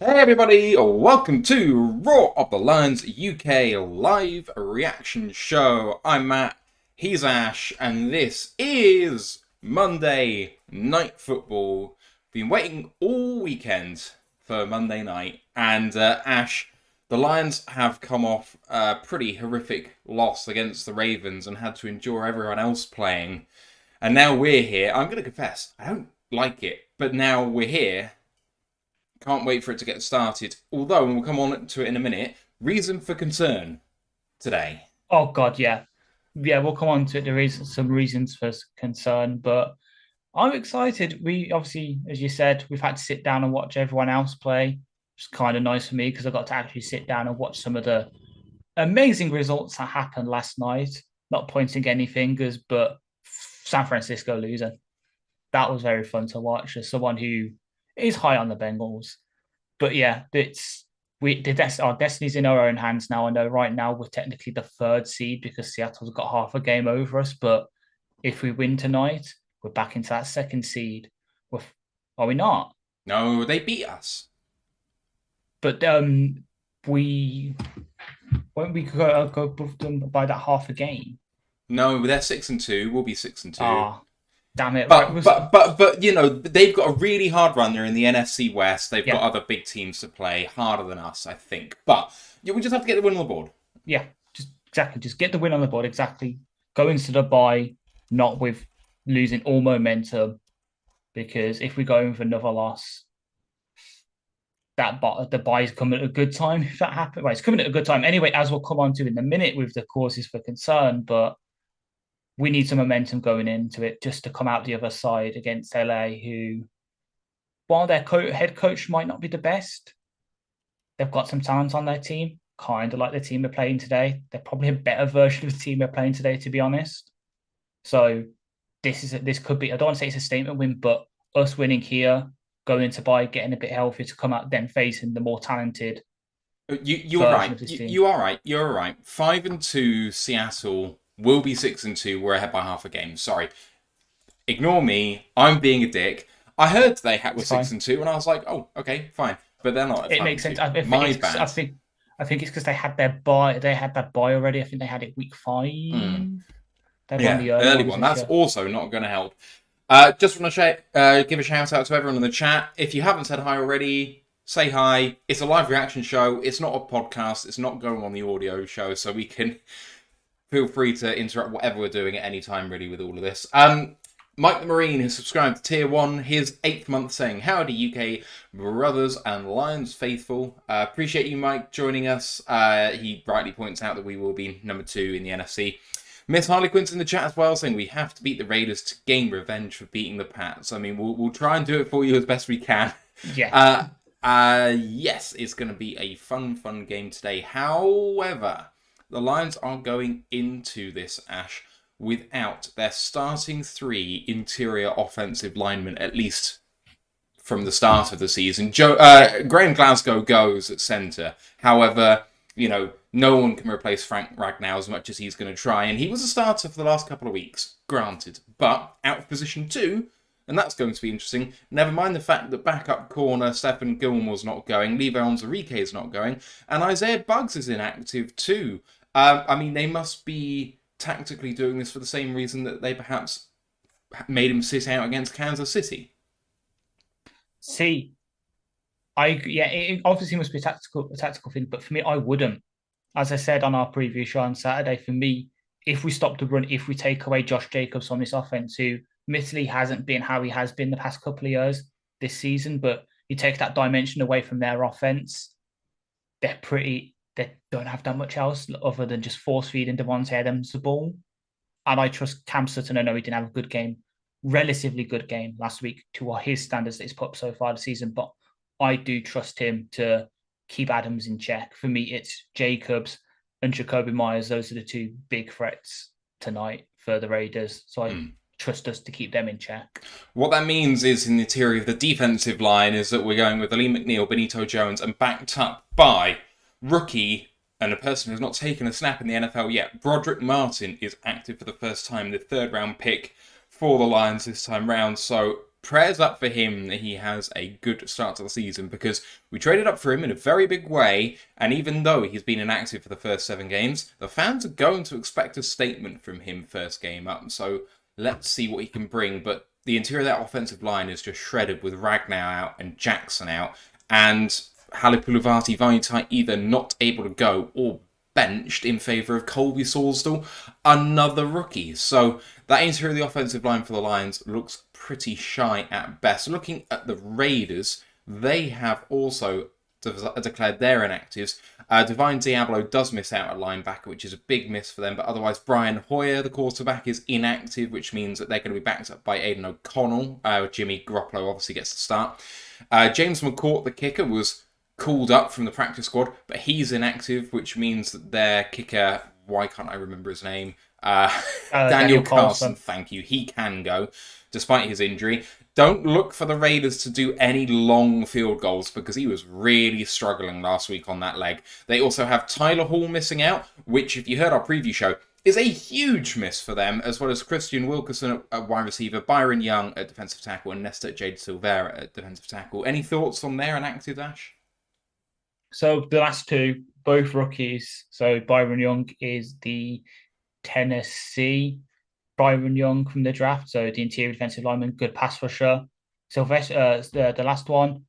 Hey everybody, welcome to Raw of the Lions UK live reaction show. I'm Matt, he's Ash, and this is Monday Night Football. Been waiting all weekend for Monday night, and Ash, the Lions have come off a pretty horrific loss against the Ravens and had to endure everyone else playing. And now we're here. I'm going to confess, I don't like it, but now we're here. Can't wait for it to get started. Although, and we'll come on to it in a minute, reason for concern today. Oh God, yeah, yeah. We'll come on to it. There is some reasons for concern, but I'm excited. We obviously, as you said, we've had to sit down and watch everyone else play. It's kind of nice for me because I got to actually sit down and watch some of the amazing results that happened last night. Not pointing any fingers, but San Francisco losing. That was very fun to watch as someone who is high on the Bengals. But yeah, our destiny's in our own hands now. I know right now we're technically the third seed because Seattle's got half a game over us. But if we win tonight, we're back into that second seed. Are we not? No, they beat us. But we won't we go above them by that half a game? No, they're 6-2. We'll be 6-2. Ah, damn it! Right, But you know they've got a really hard run. They're in the NFC West. They've got yeah, other big teams to play harder than us, I think. But yeah, we just have to get the win on the board. yeah, just exactly, just get the win on the board. Exactly, go into the bye not with losing all momentum because if we go in for another loss, the buy is coming at a good time. If that happens, right, it's coming at a good time anyway. As we'll come on to in a minute with the causes for concern, but we need some momentum going into it just to come out the other side against LA, who, while their head coach might not be the best, they've got some talent on their team. Kind of like the team they're playing today. They're probably a better version of the team they're playing today, to be honest. So this could be. I don't want to say it's a statement win, but us winning here, going into bye, getting a bit healthy to come out, then facing the more talented You're version right. of this team. You are right. You're right. 5-2 Seattle will be 6-2. We're ahead by half a game. Sorry, ignore me. I'm being a dick. I heard they were It's six fine. and two, and I was like, oh, okay, fine. But they're not at It five makes and two. sense. I think My it's. bad. I think it's because they had their buy. They had that buy already. I think they had it week 5. Mm. They're one of Yeah, the early early ones one. this That's year. also not going to help. Just want to give a shout out to everyone in the chat. If you haven't said hi already, say hi. It's a live reaction show. It's not a podcast. It's not going on the audio show, so we can feel free to interrupt whatever we're doing at any time, really, with all of this. Mike the Marine has subscribed to Tier 1, his 8th month, saying, Howdy UK brothers and Lions faithful. Appreciate you, Mike, joining us. He rightly points out that we will be number 2 in the NFC. Miss Harlequin's in the chat as well, saying we have to beat the Raiders to gain revenge for beating the Pats. I mean, we'll try and do it for you as best we can. Yeah. Yes, it's going to be a fun game today. However, the Lions are going into this, Ash, without their starting 3 interior offensive linemen, at least from the start of the season. Graham Glasgow goes at centre. However, you know, no one can replace Frank Ragnow as much as he's going to try. And he was a starter for the last couple of weeks, granted. But out of position 2, and that's going to be interesting. Never mind the fact that backup corner Stephen Gilmore's not going, Levi Onwuzurike is not going, and Isaiah Buggs is inactive too. I mean, they must be tactically doing this for the same reason that they perhaps made him sit out against Kansas City. See, it obviously must be a tactical thing, but for me, I wouldn't. As I said on our preview show on Saturday, for me, if we stop the run, if we take away Josh Jacobs from this offense, who admittedly hasn't been how he has been the past couple of years this season, but you take that dimension away from their offense, they don't have that much else other than just force feeding Devontae Adams the ball. And I trust Cam Sutton. I know he didn't have a good game, relatively good game last week to his standards that he's put up so far this season, but I do trust him to keep Adams in check. For me, it's Jacobs and Jacoby Myers. Those are the 2 big threats tonight for the Raiders. So I trust us to keep them in check. What that means is in the interior of the defensive line is that we're going with Lee McNeil, Benito Jones, and backed up by rookie and a person who's not taken a snap in the NFL yet. Broderick Martin is active for the first time, the 3rd round pick for the Lions this time round. So prayers up for him that he has a good start to the season, because we traded up for him in a very big way, and even though he's been inactive for the first 7 games, the fans are going to expect a statement from him first game up, so let's see what he can bring. But the interior of that offensive line is just shredded with Ragnar out and Jackson out, and Halipuluvati Vaitai either not able to go or benched in favour of Colby Sawsdall, another rookie. So that interior of the offensive line for the Lions looks pretty shy at best. Looking at the Raiders, they have also declared their inactives. Divine Diablo does miss out at linebacker, which is a big miss for them, but otherwise Brian Hoyer, the quarterback, is inactive, which means that they're going to be backed up by Aidan O'Connell. Jimmy Garoppolo obviously gets to start. James McCourt, the kicker, was called up from the practice squad, but he's inactive, which means that their kicker, why can't I remember his name? Daniel Carlson, thank you. He can go, despite his injury. Don't look for the Raiders to do any long field goals, because he was really struggling last week on that leg. They also have Tyler Hall missing out, which, if you heard our preview show, is a huge miss for them, as well as Christian Wilkerson at wide receiver, Byron Young at defensive tackle, and Nestor Jade Silvera at defensive tackle. Any thoughts on their inactive, Ash? So the last two, both rookies. So Byron Young is the Tennessee Byron Young from the draft. So the interior defensive lineman, good pass rusher. Sylvester, the last one,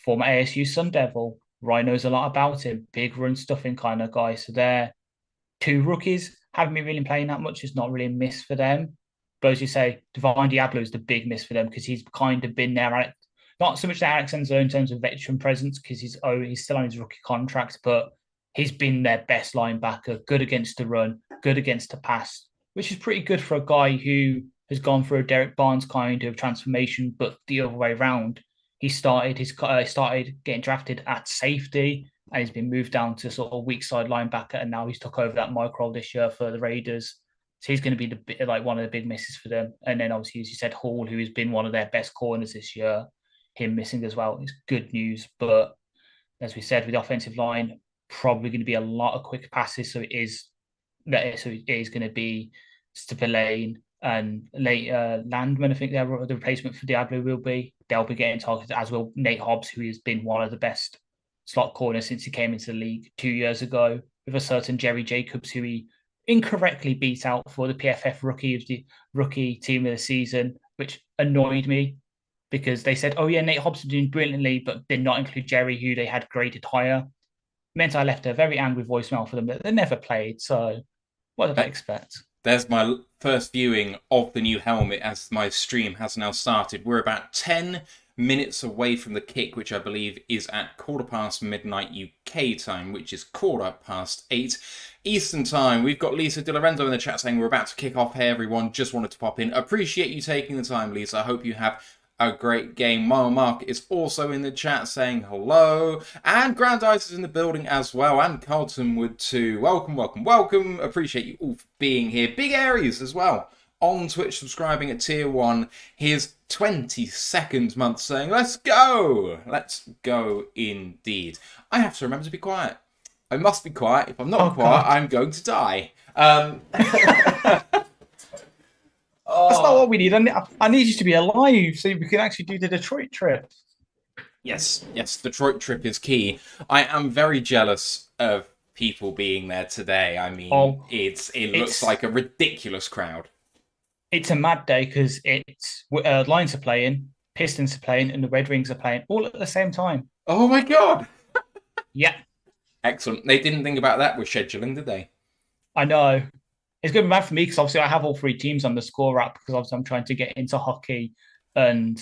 former ASU Sun Devil. Ryan knows a lot about him. Big run stuffing kind of guy. So they're 2 rookies. Haven't been really playing that much. It's not really a miss for them. But as you say, Divine Diablo is the big miss for them, because he's kind of been there. Not so much the Alex Enzo in terms of veteran presence, because he's still on his rookie contract, but he's been their best linebacker, good against the run, good against the pass, which is pretty good for a guy who has gone through a Derek Barnes kind of transformation, but the other way around. He started getting drafted at safety, and he's been moved down to sort of weak side linebacker, and now he's took over that micro role this year for the Raiders. So he's going to be one of the big misses for them. And then obviously, as you said, Hall, who has been one of their best corners this year, him missing as well is good news. But as we said, with the offensive line, probably going to be a lot of quick passes. So it is going to be Stipillane and Landman. I think they're the replacement for Diablo will be. They'll be getting targeted, as will Nate Hobbs, who has been one of the best slot corners since he came into the league 2 years ago, with a certain Jerry Jacobs, who he incorrectly beat out for the PFF rookie team of the season, which annoyed me, because they said, oh yeah, Nate Hobbs is doing brilliantly, but did not include Jerry, who they had graded higher. Meant I left a very angry voicemail for them that they never played. So what did I expect? There's my first viewing of the new helmet, as my stream has now started. We're about 10 minutes away from the kick, which I believe is at midnight UK time, which is 8:15 Eastern time. We've got Lisa Di Lorenzo in the chat saying we're about to kick off. Hey everyone, just wanted to pop in. Appreciate you taking the time, Lisa. I hope you have a great game. Mama Mark is also in the chat saying hello. And Grand Ice is in the building as well. And Carlton Wood too. Welcome, welcome, welcome. Appreciate you all for being here. Big Aries as well on Twitch, subscribing at tier 1. His 22nd month saying, let's go. Let's go indeed. I have to remember to be quiet. I must be quiet. If I'm not quiet, I'm going to die. That's not what we need. I need you to be alive so we can actually do the Detroit trip. Yes, Detroit trip is key. I am very jealous of people being there today. I mean, it looks like a ridiculous crowd. It's a mad day, because it's Lions are playing, Pistons are playing, and the Red Wings are playing all at the same time. Oh my god! Yeah. Excellent. They didn't think about that with scheduling, did they? I know. It's going to be bad for me, because obviously I have all 3 teams on the score app, because obviously I'm trying to get into hockey and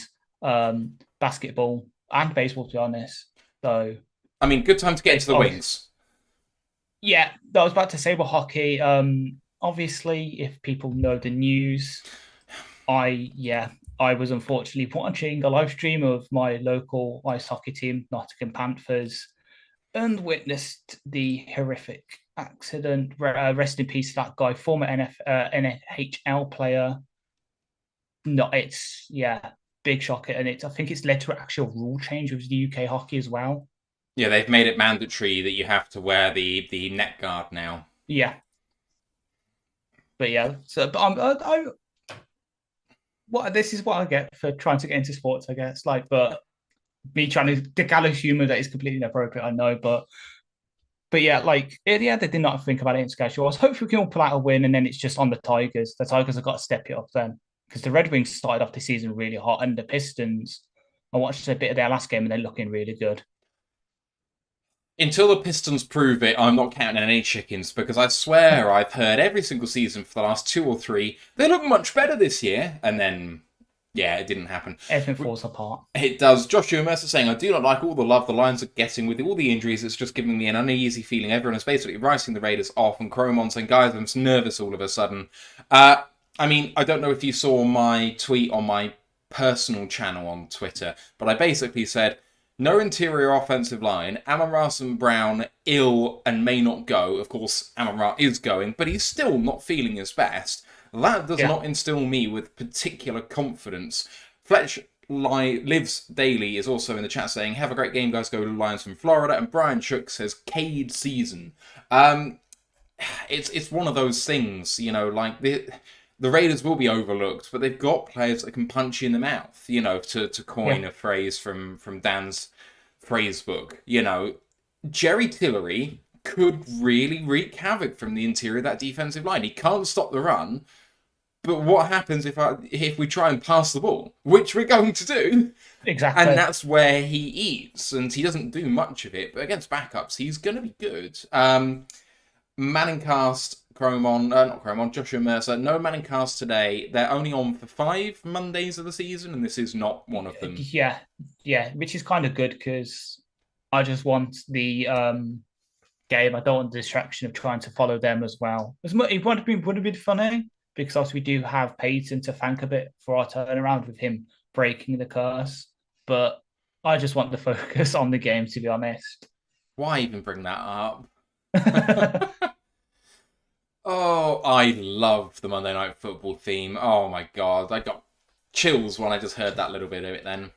basketball and baseball, to be honest. So, I mean, good time to get into the Wings. Yeah, I was about to say with hockey. Obviously, if people know the news, I was unfortunately watching a live stream of my local ice hockey team, Nottingham Panthers, and witnessed the horrific accident. Rest in peace, that guy, former NHL player. No, it's big shocker, and I think it's led to an actual rule change with the UK hockey as well. Yeah, they've made it mandatory that you have to wear the neck guard now. Yeah, but yeah, so but this is what I get for trying to get into sports, I guess. Like, but me trying to the gallows humor that is completely inappropriate, I know, but yeah, like yeah, they did not think about it in schedule. Hopefully we can all pull out a win, and then it's just on the Tigers. The Tigers have got to step it up then, because the Red Wings started off the season really hot, and the Pistons. I watched a bit of their last game, and they're looking really good. Until the Pistons prove it, I'm not counting any chickens, because I swear I've heard every single season for the last 2 or 3, they look much better this year, and then, yeah, it didn't happen. Everything falls apart. It does. Joshua Mercer saying, I do not like all the love the Lions are getting with all the injuries. It's just giving me an uneasy feeling. Everyone is basically writing the Raiders off, and Cromon saying, guys, I'm nervous all of a sudden. I mean, I don't know if you saw my tweet on my personal channel on Twitter, but I basically said, no interior offensive line. Amon-Ra St. Brown ill and may not go. Of course, Amon-Ra is going, but he's still not feeling his best. That does not instill me with particular confidence. Fletch Lives Daily is also in the chat saying, have a great game, guys. Go Lions from Florida. And Brian Shook says, Cade season. It's one of those things, you know, like the Raiders will be overlooked, but they've got players that can punch you in the mouth, you know, to coin a phrase from Dan's phrase book. You know, Jerry Tillery could really wreak havoc from the interior of that defensive line. He can't stop the run, but what happens if we try and pass the ball, which we're going to do? Exactly. And that's where he eats, and he doesn't do much of it, but against backups, he's going to be good. Manningcast, not Cromon, Joshua Mercer. No Manningcast today. They're only on for 5 Mondays of the season, and this is not one of them. Yeah, which is kind of good because I just want the game. I don't want the distraction of trying to follow them as well. It would have been funny because obviously we do have Peyton to thank a bit for our turnaround with him breaking the curse, but I just want the focus on the game, to be honest. Why even bring that up? Oh, I love the Monday Night Football theme. Oh my god, I got chills when I just heard that little bit of it then.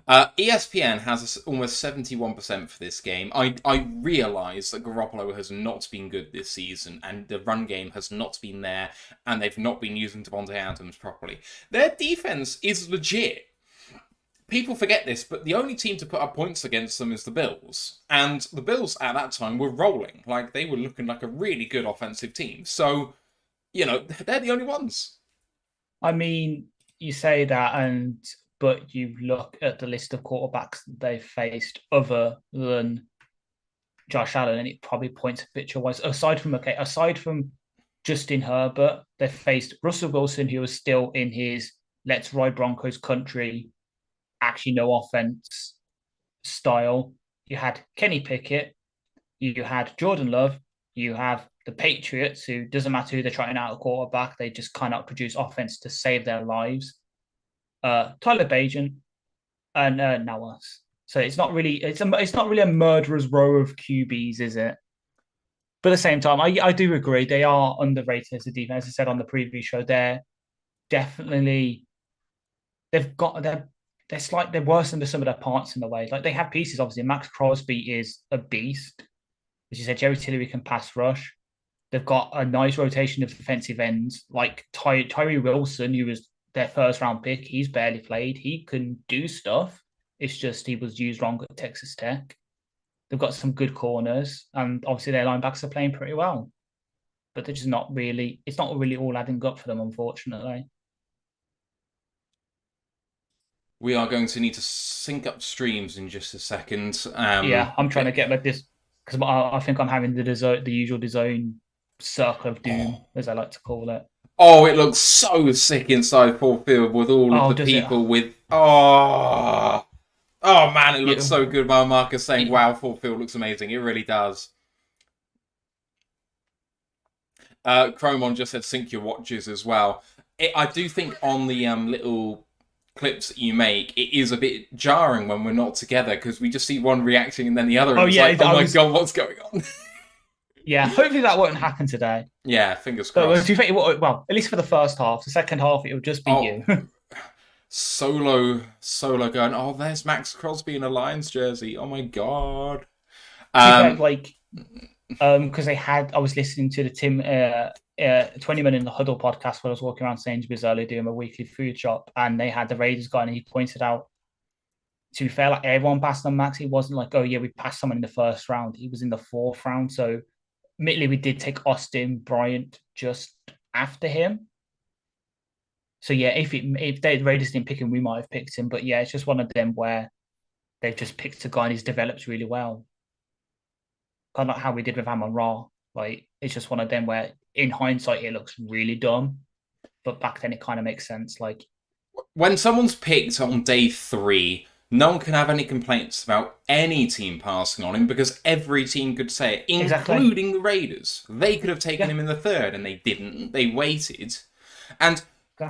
ESPN has almost 71% for this game. I realise that Garoppolo has not been good this season, and the run game has not been there, and they've not been using Devontae Adams properly. Their defence is legit. People forget this, but the only team to put up points against them is the Bills. And the Bills at that time were rolling. Like, they were looking like a really good offensive team. So, you know, they're the only ones. I mean, you say that, but you look at the list of quarterbacks they've faced other than Josh Allen, and it probably points a picture wise. Aside from Justin Herbert, they've faced Russell Wilson, who was still in his let's ride Broncos country, actually no offense style. You had Kenny Pickett, you had Jordan Love, you have the Patriots, who doesn't matter who they're trying out a quarterback, they just cannot produce offense to save their lives. Tyler Bajan, and now us. So it's not really a murderer's row of QBs, is it? But at the same time, I do agree they are underrated as a defense. As I said on the previous show, they're worse than some of their parts in a way. Like, they have pieces, obviously. Max Crosby is a beast. As you said, Jerry Tillery can pass rush. They've got a nice rotation of defensive ends, like Tyree Wilson, who was their first round pick. He's barely played. He can do stuff. It's just he was used wrong at Texas Tech. They've got some good corners, and obviously their linebackers are playing pretty well. But they're just not really. It's not really all adding up for them, unfortunately. We are going to need to sync up streams in just a second. I'm trying to get like this because I think I'm having the usual DAZN circle of doom, as I like to call it. Oh, it looks so sick inside Full Field with all of the people with... Oh man, it looks so good. My Marcus saying, wow, Full Field looks amazing. It really does. Chromon just said sync your watches as well. I do think on the little clips that you make, it is a bit jarring when we're not together because we just see one reacting and then the other. And my god, what's going on? Yeah, hopefully that won't happen today. Yeah, fingers crossed. Well, at least for the first half. The second half, it will just be you. Solo going, oh, there's Max Crosby in a Lions jersey. Oh my god. Because I was listening to the 20 minutes in the Huddle podcast where I was walking around Sainsbury's earlier doing my weekly food shop, and they had the Raiders guy, and he pointed out, to be fair, like everyone passed on Max. He wasn't like, oh yeah, we passed someone in the first round. He was in the fourth round. So admittedly, we did take Austin Bryant just after him. So yeah, if the Raiders didn't pick him, we might have picked him. But yeah, it's just one of them where they've just picked a guy and he's developed really well. Kind of like how we did with Amon-Ra. Like, it's just one of them where in hindsight it looks really dumb, but back then it kind of makes sense. Like, when someone's picked on day 3, no one can have any complaints about any team passing on him because every team could say it, including the Raiders. They could have taken him in the 3rd and they didn't. They waited. And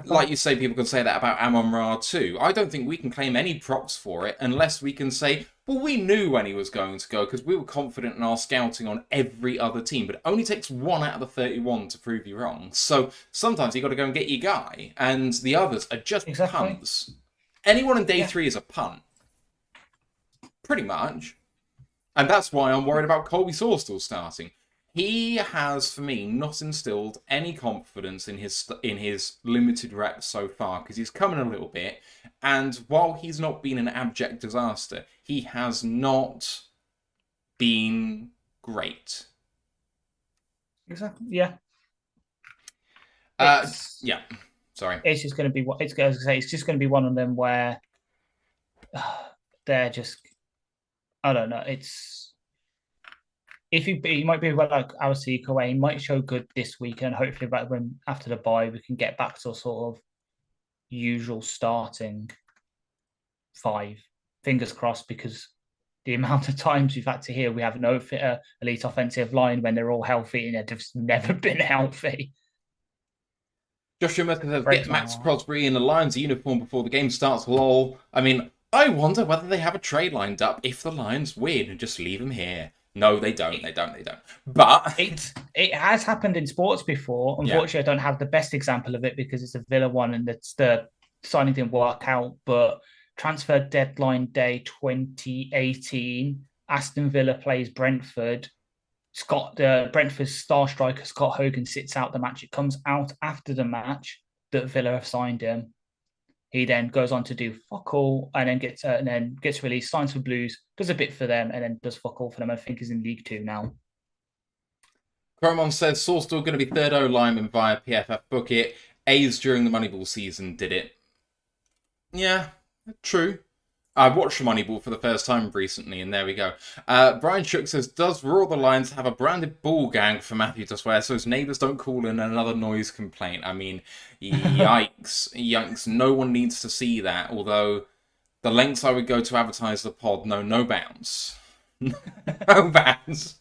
like you say, people could say that about Amon-Ra too. I don't think we can claim any props for it unless we can say, well, we knew when he was going to go because we were confident in our scouting on every other team. But it only takes 1 out of the 31 to prove you wrong. So sometimes you got to go and get your guy. And the others are just punts. Anyone in day 3 is a punt. Pretty much. And that's why I'm worried about Colby Saw still starting. He has, for me, not instilled any confidence in his limited reps so far because he's coming a little bit. And while he's not been an abject disaster, he has not been great. Exactly. Yeah. Yeah. Sorry. It's just going to be. It's just going to be one of them where they're just. I don't know. It's. If he might be well like our seeker way, he might show good this week, and hopefully, when after the bye, we can get back to a sort of usual starting 5. Fingers crossed, because the amount of times we've had to hear we have no elite offensive line when they're all healthy, and they've just never been healthy. Joshua Mercer says, get Max Crosby in the Lions uniform before the game starts, lol. I mean, I wonder whether they have a trade lined up if the Lions win and just leave him here. No, they don't. They don't. But it has happened in sports before. Unfortunately, I don't have the best example of it because it's a Villa one and the signing didn't work out. But transfer deadline day 2018, Aston Villa plays Brentford. Brentford's star striker Scott Hogan sits out the match. It comes out after the match that Villa have signed him. He then goes on to do fuck all and then gets released, signs for Blues, does a bit for them, and then does fuck all for them. I think he's in League 2 now. Cromon says Saul's still going to be third O lineman via PFF Book It. A's during the Moneyball season did it. Yeah, true. I watched Moneyball for the first time recently, and there we go. Brian Shook says, does Roar the Lions have a branded ball gang for Matthew to swear so his neighbours don't call in another noise complaint? I mean, yikes. Yikes. No one needs to see that, although the lengths I would go to advertise the pod, no bounds. No bounds.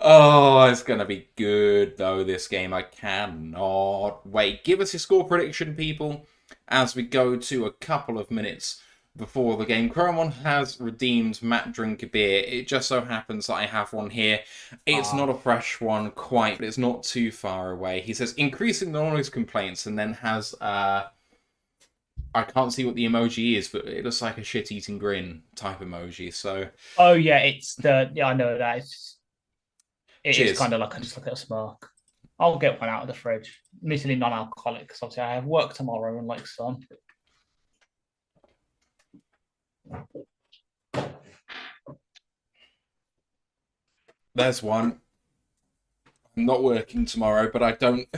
Oh, it's going to be good, though, this game. I cannot wait. Give us your score prediction, people, as we go to a couple of minutes before the game. Cromon has redeemed Matt Drink a Beer. It just so happens that I have one here. It's not a fresh one quite, but it's not too far away. He says, increasing the noise complaints, and then has, I can't see what the emoji is, but it looks like a shit-eating grin type emoji, so... Oh, yeah, I know that. It is kind of like, I just look at a smirk. I'll get one out of the fridge. Admittedly non-alcoholic, because obviously I have work tomorrow and like sun. There's one. I'm not working tomorrow, but I don't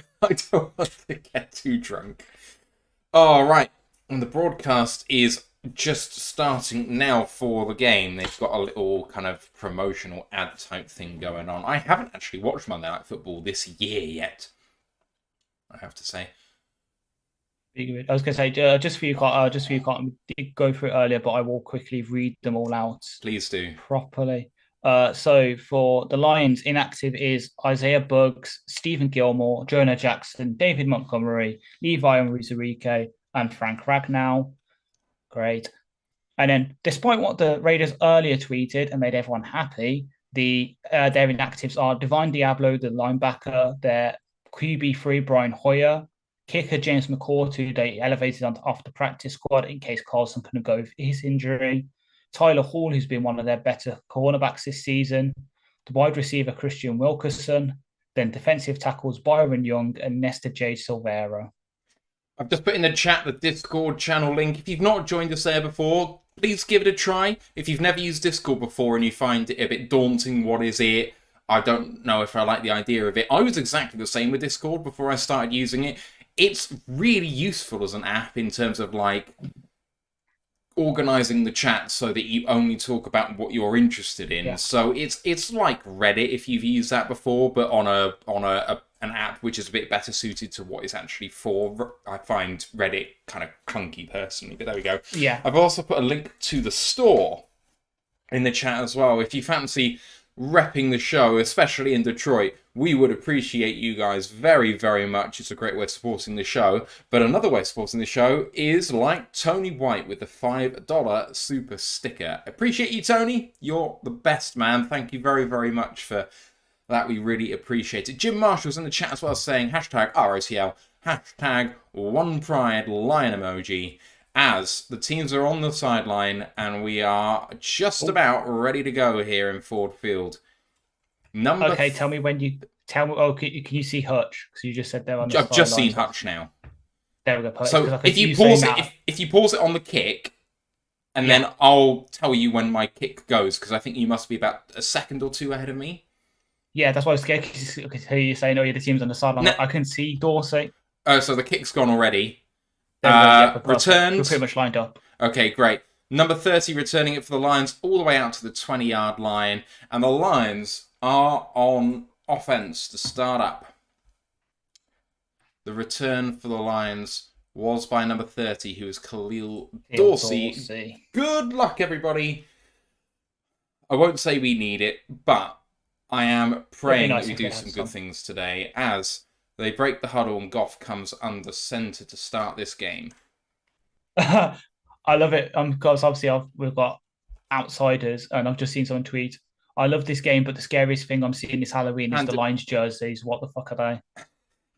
want to get too drunk. All right, and the broadcast is just starting now for the game. They've got a little kind of promotional ad type thing going on. I haven't actually watched Monday Night Football this year yet, I have to say. I was going to say, just for you, we did go through it earlier, but I will quickly read them all out. Please do. Properly. So for the Lions, inactive is Isaiah Buggs, Stephen Gilmore, Jonah Jackson, David Montgomery, Levi Onwuzurike, and Frank Ragnow. Great. And then, despite what the Raiders earlier tweeted and made everyone happy, their inactives are Divine Diablo, the linebacker, their QB3, Brian Hoyer, kicker James McCourt, who they elevated off the practice squad in case Carlson couldn't go for his injury, Tyler Hall, who's been one of their better cornerbacks this season, the wide receiver Christian Wilkerson, Then defensive tackles, Byron Young and Nesta J. Silvera. I've just put in the chat the Discord channel link. If you've not joined us there before, please give it a try. If you've never used Discord before and you find it a bit daunting, what is it? I don't know if I like the idea of it. I was exactly the same with Discord before I started using it. It's really useful as an app in terms of like organizing the chat so that you only talk about what you're interested in. Yeah. So it's like Reddit if you've used that before, but on an app which is a bit better suited to what it's actually for. I find Reddit kind of clunky personally, but there we go. Yeah. I've also put a link to the store in the chat as well. If you fancy repping the show, especially in Detroit, we would appreciate you guys very, very much. It's a great way of supporting the show. But another way of supporting the show is like Tony White with the $5 super sticker. Appreciate you, Tony. You're the best, man. Thank you very, very much for that. We really appreciate it. Jim Marshall's in the chat as well saying hashtag ROTL, hashtag OnePride lion emoji, as the teams are on the sideline and we are just about ready to go here in Ford Field. Okay, tell me when you tell me. Oh, can you see Hutch? Because you just said there on the I've just seen Hutch now. There we go. So if you pause it, if you pause it on the kick, and then I'll tell you when my kick goes, because I think you must be about a second or two ahead of me. Yeah, that's why I was scared. I hear you saying, "Oh, yeah, the team's on the sideline." I can see Dorset. Oh, so the kick's gone already. Returned. We're pretty much lined up. Okay, great. Number 30 returning it for the Lions all the way out to the 20-yard line, and the Lions are on offense to start up. The return for the Lions was by number 30, who is Khalil Dorsey. Good luck, everybody. I won't say we need it, but I am praying that we do some good things today as they break the huddle and Goff comes under center to start this game. I love it because obviously we've got outsiders, and I've just seen someone tweet, I love this game, but the scariest thing I'm seeing this Halloween is the Lions jerseys. What the fuck are they?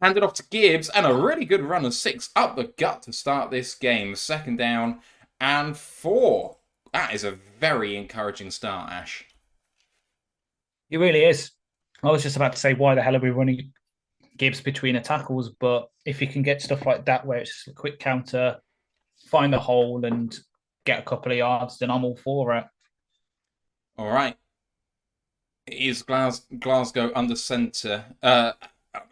Handed off to Gibbs, and a really good run of 6 up the gut to start this game. 2nd down and 4. That is a very encouraging start, Ash. It really is. I was just about to say, why the hell are we running Gibbs between the tackles? But if you can get stuff like that, where it's just a quick counter, find the hole and get a couple of yards, then I'm all for it. All right. It is Glasgow under centre.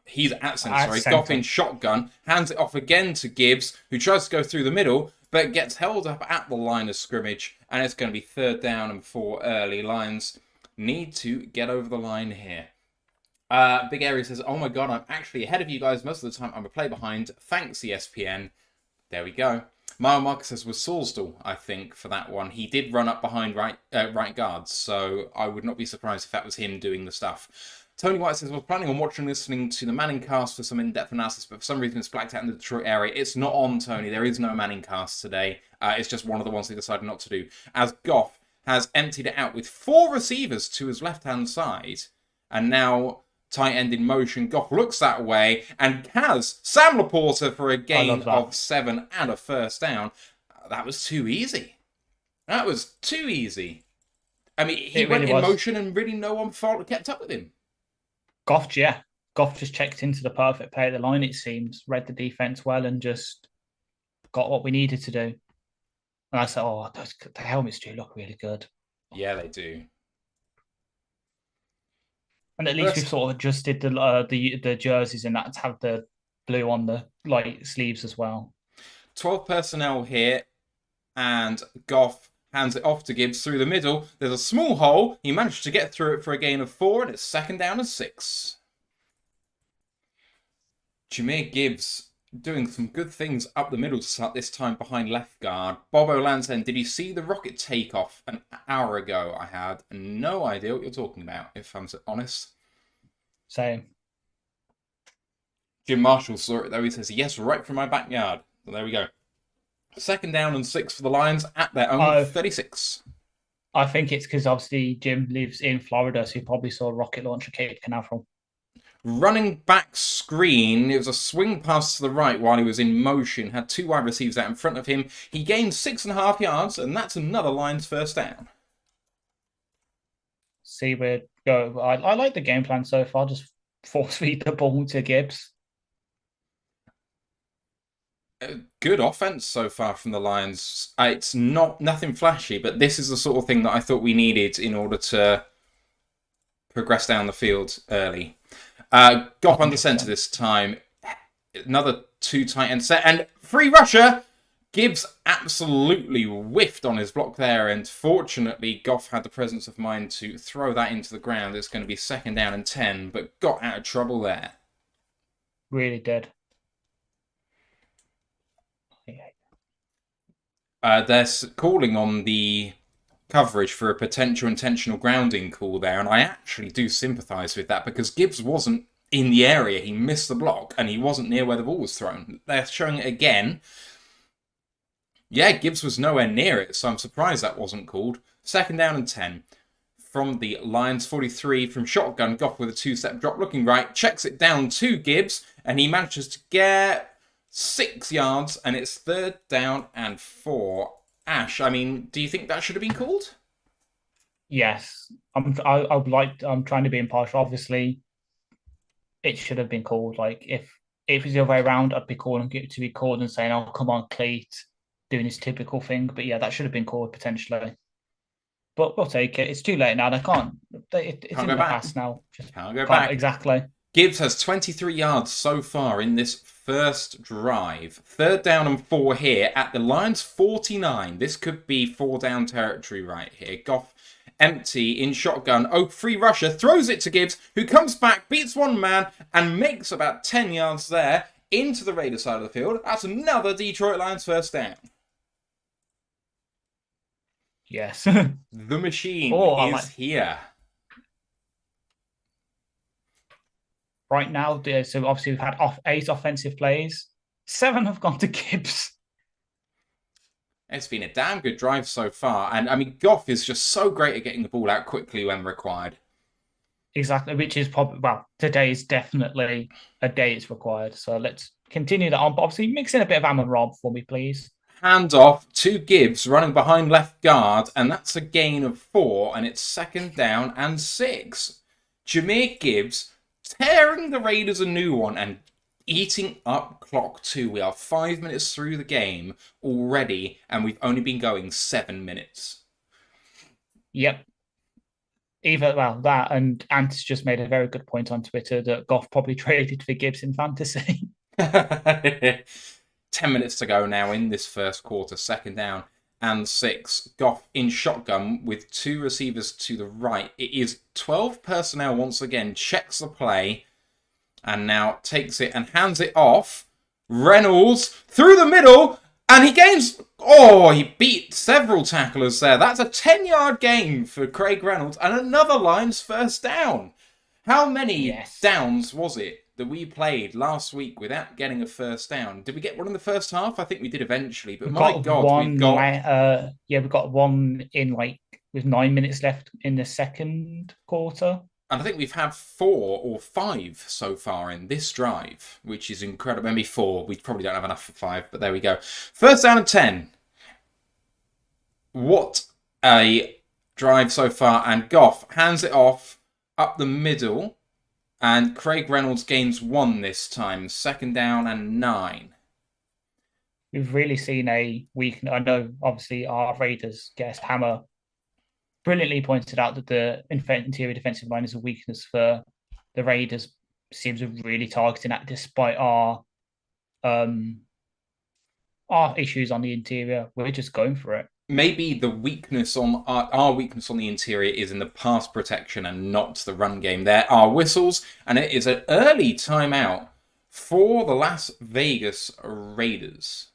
He's at centre, sorry. Goff in shotgun. Hands it off again to Gibbs, who tries to go through the middle, but gets held up at the line of scrimmage. And it's going to be 3rd down and 4 early. Lions need to get over the line here. Big Area says, oh my God, I'm actually ahead of you guys most of the time. I'm a play behind. Thanks, ESPN. There we go. Mile Marcus says was Salsdall, I think, for that one. He did run up behind right guards, so I would not be surprised if that was him doing the stuff. Tony White says, I was planning on watching and listening to the Manning cast for some in-depth analysis, but for some reason it's blacked out in the Detroit area. It's not on, Tony. There is no Manning cast today. It's just one of the ones they decided not to do. As Goff has emptied it out with 4 receivers to his left-hand side, and now tight end in motion. Goff looks that way and has Sam Laporta for a gain of 7 and a 1st down. That was too easy. That was too easy. I mean, he went in motion and really no one kept up with him. Goff just checked into the perfect play at the line, it seems. Read the defense well and just got what we needed to do. And I said, the helmets do look really good. Yeah, they do. And at least we've sort of adjusted the jerseys and that to have the blue on the light sleeves as well. 12 personnel here, and Goff hands it off to Gibbs through the middle. There's a small hole. He managed to get through it for a gain of 4, and it's 2nd down and 6. Jahmyr Gibbs doing some good things up the middle to start this time behind left guard. Bobo Lansen, did you see the rocket takeoff an hour ago? I had no idea what you're talking about, if I'm honest. Same. Jim Marshall saw it though. He says, yes, right from my backyard. So there we go. 2nd down and 6 for the Lions at their own 36. I think it's because obviously Jim lives in Florida, so he probably saw a rocket launch at Cape Canaveral. Running back screen. It was a swing pass to the right while he was in motion. Had 2 wide receivers out in front of him. He gained 6.5 yards, and that's another Lions 1st down. See where go. I like the game plan so far. Just force feed the ball to Gibbs. Good offense so far from the Lions. It's nothing flashy, but this is the sort of thing that I thought we needed in order to progress down the field early. Got under centre this time. Another 2 tight end set and free rusher. Gibbs absolutely whiffed on his block there, and fortunately Goff had the presence of mind to throw that into the ground. It's going to be 2nd down and 10, but got out of trouble there. Really did. They're calling on the coverage for a potential intentional grounding call there, and I actually do sympathise with that because Gibbs wasn't in the area. He missed the block, and he wasn't near where the ball was thrown. They're showing it again. Yeah, Gibbs was nowhere near it, so I'm surprised that wasn't called. 2nd down and 10 from the Lions 43 from shotgun. Goff with a 2-step drop, looking right, checks it down to Gibbs, and he manages to get 6 yards, and it's 3rd down and 4. Ash, I mean, do you think that should have been called? Yes, I'm trying to be impartial. Obviously, it should have been called. Like if it's the other way around, I'd be calling it to be called and saying, "Oh, come on, Cleat," doing his typical thing. But yeah, that should have been called potentially. But we'll take it. It's too late now. They can't. It's Can't in go the back. past now. Can't go back. Exactly. Gibbs has 23 yards so far in this first drive. 3rd down and 4 here at the Lions 49. This could be 4 down territory right here. Goff empty in shotgun. Oh, free rusher throws it to Gibbs, who comes back, beats one man, and makes about 10 yards there into the Raiders side of the field. That's another Detroit Lions 1st down. Yes. The machine is here. Right now, so obviously we've had 8 offensive plays. 7 have gone to Gibbs. It's been a damn good drive so far. And, I mean, Goff is just so great at getting the ball out quickly when required. Exactly, which is probably, well, today is definitely a day it's required. So let's continue that on. But obviously, mix in a bit of Amon Rob for me, please. Hand off to Gibbs, running behind left guard. And that's a gain of 4. And it's 2nd down and 6. Jahmyr Gibbs tearing the Raiders a new one and eating up clock too. We are 5 minutes through the game already, and we've only been going 7 minutes. Yep. That and Ant's just made a very good point on Twitter that Goff probably traded for Gibbs in fantasy. 10 minutes to go now in this first quarter. 2nd down and 6. Goff in shotgun with 2 receivers to the right. It is 12 personnel once again. Checks the play and now takes it and hands it off. Reynolds through the middle, and he gains... Oh, he beat several tacklers there. That's a 10-yard gain for Craig Reynolds and another Lions 1st down. How many downs was it that we played last week without getting a 1st down? Did we get one in the first half? I think we did eventually, but my God, we've got one in with 9 minutes left in the 2nd quarter. And I think we've had 4 or 5 so far in this drive, which is incredible. Maybe 4. We probably don't have enough for 5, but there we go. 1st down and 10. What a drive so far. And Goff hands it off up the middle. And Craig Reynolds gains 1 this time. 2nd down and 9. We've really seen a weakness. I know, obviously, our Raiders guest, Hammer, brilliantly pointed out that the interior defensive line is a weakness for the Raiders. Seems to really targeting that despite our issues on the interior. We're just going for it. Maybe the weakness on our weakness on the interior is in the pass protection and not the run game. There are whistles, and it is an early timeout for the Las Vegas Raiders.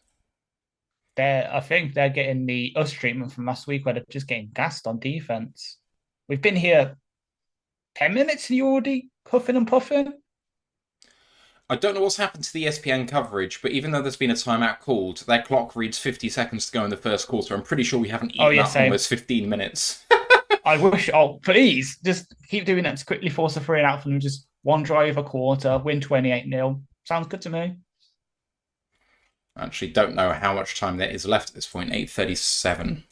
I think they're getting the us treatment from last week where they're just getting gassed on defense. We've been here 10 minutes and you're already puffing and puffing. I don't know what's happened to the ESPN coverage, but even though there's been a timeout called, their clock reads 50 seconds to go in the first quarter. I'm pretty sure we haven't eaten up almost 15 minutes. I wish, please, just keep doing that to quickly force a 3 and out from them. Just one drive a quarter, win 28-0. Sounds good to me. I actually don't know how much time there is left at this point. 8:37.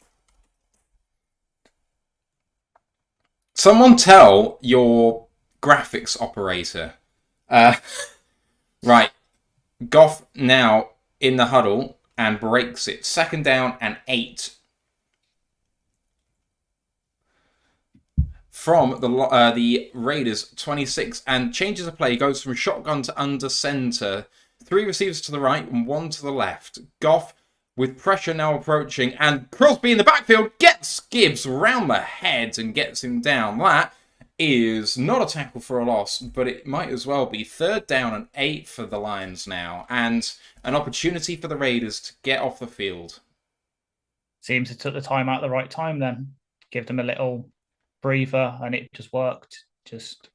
Someone tell your graphics operator Uh, right. Goff now in the huddle and breaks it. 2nd down and 8. From the Raiders 26 and changes of play, goes from shotgun to under center. 3 receivers to the right and 1 to the left. Goff with pressure now approaching, and Crosby in the backfield gets Gibbs round the head and gets him down. That is not a tackle for a loss, but it might as well be. 3rd down and 8 for the Lions now, and an opportunity for the Raiders to get off the field. Seems it took the time out at the right time then. Give them a little breather, and it just worked. Just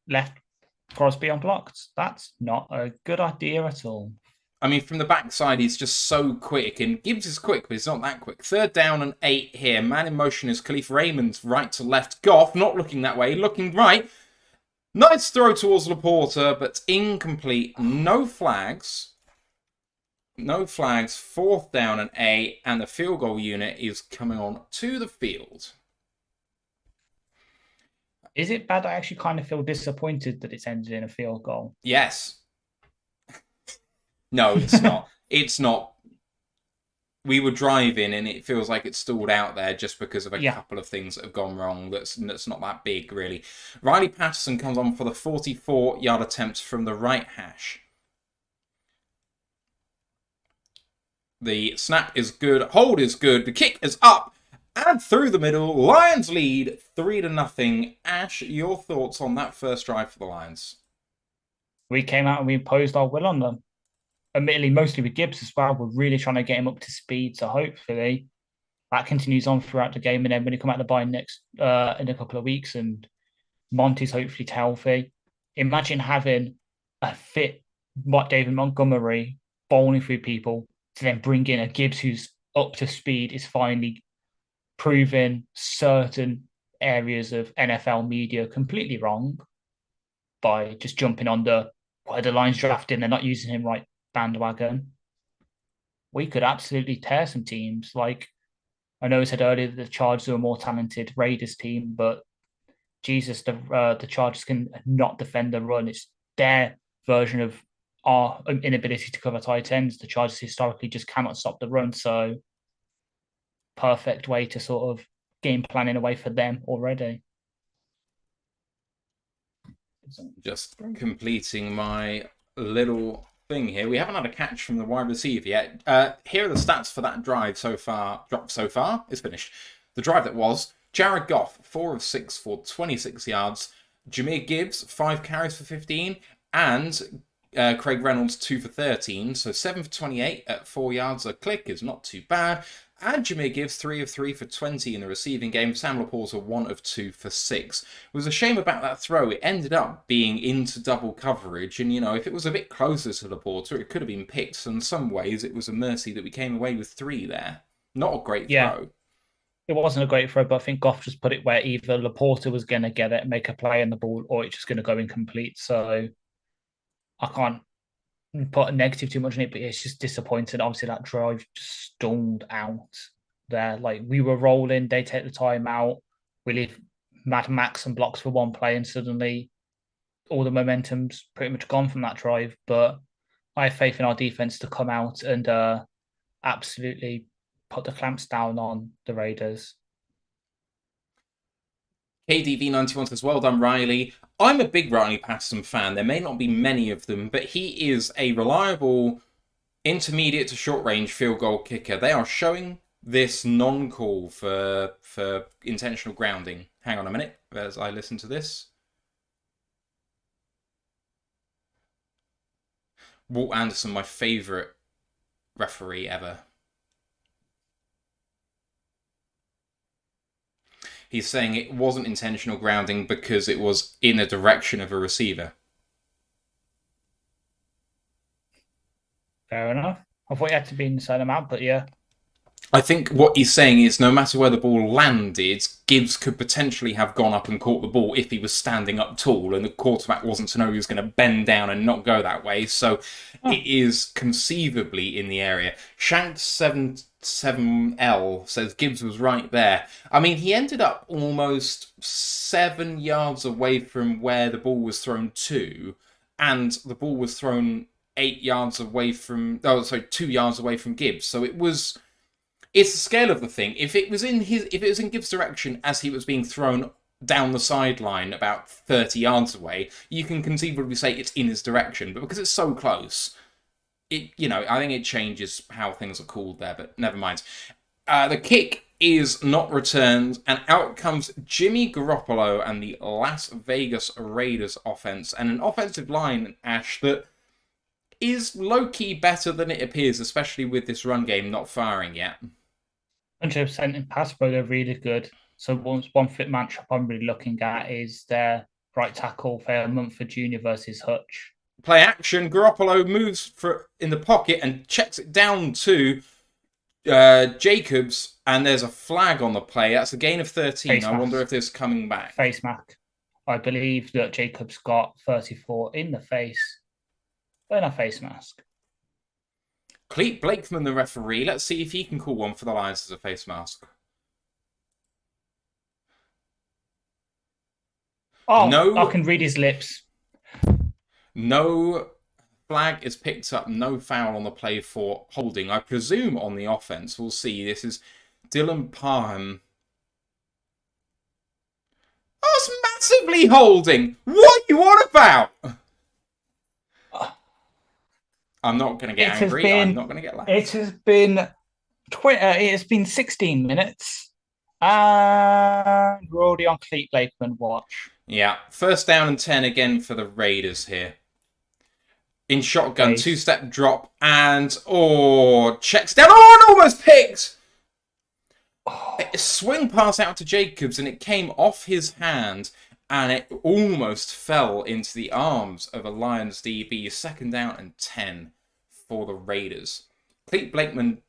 left Crosby unblocked. That's not a good idea at all. I mean, from the backside, he's just so quick, and Gibbs is quick, but he's not that quick. 3rd down and 8 here. Man in motion is Khalif Raymond, right to left. Goff, not looking that way, looking right. Nice throw towards Laporta, but incomplete. No flags. No flags. 4th down and 8, and the field goal unit is coming on to the field. Is it bad? I actually kind of feel disappointed that it's ended in a field goal. Yes. No, it's not. It's not. We were driving and it feels like it's stalled out there just because of a couple of things that have gone wrong. That's not that big, really. Riley Patterson comes on for the 44-yard attempt from the right hash. The snap is good. Hold is good. The kick is up and through the middle. Lions lead 3-0. Ash, your thoughts on that first drive for the Lions? We came out and we imposed our will on them. Admittedly, mostly with Gibbs as well. We're really trying to get him up to speed. So hopefully that continues on throughout the game. And then when he come out the bye next in a couple of weeks and Monty's hopefully healthy, imagine having a fit David Montgomery bowling through people to then bring in a Gibbs who's up to speed, is finally proving certain areas of NFL media completely wrong by just jumping on the Lions drafting, they're not using him right bandwagon. We could absolutely tear some teams. Like, I know I said earlier that the Chargers are a more talented Raiders team, but Jesus, the Chargers can not defend the run. It's their version of our inability to cover tight ends. The Chargers historically just cannot stop the run, so perfect way to sort of game plan in a way for them already. Just completing my little thing here. We haven't had a catch from the wide receiver yet. Here are the stats for that drive so far. It's finished. The drive that was: Jared Goff, 4 of 6 for 26 yards. Jahmyr Gibbs, 5 carries for 15. And Craig Reynolds, 2 for 13. So 7 for 28 at 4 yards a click is not too bad. And Jahmyr Gibbs, 3 of 3 for 20 in the receiving game. Sam Laporta, 1 of 2 for 6. It was a shame about that throw. It ended up being into double coverage. And, if it was a bit closer to Laporta, it could have been picked. So in some ways, it was a mercy that we came away with 3 there. Not a great throw. It wasn't a great throw, but I think Goff just put it where either Laporta was going to get it, make a play on the ball, or it's just going to go incomplete. So I can't put a negative too much on it, but it's just disappointing. Obviously, that drive just stalled out there. Like, we were rolling, they take the time out, we leave Mad Max and blocks for one play, and suddenly all the momentum's pretty much gone from that drive. But I have faith in our defense to come out and absolutely put the clamps down on the Raiders. KDV91 says, well done, Riley. I'm a big Riley Patterson fan. There may not be many of them, but he is a reliable intermediate to short range field goal kicker. They are showing this non-call for intentional grounding. Hang on a minute as I listen to this. Walt Anderson, my favourite referee ever. He's saying it wasn't intentional grounding because it was in the direction of a receiver. Fair enough. I thought it had to be in the same amount, but yeah. I think what he's saying is no matter where the ball landed, Gibbs could potentially have gone up and caught the ball if he was standing up tall, and the quarterback wasn't to know he was going to bend down and not go that way. So it is conceivably in the area. Shanked 7L says Gibbs was right there. I mean, he ended up almost 7 yards away from where the ball was thrown to, and the ball was thrown 8 yards away from. Oh, sorry, 2 yards away from Gibbs. So it was. It's the scale of the thing. If it was in Gibbs' direction as he was being thrown down the sideline about 30 yards away, you can conceivably say it's in his direction. But because it's so close, I think it changes how things are called there, but never mind. The kick is not returned, and out comes Jimmy Garoppolo and the Las Vegas Raiders offense, and an offensive line, Ash, that is low-key better than it appears, especially with this run game not firing yet. 100% in pass pro, they're really good. So one fit matchup I'm really looking at is their right tackle for Mumford Jr. versus Hutch. Play action. Garoppolo moves in the pocket and checks it down to Jacobs, and there's a flag on the play. That's a gain of 13. I wonder if this is coming back. Face mask. I believe that Jacobs got 34 in the face. But a face mask. Cleet Blakeman, the referee. Let's see if he can call one for the Lions as a face mask. Oh, no, I can read his lips. No flag is picked up. No foul on the play for holding. I presume on the offense. We'll see. This is Dylan Parham. Oh, it's massively holding. What are you on about? I'm not going to get angry. I'm not going to get loud. It has been 16 minutes. And we're already on Cleet Blakeman watch. Yeah. First down and 10 again for the Raiders here. In shotgun, two-step drop, and checks down. Oh, and almost picked! A swing pass out to Jacobs, and it came off his hand, and it almost fell into the arms of a Lions DB. Second down and 10 for the Raiders. Cleet Blakeman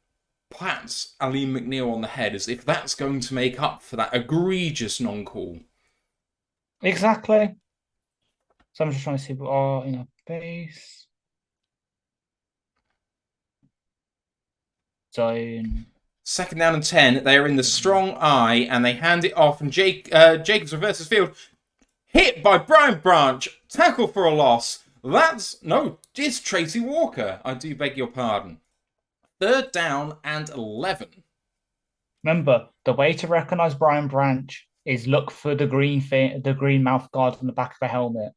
pats Aleem McNeil on the head as if that's going to make up for that egregious non-call. Exactly. So I'm just trying to see base. Zone. Second down and 10. They are in the strong eye, and they hand it off, and Jacobs reverses field. Hit by Brian Branch. Tackle for a loss. It's Tracy Walker. I do beg your pardon. Third down and 11. Remember, the way to recognise Brian Branch is look for the green mouth guard on the back of the helmet.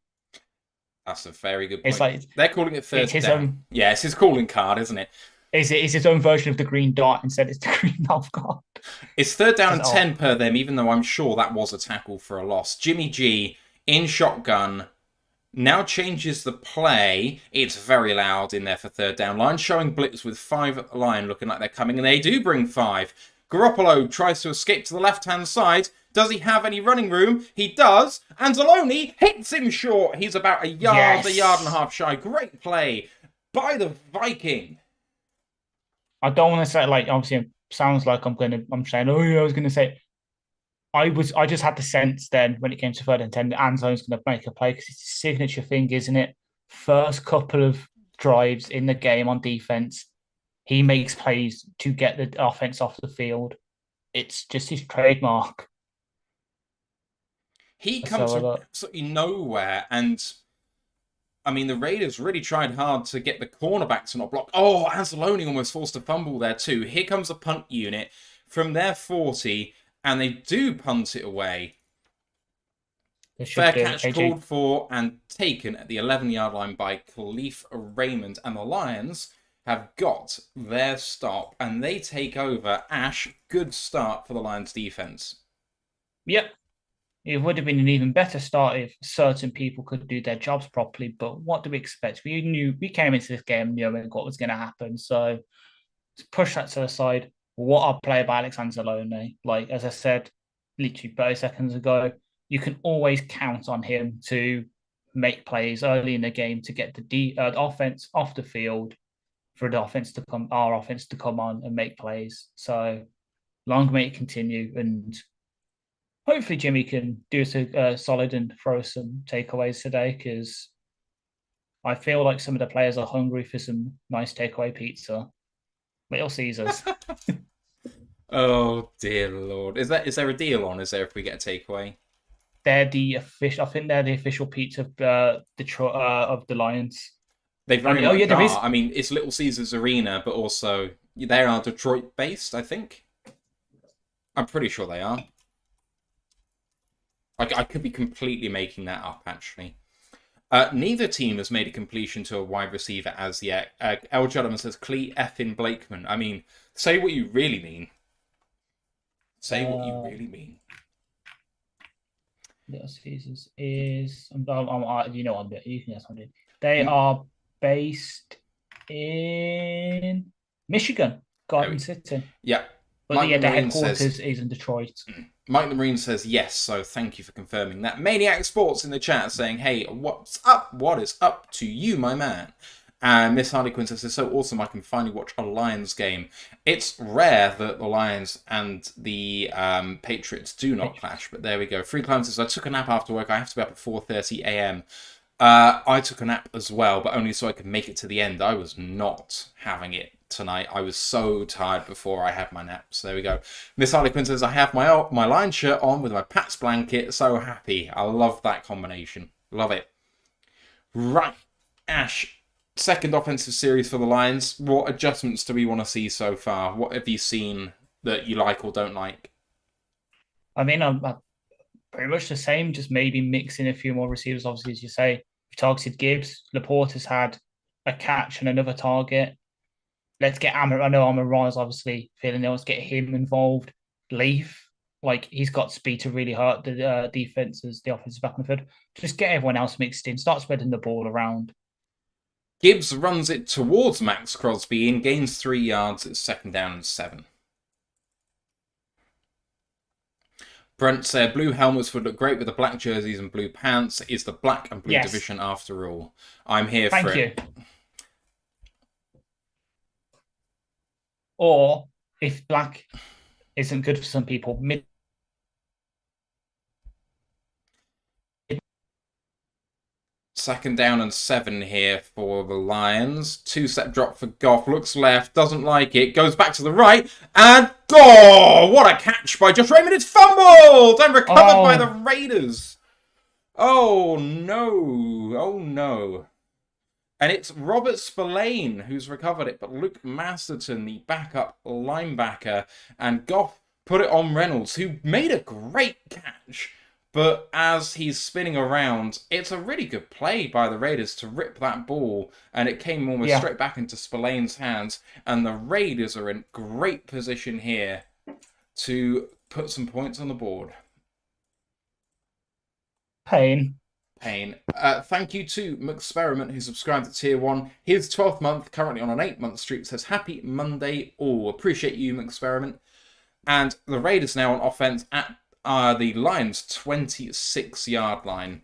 That's a very good point. It's like they're calling it third down. Yeah, it's his calling card, isn't it? It's his own version of the green dot instead it's the green mouth guard. It's third down and 10 per them, even though I'm sure that was a tackle for a loss. Jimmy G in shotgun now changes the play. It's very loud in there for third down. Line showing blitz with 5 line looking like they're coming, and they do bring 5. Garoppolo tries to escape to the left-hand side. Does he have any running room? He does. Anzalone hits him short. He's about a yard and a half shy. Great play by the Viking. I don't want to say, obviously it sounds like I'm saying, I was going to say, I just had the sense then when it came to third and 10, Anzalone's going to make a play because it's a signature thing, isn't it? First couple of drives in the game on defense, he makes plays to get the offense off the field. It's just his trademark. He comes from absolutely nowhere, and I mean, the Raiders really tried hard to get the cornerback to not block. Oh, Anzalone almost forced a fumble there too. Here comes the punt unit from their 40, and they do punt it away. Fair catch called for and taken at the 11-yard line by Khalif Raymond, and the Lions have got their stop, and they take over. Ash, good start for the Lions defense. Yep. It would have been an even better start if certain people could do their jobs properly. But what do we expect? We came into this game knowing what was going to happen. So to push that to the side, what a play by Alex Anzalone. As I said, literally 30 seconds ago, you can always count on him to make plays early in the game to get the offense off the field for our offense to come on and make plays. So long may it continue, and hopefully Jimmy can do us solid and throw some takeaways today, because I feel like some of the players are hungry for some nice takeaway pizza. Little Caesars. Oh dear Lord! Is there a deal on? Is there if we get a takeaway? They're the official. I think they're the official pizza of Detroit of the Lions. They very Oh much yeah, there are. is. I mean, it's Little Caesars Arena, but also they are Detroit based. I think. I'm pretty sure they are. I could be completely making that up, actually. Neither team has made a completion to a wide receiver as yet. El Gentleman says, Clee effing Blakeman. I mean, say what you really mean. Say what you really mean. Little Caesars is... you know what I'm doing. You can guess what I'm doing. They are based in Michigan, Garden City. Yeah. But the headquarters is in Detroit. Mike the Marine says yes, so thank you for confirming that. Maniac Sports in the chat saying, hey, what's up? What is up to you, my man? And Miss Harley Quinn says, it's so awesome I can finally watch a Lions game. It's rare that the Lions and the Patriots do not clash, but there we go. Free Clown says, I took a nap after work. I have to be up at 4:30 a.m. I took a nap as well, but only so I could make it to the end. I was not having it tonight. I was so tired before I had my nap. So there we go. Miss Harley Quinn says, I have my Lion shirt on with my Pats blanket. So happy. I love that combination. Love it. Right. Ash, second offensive series for the Lions. What adjustments do we want to see so far? What have you seen that you like or don't like? I mean, I'm pretty much the same, just maybe mixing a few more receivers. Obviously, as you say, we targeted Gibbs. Laporte has had a catch and another target. Let's get Amon. I know Amon is obviously feeling ill. Let's get him involved. Leaf, like he's got speed to really hurt the defenses, the offensive back in the field. Just get everyone else mixed in. Start spreading the ball around. Gibbs runs it towards Max Crosby and gains 3 yards. It's 2nd down and 7. Brent said, blue helmets would look great with the black jerseys and blue pants. Is the black and blue division after all? I'm here for it. Thank you. Or if black isn't good for some people, Second down and 7 here for the Lions. 2-step drop for Goff. Looks left, doesn't like it. Goes back to the right. And what a catch by Josh Raymond. It's fumbled and recovered by the Raiders. Oh, no. Oh, no. And it's Robert Spillane who's recovered it. But Luke Masterton, the backup linebacker, and Goff put it on Reynolds, who made a great catch. But as he's spinning around, it's a really good play by the Raiders to rip that ball. And it came almost straight back into Spillane's hands. And the Raiders are in great position here to put some points on the board. Pain. Thank you to McSperiment, who subscribed to Tier 1. His 12th month, currently on an 8-month streak, says, Happy Monday all. Appreciate you, McSperiment. And the Raiders now on offense at the Lions' 26-yard line.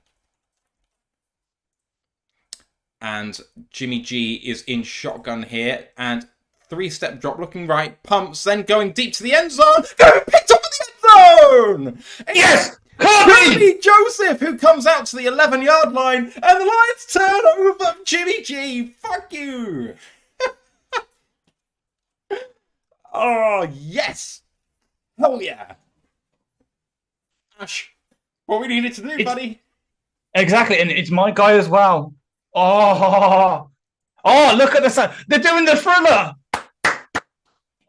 And Jimmy G is in shotgun here. And 3-step drop, looking right, pumps, then going deep to the end zone. Picked up in the end zone! Yes! Kirby Joseph, who comes out to the 11-yard line, and the Lions turn over Jimmy G. Fuck you! Oh, yes! Hell yeah! Ash, what we needed to do, buddy. Exactly, and it's my guy as well. Oh, look at the sun. They're doing the thriller.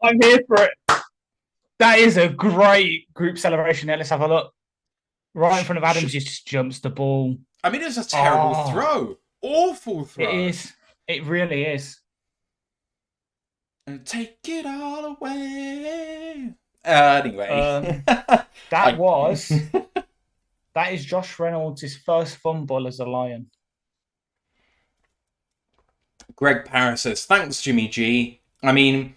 I'm here for it. That is a great group celebration there. Let's have a look. Right in front of Adams, just jumps the ball. I mean, it's a terrible throw. Awful throw. It is. It really is. And take it all away. Anyway. That is Josh Reynolds' first fumble as a Lion. Greg Parris says, thanks, Jimmy G. I mean,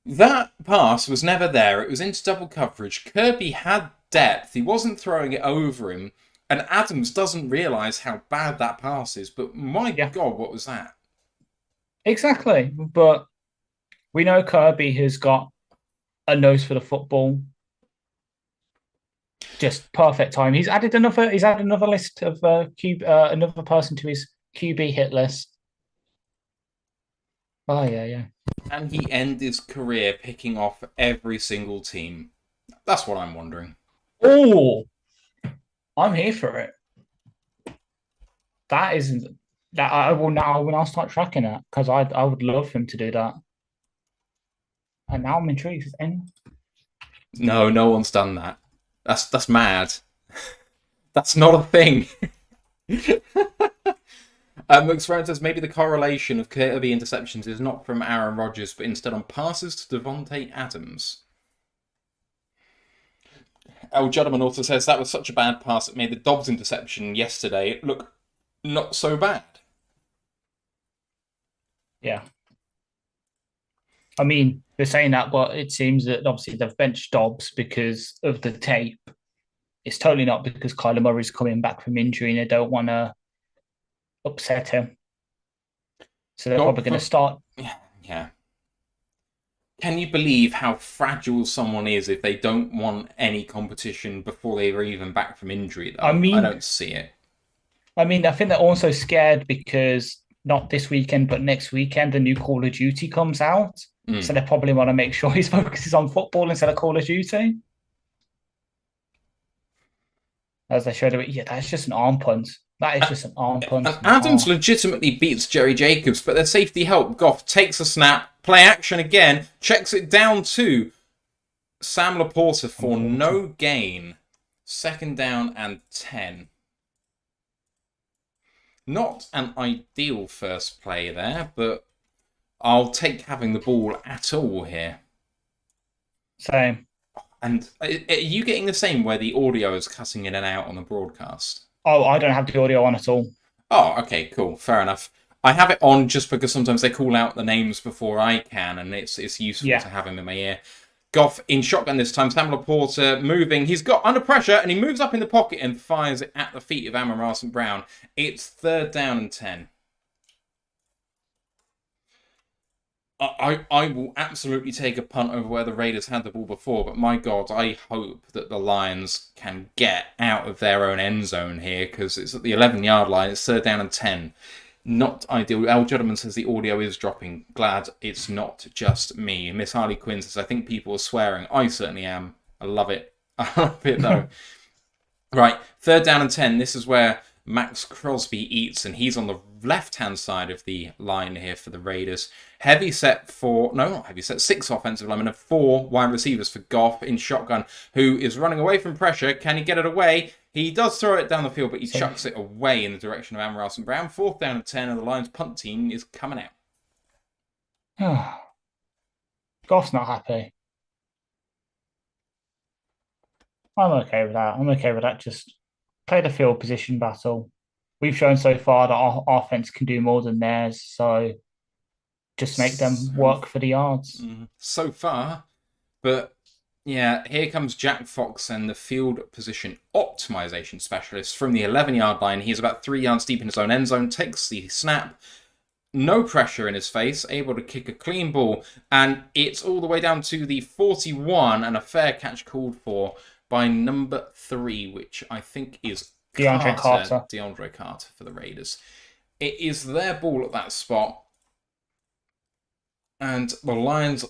that pass was never there. It was into double coverage. Kirby had depth. He wasn't throwing it over him. And Adams doesn't realise how bad that pass is. But my God, what was that? Exactly. But we know Kirby has got a nose for the football. Just perfect time. He's added another list of another person to his QB hit list. Oh yeah. Can he end his career picking off every single team? That's what I'm wondering. Oh, I'm here for it. That isn't that I will now start tracking that because I would love him to do that. And now I'm intrigued. No, no one's done that. That's mad. That's not a thing. McSparrow says maybe the correlation of Kirby interceptions is not from Aaron Rodgers, but instead on passes to Devontae Adams. El Juddman also says that was such a bad pass it made the Dobbs interception yesterday look not so bad. Yeah. I mean, they're saying that, but it seems that obviously they've benched Dobbs because of the tape. It's totally not because Kyler Murray's coming back from injury and they don't want to upset him. So they're probably going to start. Yeah. Can you believe how fragile someone is if they don't want any competition before they are even back from injury, though? I don't see it. I mean, I think they're also scared because not this weekend, but next weekend, the new Call of Duty comes out. So they probably want to make sure he focuses on football instead of Call of Duty. As they showed it, yeah, that's just an arm punt. That is just an arm punt. And Adams legitimately beats Jerry Jacobs, but their safety help. Goff takes a snap, play action again, checks it down to Sam Laporta for no gain. 2nd down and 10. Not an ideal first play there, but I'll take having the ball at all here. Same. And are you getting the same where the audio is cutting in and out on the broadcast? Oh, I don't have the audio on at all. Oh, okay, cool. Fair enough. I have it on just because sometimes they call out the names before I can, and it's useful to have him in my ear. Goff in shotgun this time. Sam Laporta moving. He's got under pressure, and he moves up in the pocket and fires it at the feet of Amon-Ra St. Brown. It's 3rd down and 10. I will absolutely take a punt over where the Raiders had the ball before, but my God, I hope that the Lions can get out of their own end zone here because it's at the 11-yard line. It's 3rd down and 10. Not ideal. El Juddman says the audio is dropping. Glad it's not just me. Miss Harley Quinn says, I think people are swearing. I certainly am. I love it. I love it, though. Right, 3rd down and 10. This is where Max Crosby eats, and he's on the left-hand side of the line here for the Raiders. Heavy set for... No, not heavy set. 6 offensive linemen and 4 wide receivers for Goff in shotgun, who is running away from pressure. Can he get it away? He does throw it down the field, but he chucks it away in the direction of Amon-Ra St. Brown. 4th down and 10, and the Lions' punt team is coming out. Goff's not happy. I'm okay with that. Just play the field position battle. We've shown so far that our offense can do more than theirs, so just make them work for the yards. So far, but yeah, here comes Jack Fox and the field position optimization specialist from the 11-yard line. He's about 3 yards deep in his own end zone, takes the snap, no pressure in his face, able to kick a clean ball, and it's all the way down to the 41 and a fair catch called for by number 3, which I think is DeAndre Carter for the Raiders. It is their ball at that spot. And the Lions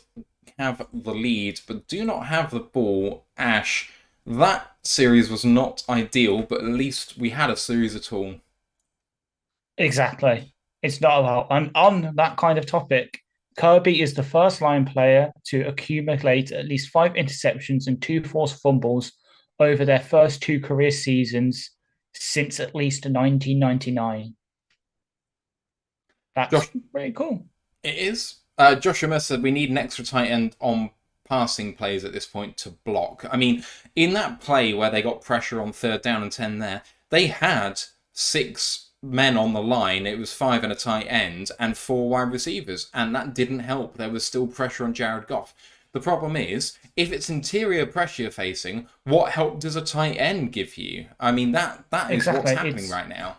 have the lead, but do not have the ball. Ash, that series was not ideal, but at least we had a series at all. Exactly. It's not about... And on that kind of topic, Kirby is the first line player to accumulate at least 5 interceptions and 2 forced fumbles over their first 2 career seasons since at least 1999. That's pretty cool. It is. Joshua said we need an extra tight end on passing plays at this point to block. I mean, in that play where they got pressure on 3rd down and 10 there, they had 6 men on the line. It was 5 and a tight end and 4 wide receivers, and that didn't help. There was still pressure on Jared Goff. The problem is, if it's interior pressure you're facing, what help does a tight end give you? I mean, that is what's happening right now.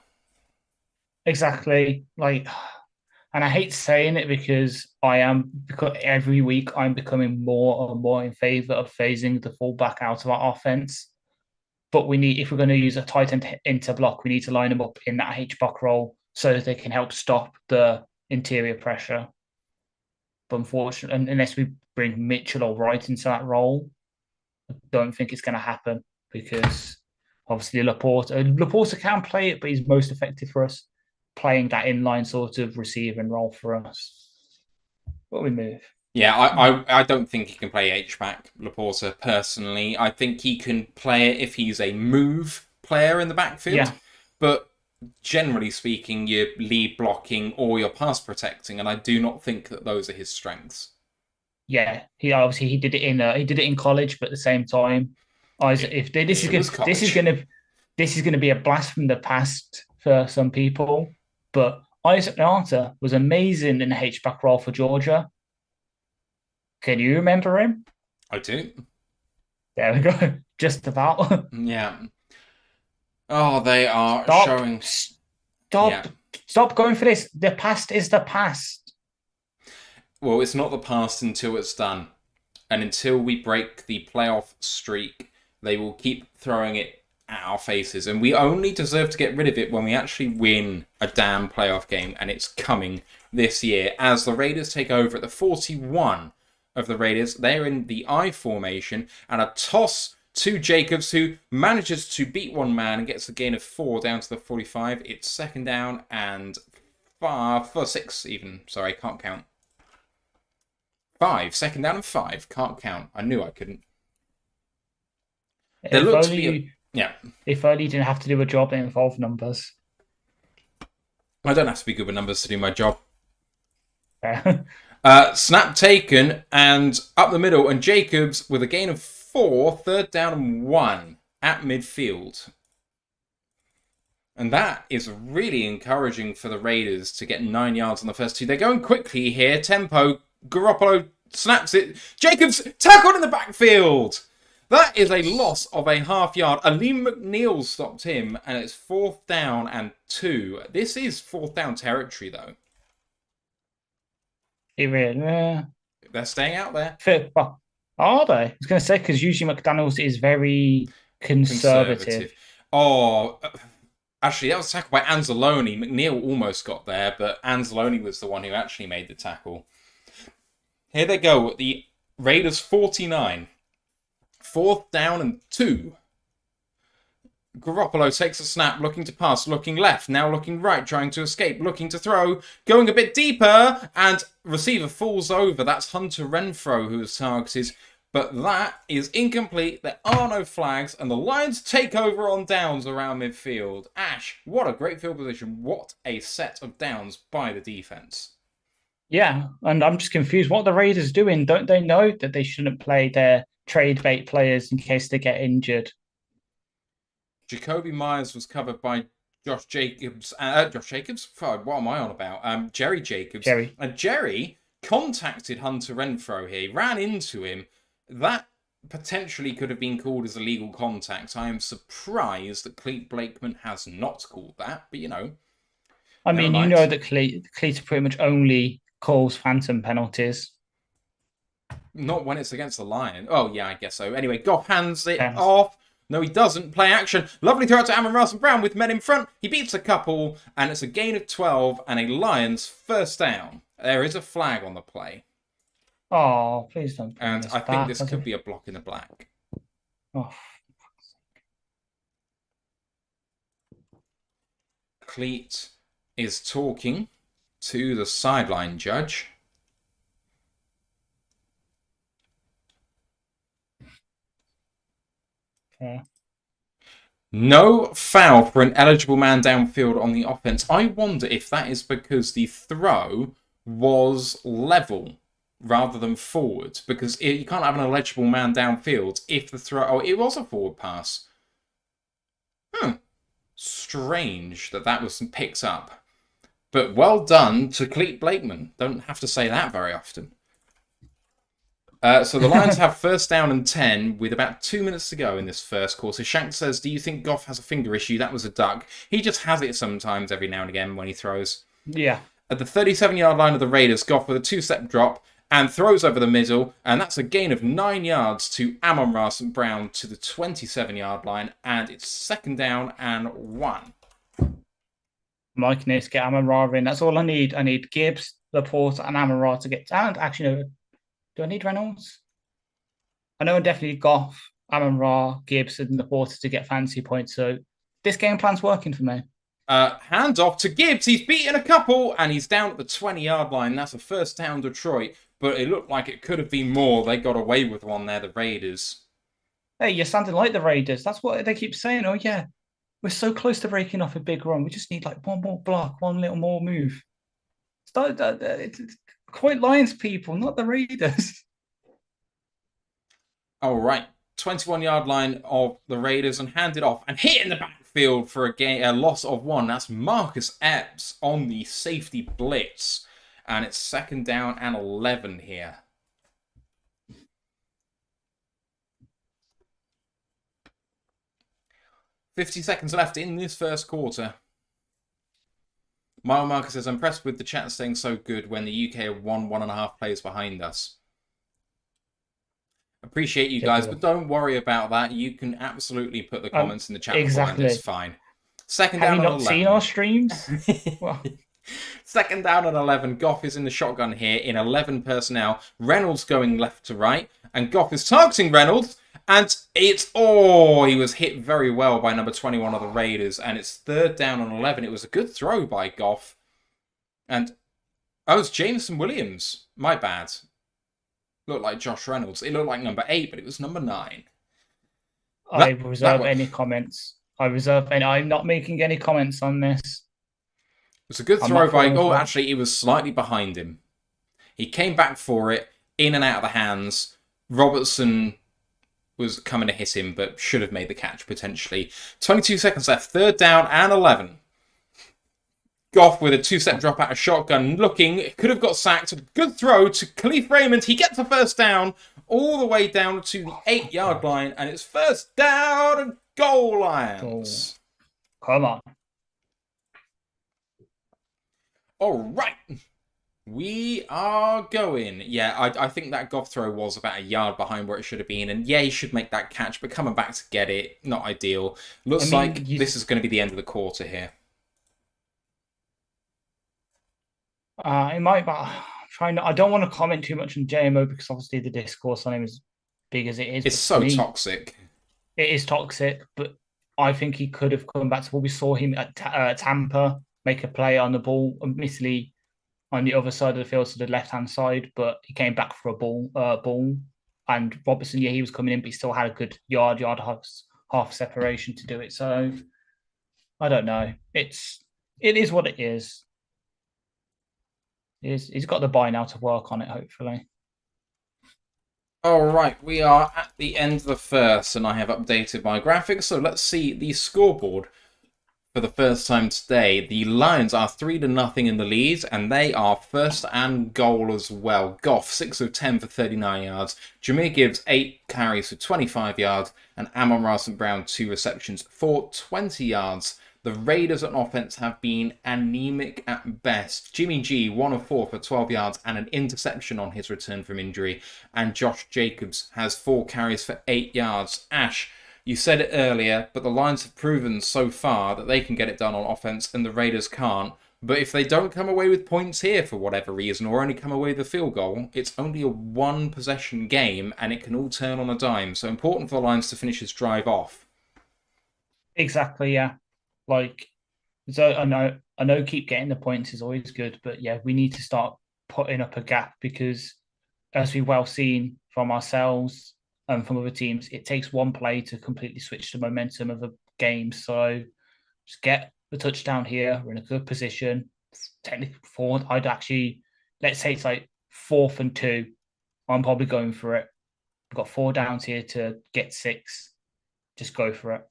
Exactly. And I hate saying it because every week I'm becoming more and more in favor of phasing the fullback out of our offense. But if we're going to use a tight end into block, we need to line them up in that H-block role so that they can help stop the interior pressure. But unfortunately, unless we bring Mitchell or Wright into that role, I don't think it's going to happen because obviously Laporta can play it, but he's most effective for us playing that inline sort of receiving role for us. But we move. Yeah, I don't think he can play H-back, Laporta, personally. I think he can play it if he's a move player in the backfield. Yeah. But generally speaking, you're lead blocking or you're pass protecting, and I do not think that those are his strengths. Yeah, he did it in college, but at the same time, this is gonna be a blast from the past for some people. But Isaac Nanta was amazing in the H-back role for Georgia. Can you remember him? I do. There we go. Just about. Yeah. Oh, they are showing. Stop going for this. The past is the past. Well, it's not the past until it's done. And until we break the playoff streak, they will keep throwing it at our faces. And we only deserve to get rid of it when we actually win a damn playoff game. And it's coming this year as the Raiders take over at the 41 of the Raiders. They're in the I formation and a toss to Jacobs, who manages to beat one man and gets a gain of 4 down to the 45. It's second down and 6 even. Sorry, can't count. 5. Second down and 5. Can't count. I knew I couldn't. If only you didn't have to do a job that involved numbers. I don't have to be good with numbers to do my job. Yeah. Snap taken and up the middle, and Jacobs with a gain of 4, third down and 1 at midfield. And that is really encouraging for the Raiders to get 9 yards on the first 2. They're going quickly here. Tempo. Garoppolo snaps it. Jacobs tackled in the backfield. That is a loss of a half yard. Aleem McNeil stopped him, and it's 4th down and 2. This is 4th down territory, though. They're staying out there. Are they? I was going to say, because usually McDaniels is very conservative. Oh, actually, that was tackled by Anzalone. McNeil almost got there, but Anzalone was the one who actually made the tackle. Here they go. The Raiders 49. 4th down and 2. Garoppolo takes a snap, looking to pass, looking left, now looking right, trying to escape, looking to throw, going a bit deeper, and receiver falls over. That's Hunter Renfrow who is targeted, but that is incomplete. There are no flags, and the Lions take over on downs around midfield. Ash, what a great field position. What a set of downs by the defense. Yeah, and I'm just confused. What are the Raiders doing? Don't they know that they shouldn't play their trade bait players in case they get injured? Jacoby Myers was covered by Josh Jacobs. What am I on about? Jerry Jacobs. And Jerry contacted Hunter Renfrow here. He ran into him. That potentially could have been called as illegal contact. I am surprised that Cleet Blakeman has not called that, but you know. I mean, you know that Cleet pretty much only calls phantom penalties. Not when it's against the Lion. Oh, yeah, I guess so. Anyway, Goff hands it off. No, he doesn't. Play action. Lovely throw out to Amon-Ra Brown with men in front. He beats a couple, and it's a gain of 12 and a Lions first down. There is a flag on the play. Oh, please don't. And I think this could be a block in the black. Oh. Cleet is talking to the sideline judge. No foul for an eligible man downfield on the offense. I wonder if that is because the throw was level rather than forward. Because you can't have an eligible man downfield if the throw... Oh, it was a forward pass. Strange that was picked up. But well done to Cleet Blakeman. Don't have to say that very often. So the Lions have first down and 10 with about 2 minutes to go in this first quarter. Shank says, do you think Goff has a finger issue? That was a duck. He just has it sometimes every now and again when he throws. Yeah. At the 37-yard line of the Raiders, Goff with a 2-step drop and throws over the middle. And that's a gain of 9 yards to Amon-Ra St. Brown to the 27-yard line. And it's second down and 1. Mike needs to get Amon-Ra in. That's all I need. I need Gibbs, Laporte and Amara to get down. Actually, no, do I need Reynolds? I know I definitely Goff, Amara, Gibbs, and Laporte to get fancy points. So this game plan's working for me. Hand off to Gibbs. He's beaten a couple, and he's down at the 20-yard line. That's a first down, Detroit. But it looked like it could have been more. They got away with one there, the Raiders. Hey, you're sounding like the Raiders. That's what they keep saying. Oh, yeah, we're so close to breaking off a big run. We just need like one more block, one little more move. It's quite Lions people, not the Raiders. All right. 21-yard line of the Raiders and handed off and hit in the backfield for a loss of 1. That's Marcus Epps on the safety blitz. And it's 2nd down and 11 here. $50 seconds left in this first quarter. Mile Marcus says, I'm impressed with the chat staying so good when the UK are 1.5 plays behind us. Appreciate you guys, but don't worry about that. You can absolutely put the comments in the chat. Exactly. It's fine. 2nd down and 11. Have you not seen our streams? Well. 2nd down and 11. Goff is in the shotgun here in 11 personnel. Reynolds going left to right. And Goff is targeting Reynolds. And he was hit very well by number 21 of the Raiders. And it's 3rd down and 11. It was a good throw by Goff. And, it's Jameson Williams. My bad. Looked like Josh Reynolds. It looked like number 8, but it was number 9. I reserve any comments. I'm not making any comments on this. It was a good throw by... actually, he was slightly behind him. He came back for it, in and out of the hands. Robertson was coming to hit him, but should have made the catch, potentially. 22 seconds left. 3rd down and 11. Goff with a 2-step drop out of shotgun, looking, could have got sacked. Good throw to Khalif Raymond. He gets the first down all the way down to the 8-yard line, and it's 1st down and goal Lions. Come on. All right. We are going. Yeah, I think that Goff throw was about a yard behind where it should have been. And yeah, he should make that catch, but coming back to get it, not ideal. Looks like this is going to be the end of the quarter here. It might, but I don't want to comment too much on JMO because obviously the discourse on him is big as it is. It's so toxic. It is toxic, but I think he could have come back to what we saw him at Tampa make a play on the ball, admittedly on the other side of the field, so the left-hand side, but he came back for a ball. And Robertson, yeah, he was coming in, but he still had a good yard half separation to do it. So I don't know. It is what it is. He's got the buy now to work on it, hopefully. All right, we are at the end of the first, and I have updated my graphics. So let's see the scoreboard for the first time today. The Lions are 3-0 in the lead, and they are 1st and goal as well. Goff, 6 of 10 for 39 yards. Jahmyr Gibbs, 8 carries for 25 yards. And Amon-Ra St. Brown, 2 receptions for 20 yards. The Raiders on offense have been anemic at best. Jimmy G, 1 of 4 for 12 yards and an interception on his return from injury. And Josh Jacobs has 4 carries for 8 yards. Ash, you said it earlier, but the Lions have proven so far that they can get it done on offense and the Raiders can't. But if they don't come away with points here for whatever reason, or only come away with a field goal, it's only a 1-possession game and it can all turn on a dime. So important for the Lions to finish this drive off. Exactly, yeah. So I know keep getting the points is always good, but yeah, we need to start putting up a gap because as we've well seen from ourselves and from other teams, it takes one play to completely switch the momentum of a game. So just get the touchdown here. We're in a good position. Technically forward, let's say it's like 4th and 2. I'm probably going for it. We've got 4 downs here to get 6. Just go for it.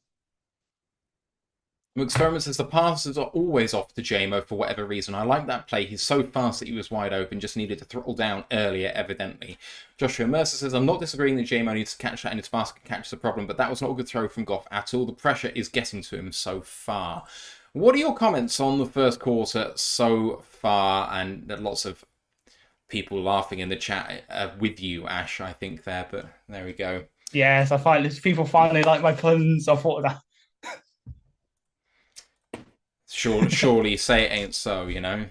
Experiment says the passes are always off to JMO for whatever reason. I like that play. He's so fast that he was wide open. Just needed to throttle down earlier, evidently. Joshua Mercer says, I'm not disagreeing that JMO needs to catch that and his basket catch the problem, but that was not a good throw from Goff at all. The pressure is getting to him so far. What are your comments on the first quarter so far? And there are lots of people laughing in the chat with you, Ash, I think there, but there we go. Yes, I find people finally like my puns. I thought of that. Surely say it ain't so, you know.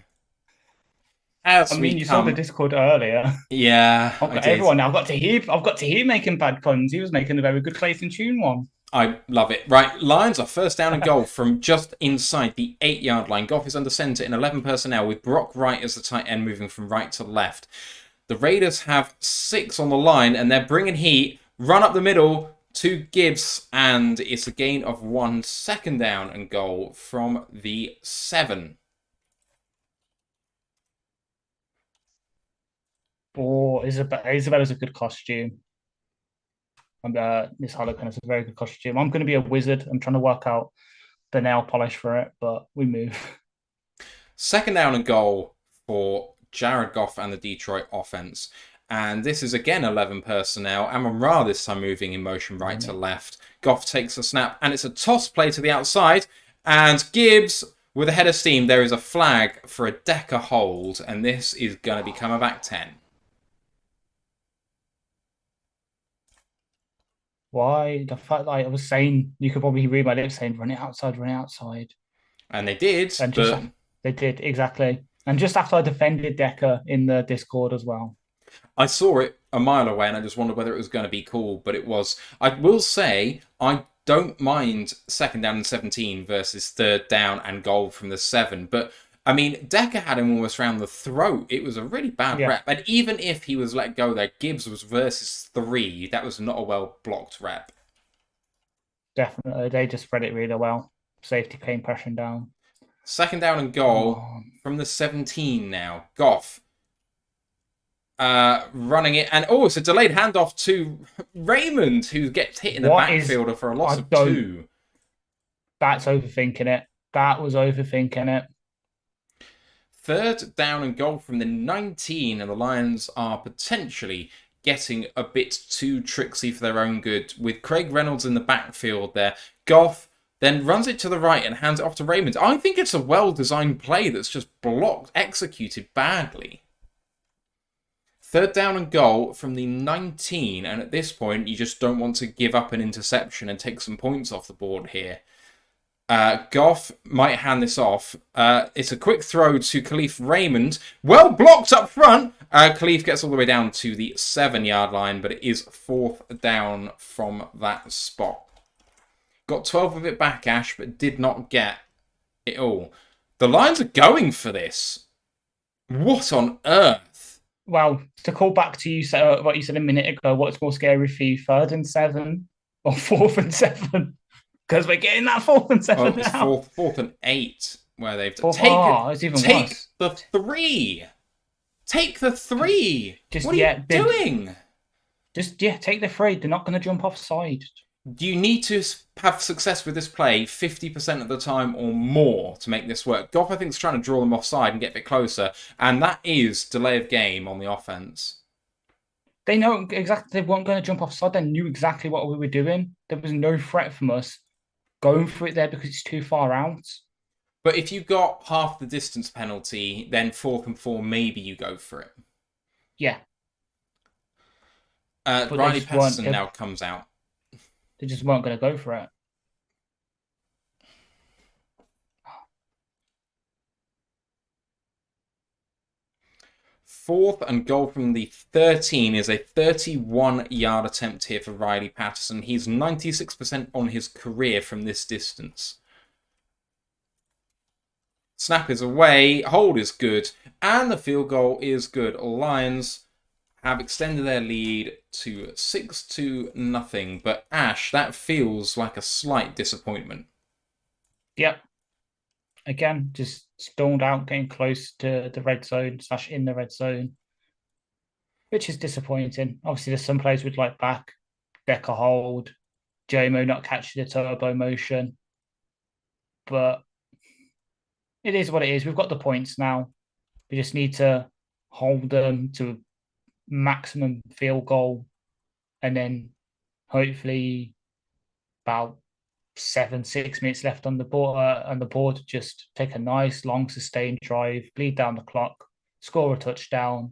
as I we mean, you saw the come, Discord earlier. yeah, I've I got did. everyone. I've got to hear making bad puns. He was making a very good place in tune one. I love it. Right, Lions are first down and goal from just inside the 8-yard line. Goff is under centre in 11 personnel with Brock Wright as the tight end moving from right to left. The Raiders have 6 on the line and they're bringing heat. Run up the middle to Gibbs and it's a gain of 1, second down and goal from the 7. Oh, Isabella's a good costume. Miss Harlequin is a very good costume. I'm going to be a wizard. I'm trying to work out the nail polish for it, but we move. Second down and goal for Jared Goff and the Detroit offense. And this is again 11 personnel. Amon-Ra this time moving in motion right to left. Goff takes a snap and it's a toss play to the outside. And Gibbs with a head of steam. There is a flag for a Decker hold. And this is going to become a back 10. Why? The fact that I was saying, you could probably read my lips saying, run it outside, run it outside. And they did. And but... they did, exactly. And just after I defended Decker in the Discord as well. I saw it a mile away and I just wondered whether it was going to be cool, but it was. I will say, I don't mind second down and 17 versus third down and goal from the 7. But, I mean, Decker had him almost round the throat. It was a really bad rep. And even if he was let go there, Gibbs was versus 3. That was not a well-blocked rep. Definitely. They just spread it really well. Safety came pressing down. Second down and goal from the 17 now. Goff. Running it, and it's a delayed handoff to Raymond, who gets hit in the backfield for a loss of 2. That's overthinking it. That was overthinking it. Third down and goal from the 19, and the Lions are potentially getting a bit too tricksy for their own good. With Craig Reynolds in the backfield there, Goff then runs it to the right and hands it off to Raymond. I think it's a well-designed play that's just executed badly. Third down and goal from the 19, and at this point, you just don't want to give up an interception and take some points off the board here. Goff might hand this off. It's a quick throw to Khalif Raymond. Well blocked up front. Khalif gets all the way down to the 7-yard line, but it is 4th down from that spot. Got 12 of it back, Ash, but did not get it all. The Lions are going for this. What on earth? Well, to call back to what you said a minute ago, what's more scary for you, 3rd and 7 or 4th and 7? Because we're getting that 4th and 7 it's now. 4th and 8 where they've it's even worse. The 3. Take the 3. What are you doing? Take the 3. They're not going to jump offside. You need to have success with this play 50% of the time or more to make this work. Goff, I think, is trying to draw them offside and get a bit closer, and that is delay of game on the offense. They know exactly they weren't going to jump offside. They knew exactly what we were doing. There was no threat from us going for it there because it's too far out. But if you got half the distance penalty, then 4th and 4, maybe you go for it. Yeah. Riley Patterson now comes out. They just weren't going to go for it. Fourth and goal from the 13 is a 31-yard attempt here for Riley Patterson. He's 96% on his career from this distance. Snap is away, hold is good, and the field goal is good. Lions have extended their lead to 6-0. But Ash, that feels like a slight disappointment. Yep. Again, just stalled out, getting close to the red zone / in the red zone, which is disappointing. Obviously, there's some players we'd like back. Decker hold, JMO not catching the turbo motion. But it is what it is. We've got the points now. We just need to hold them to maximum field goal, and then hopefully about 7-6 minutes left on the board, just take a nice long sustained drive, bleed down the clock, score a touchdown,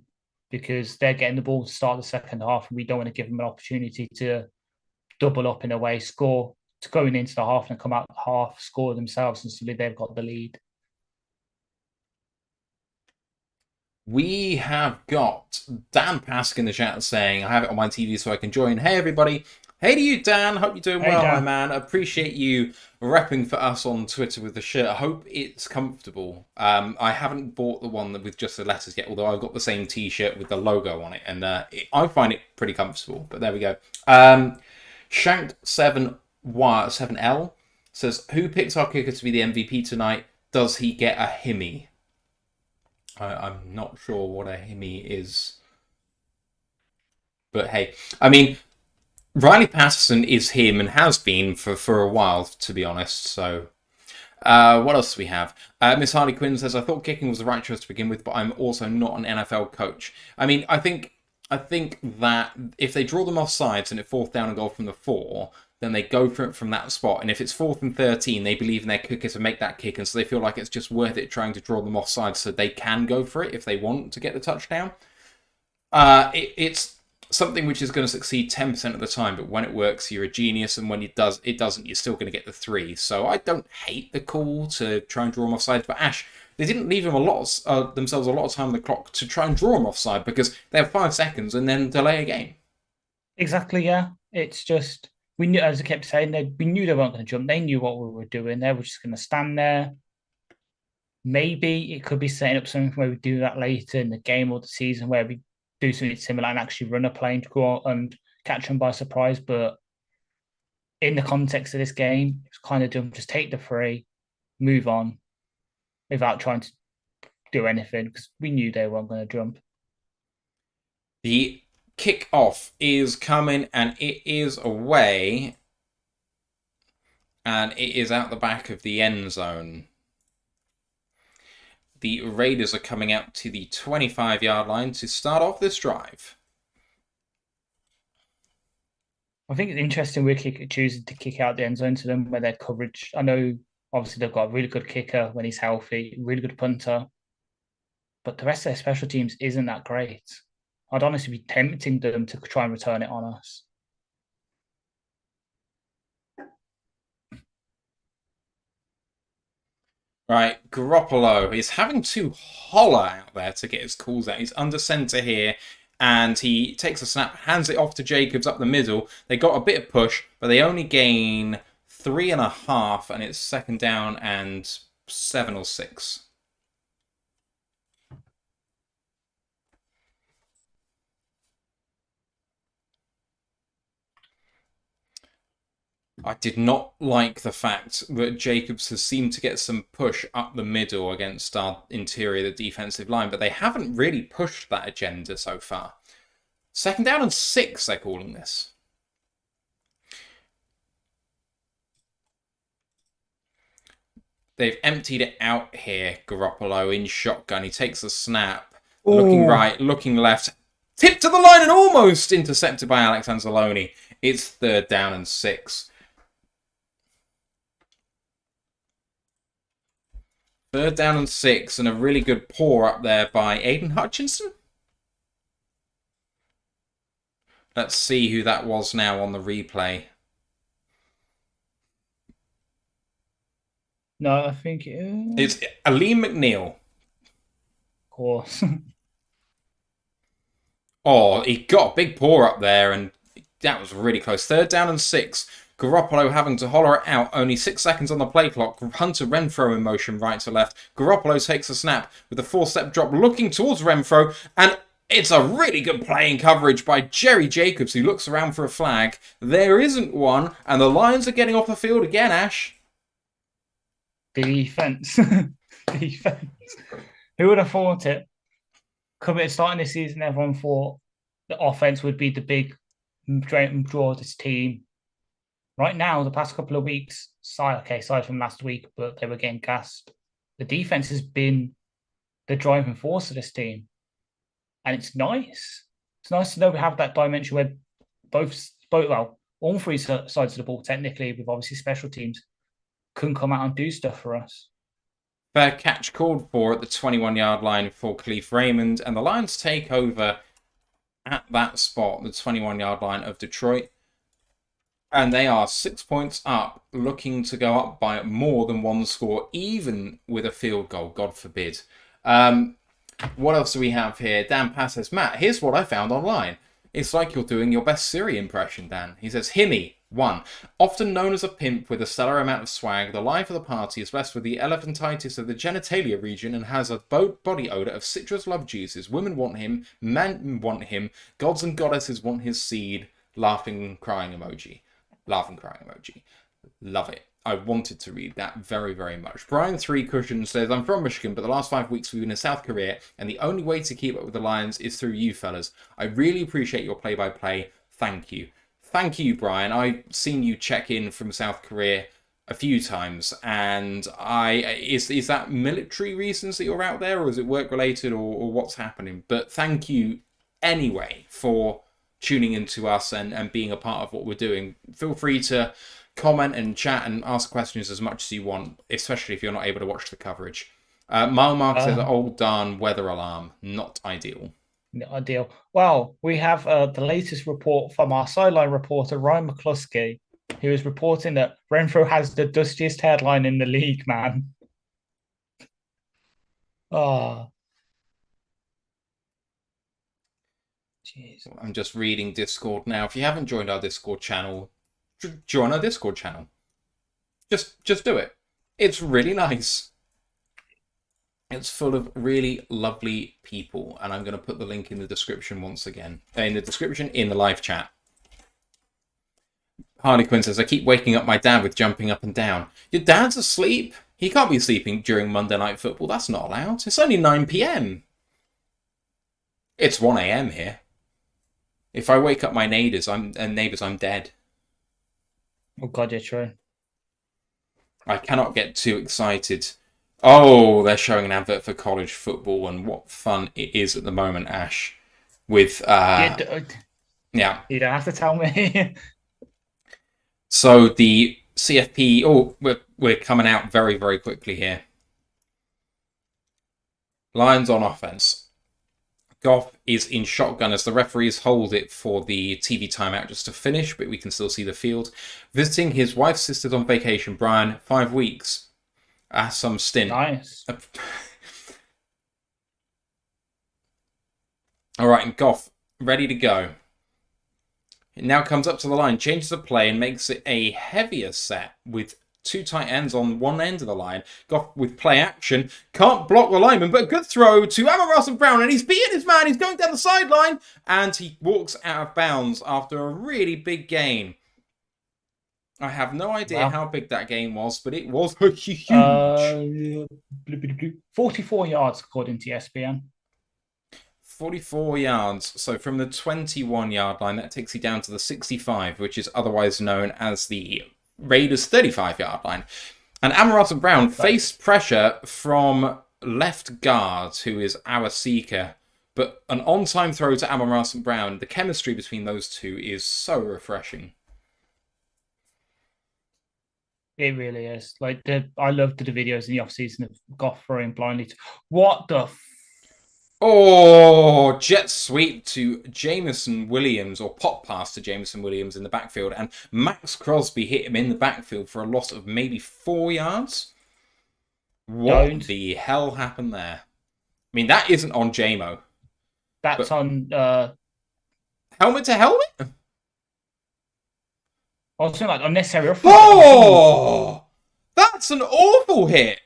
because they're getting the ball to start the second half and we don't want to give them an opportunity to double up in a way, score to going into the half and come out the half, score themselves, and suddenly they've got the lead. We have got Dan Pask in the chat saying, I have it on my TV so I can join. Hey, everybody. Hey to you, Dan. Hope you're doing Hey, well, my Dan. man. Appreciate you repping for us on Twitter with the shirt. I hope it's comfortable. I haven't bought the one with just the letters yet, although I've got the same t-shirt with the logo on it, and I find it pretty comfortable. But there we go. Shank7L says, who picks our kicker to be the MVP tonight? Does he get a Himmy? I'm not sure what a Himmy is. But hey, I mean, Riley Patterson is him and has been for a while, to be honest. So, what else do we have? Miss Harley Quinn says, I thought kicking was the right choice to begin with, but I'm also not an NFL coach. I mean, I think that if they draw them off sides and it's 4th down and goal from the 4, then they go for it from that spot. And if it's 4th and 13, they believe in their kicker to make that kick, and so they feel like it's just worth it trying to draw them off sides so they can go for it if they want to get the touchdown. It's something which is going to succeed 10% of the time, but when it works, you're a genius, and when it doesn't, you're still going to get the 3. So I don't hate the call to try and draw them offside, but Ash, they didn't leave them themselves a lot of time on the clock to try and draw them offside because they have 5 seconds and then delay a game. Exactly, yeah. It's just, we knew, as I kept saying, we knew they weren't going to jump. They knew what we were doing. They were just going to stand there. Maybe it could be setting up something where we do that later in the game or the season where we do something similar and actually run a play to go out and catch them by surprise. But in the context of this game, it's kind of dumb. Just take the 3, move on without trying to do anything because we knew they weren't going to jump. The kick-off is coming, and it is away, and it is out the back of the end zone. The Raiders are coming out to the 25-yard line to start off this drive. I think it's interesting we're choosing to kick out the end zone to them where their coverage. I know, obviously, they've got a really good kicker when he's healthy, really good punter, but the rest of their special teams isn't that great. I'd honestly be tempting them to try and return it on us. Right, Garoppolo is having to holler out there to get his calls out. He's under center here, and he takes a snap, hands it off to Jacobs up the middle. They got a bit of push, but they only gain 3.5, and it's 2nd down and 7 or 6. I did not like the fact that Jacobs has seemed to get some push up the middle against our interior, the defensive line, but they haven't really pushed that agenda so far. 2nd down and 6, they're calling this. They've emptied it out here, Garoppolo, in shotgun. He takes the snap, looking right, looking left, tipped to the line and almost intercepted by Alex Anzalone. It's 3rd down and 6. 3rd down and 6, and a really good paw up there by Aiden Hutchinson. Let's see who that was now on the replay. No, I think it's Aleem McNeil. Of course. Oh, he got a big paw up there, and that was really close. 3rd down and 6. Garoppolo having to holler it out. Only 6 seconds on the play clock. Hunter Renfrow in motion right to left. Garoppolo takes a snap with a 4-step drop looking towards Renfrow. And it's a really good play in coverage by Jerry Jacobs, who looks around for a flag. There isn't one. And the Lions are getting off the field again, Ash. Defense. Defense. Who would have thought it? Starting this season, everyone thought the offense would be the big draw of this team. Right now, the past couple of weeks, aside from last week, but they were getting gassed. The defense has been the driving force of this team. And it's nice. It's nice to know we have that dimension where all 3 sides of the ball, technically, with obviously special teams, can come out and do stuff for us. Fair catch called for at the 21-yard line for Khalif Raymond, and the Lions take over at that spot, the 21-yard line of Detroit. And they are 6 points up, looking to go up by more than 1 score, even with a field goal, God forbid. What else do we have here? Dan Pass says, Matt, here's what I found online. It's like you're doing your best Siri impression, Dan. He says, Himmy, 1. Often known as a pimp with a stellar amount of swag, the life of the party is blessed with the elephantitis of the genitalia region and has a body odour of citrus love juices. Women want him, men want him, gods and goddesses want his seed. Laughing, crying emoji. Laughing, crying emoji. Love it. I wanted to read that very, very much. Brian 3 Cushion says, I'm from Michigan, but the last 5 weeks we've been in South Korea, and the only way to keep up with the Lions is through you fellas. I really appreciate your play-by-play. Thank you. Thank you, Brian. I've seen you check in from South Korea a few times, and is that military reasons that you're out there, or is it work-related, or what's happening? But thank you anyway for tuning in to us and being a part of what we're doing. Feel free to comment and chat and ask questions as much as you want, especially if you're not able to watch the coverage. Mile Mark says, old darn weather alarm, not ideal. Not ideal. Well, we have the latest report from our sideline reporter, Ryan McCluskey, who is reporting that Renfrew has the dustiest headline in the league, man. Oh. Jeez. I'm just reading Discord now. If you haven't joined our Discord channel, join our Discord channel. Just do it. It's really nice. It's full of really lovely people, and I'm going to put the link in the description once again. In the description, in the live chat. Harley Quinn says, I keep waking up my dad with jumping up and down. Your dad's asleep? He can't be sleeping during Monday Night Football. That's not allowed. It's only 9 p.m. It's 1 a.m. here. If I wake up my neighbours, I'm dead. Oh God, you're true. I cannot get too excited. Oh, they're showing an advert for college football, and what fun it is at the moment, Ash. With yeah, you don't have to tell me. So the CFP. Oh, we're coming out very, very quickly here. Lions on offense. Goff is in shotgun as the referees hold it for the TV timeout just to finish, but we can still see the field. Visiting his wife's sisters on vacation, Brian, 5 weeks. Some stint. Nice. All right, and Goff, ready to go. It now comes up to the line, changes the play, and makes it a heavier set with 2 tight ends on one end of the line. Goff with play action. Can't block the lineman, but good throw to Amon Brown, and he's beating his man. He's going down the sideline, and he walks out of bounds after a really big gain. I have no idea how big that gain was, but it was huge. 44 yards, according to ESPN. 44 yards. So from the 21-yard line, that takes you down to the 65, which is otherwise known as the Raiders' 35-yard line. And Amon Brown faced pressure from left guard, who is our seeker. But an on-time throw to Amon Brown, the chemistry between those two is so refreshing. It really is. Like I loved the videos in the off-season of Goff throwing blindly. What the? Jet sweep to Jameson Williams, or pop pass to Jameson Williams in the backfield, and Max Crosby hit him in the backfield for a loss of maybe 4 yards. What the hell happened there? I mean, that isn't on JMO. That's on helmet to helmet. Also, like unnecessary. Oh, that's an awful hit.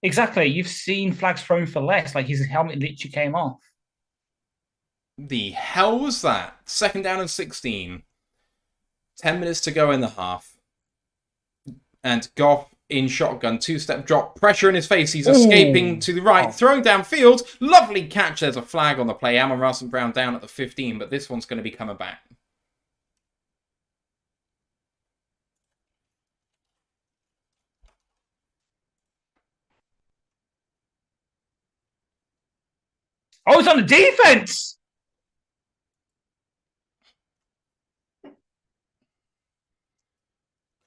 Exactly. You've seen flags thrown for less. Like his helmet literally came off. The hell was that? 2nd down and 16. 10 minutes to go in the half. And Goff in shotgun, 2-step drop, pressure in his face. He's escaping to the right, throwing downfield. Lovely catch. There's a flag on the play. Amon Brown down at the 15, but this one's going to be coming back. Oh, it's on the defense.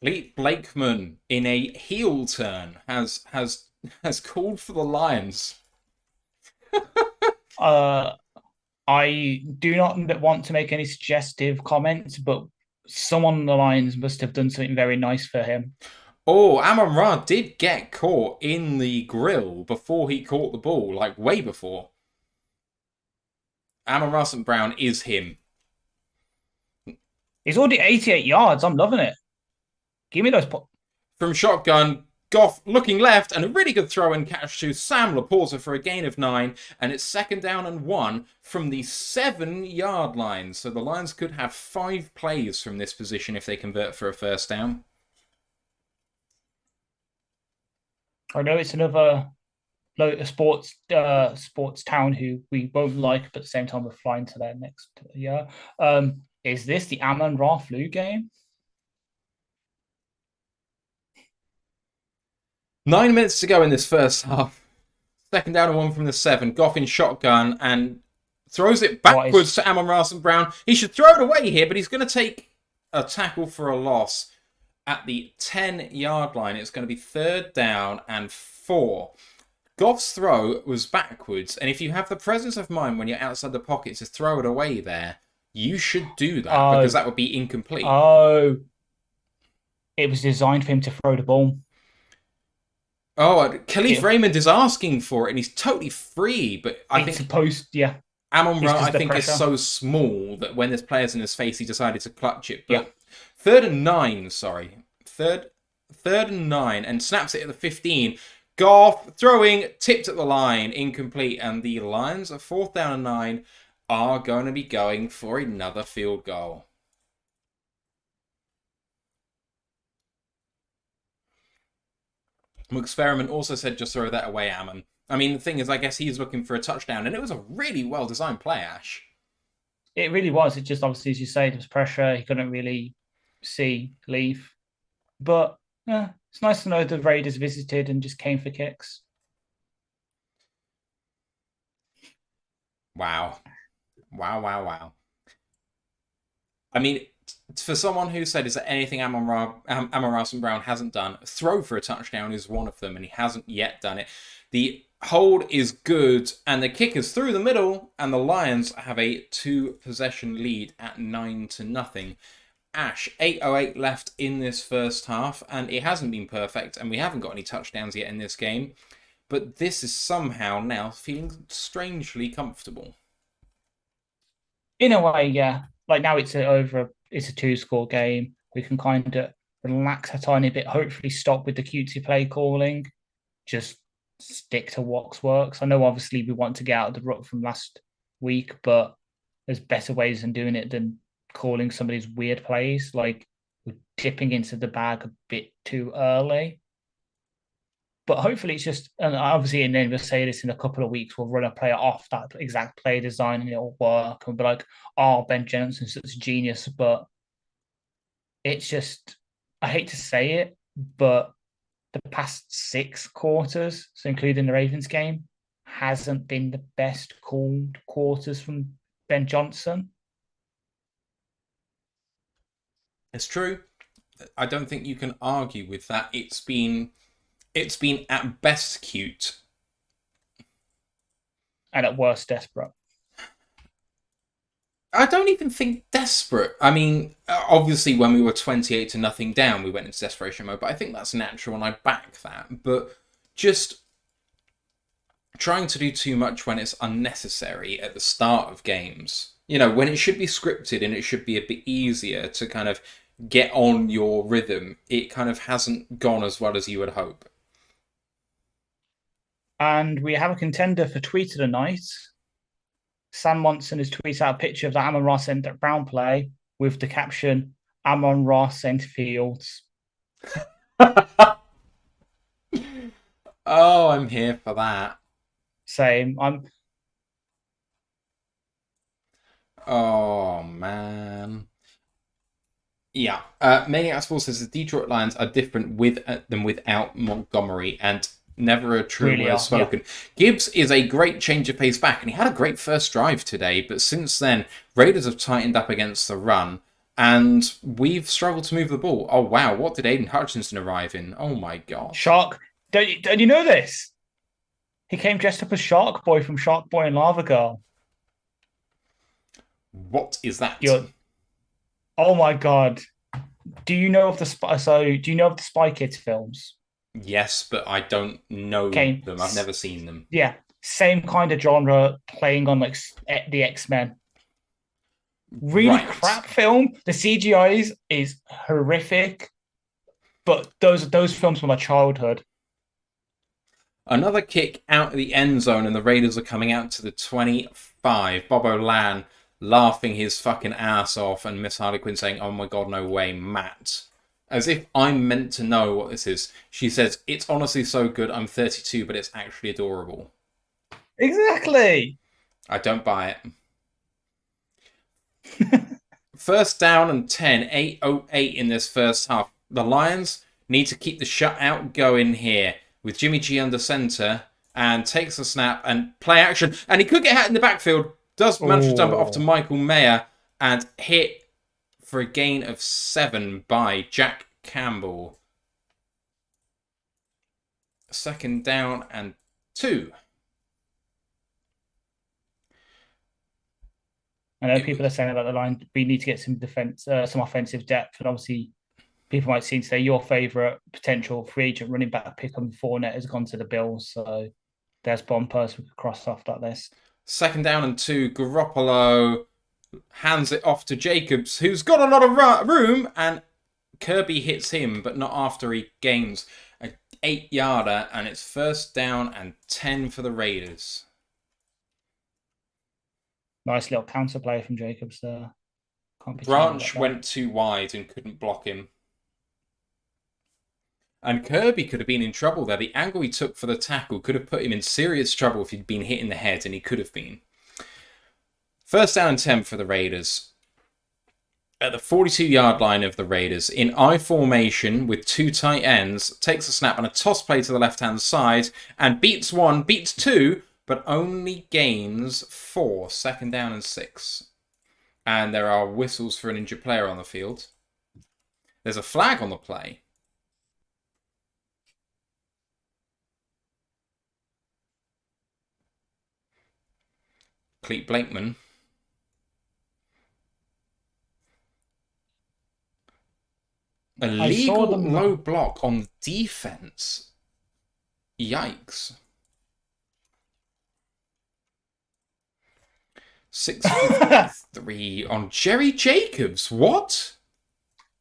Lee Blakeman in a heel turn has called for the Lions. I do not want to make any suggestive comments, but someone on the Lions must have done something very nice for him. Oh, Amon-Ra did get caught in the grill before he caught the ball, like way before. Amon St. Brown is him. He's already 88 yards. I'm loving it. Give me those. From shotgun, Goff looking left, and a really good throw and catch to Sam Laporta for a gain of 9, and it's 2nd down and 1 from the 7-yard line. So the Lions could have 5 plays from this position if they convert for a first down. I know it's another sports town who we won't like, but at the same time we're flying to there next year. Is this the Amon-Ra flu game? 9 minutes to go in this first half. 2nd down and 1 from the 7. Goff in shotgun and throws it backwards to Amon St. Brown. He should throw it away here, but he's going to take a tackle for a loss at the 10-yard line. It's going to be 3rd down and 4. Goff's throw was backwards, and if you have the presence of mind when you're outside the pocket to throw it away there, you should do that because that would be incomplete. Oh, it was designed for him to throw the ball. Oh, Khalif Raymond is asking for it, and he's totally free, but I think Amon-Ra, I think, is so small that when there's players in his face, he decided to clutch it. But 3rd and 9, sorry. 3rd and 9, and snaps it at the 15. Goff throwing, tipped at the line, incomplete, and the Lions at 4th down and 9 are going to be going for another field goal. McExperiment also said, just throw that away, Amon. I mean, the thing is, I guess he's looking for a touchdown, and it was a really well-designed play, Ash. It really was. It just, obviously, as you say, there was pressure. He couldn't really see Leaf. But it's nice to know the Raiders visited and just came for kicks. Wow. I mean, for someone who said, is there anything Amon St. Brown hasn't done, throw for a touchdown is one of them, and he hasn't yet done it. The hold is good, and the kick is through the middle, and the Lions have a 2-possession lead at 9-0. Ash, 8:08 left in this first half, and it hasn't been perfect, and we haven't got any touchdowns yet in this game, but this is somehow now feeling strangely comfortable. In a way, yeah. Like now it's a 2-score game. We can kind of relax a tiny bit, hopefully stop with the cutesy play calling, just stick to what works. I know obviously we want to get out of the rut from last week, but there's better ways than doing it than calling some of these weird plays. Like we're dipping into the bag a bit too early. But hopefully it's just, and obviously, and then we'll say this in a couple of weeks, we'll run a player off that exact play design and it'll work. And we'll be like, oh, Ben Johnson's such a genius. But it's just, I hate to say it, but the past 6 quarters, so including the Ravens game, hasn't been the best called quarters from Ben Johnson. It's true. I don't think you can argue with that. It's been at best cute. And at worst desperate. I don't even think desperate. I mean, obviously when we were 28-0 down, we went into desperation mode, but I think that's natural and I back that. But just trying to do too much when it's unnecessary at the start of games. You know, when it should be scripted and it should be a bit easier to kind of get on your rhythm, it kind of hasn't gone as well as you would hope. And we have a contender for Tweet of the Night. Sam Monson has tweeted out a picture of the Amon-Ra St. Brown play with the caption, Amon-Ra St. Fields. Oh, I'm here for that. Same. Oh, man. Yeah. Maniac Sports says the Detroit Lions are different with than without Montgomery, and never a true word spoken. Yeah. Gibbs is a great change of pace back, and he had a great first drive today, but since then, Raiders have tightened up against the run, and we've struggled to move the ball. Oh, wow. What did Aiden Hutchinson arrive in? Oh, my God. Shark. Don't you know this? He came dressed up as Shark Boy from Shark Boy and Lava Girl. What is that? Oh, my God. Do you know of the Spy Kids films? Yes, but I don't know them. I've never seen them. Yeah. same kind of genre, playing on like the X-Men. Really Right. crap film. The CGI is horrific, but those films were my childhood. Another kick out of the end zone, and the Raiders are coming out to the 25. Bobo Lan laughing his fucking ass off, and Miss Harley Quinn saying, "Oh my god, no way, Matt." As if I'm meant to know what this is. She says, "It's honestly so good, I'm 32, but it's actually adorable." Exactly. I don't buy it. First down and 10, 8:08 in this first half. The Lions need to keep the shutout going here with Jimmy G under center, and takes the snap and play action. And he could get hit in the backfield. Does manage to dump it off to Michael Mayer and hit for a gain of 7 by Jack Campbell. Second down and 2. I know people are saying about the line, we need to get some defense, some offensive depth, and obviously people might seem to say your favourite potential free agent running back pick on Fournette has gone to the Bills, so there's one person we could cross off that list. Second down and 2, Garoppolo hands it off to Jacobs, who's got a lot of room, and Kirby hits him, but not after he gains an 8-yarder, and it's first down and 10 for the Raiders. Nice little counter play from Jacobs there. Branch went too wide and couldn't block him. And Kirby could have been in trouble there. The angle he took for the tackle could have put him in serious trouble if he'd been hit in the head, and he could have been. First down and 10 for the Raiders. At the 42-yard line of the Raiders, in I formation with 2 tight ends, takes a snap and a toss play to the left-hand side, and beats 1, beats 2, but only gains 4. Second down and 6. And there are whistles for an injured player on the field. There's a flag on the play. Cleet Blakeman. Illegal low block on defense. Yikes. 6-3 on Jerry Jacobs. What?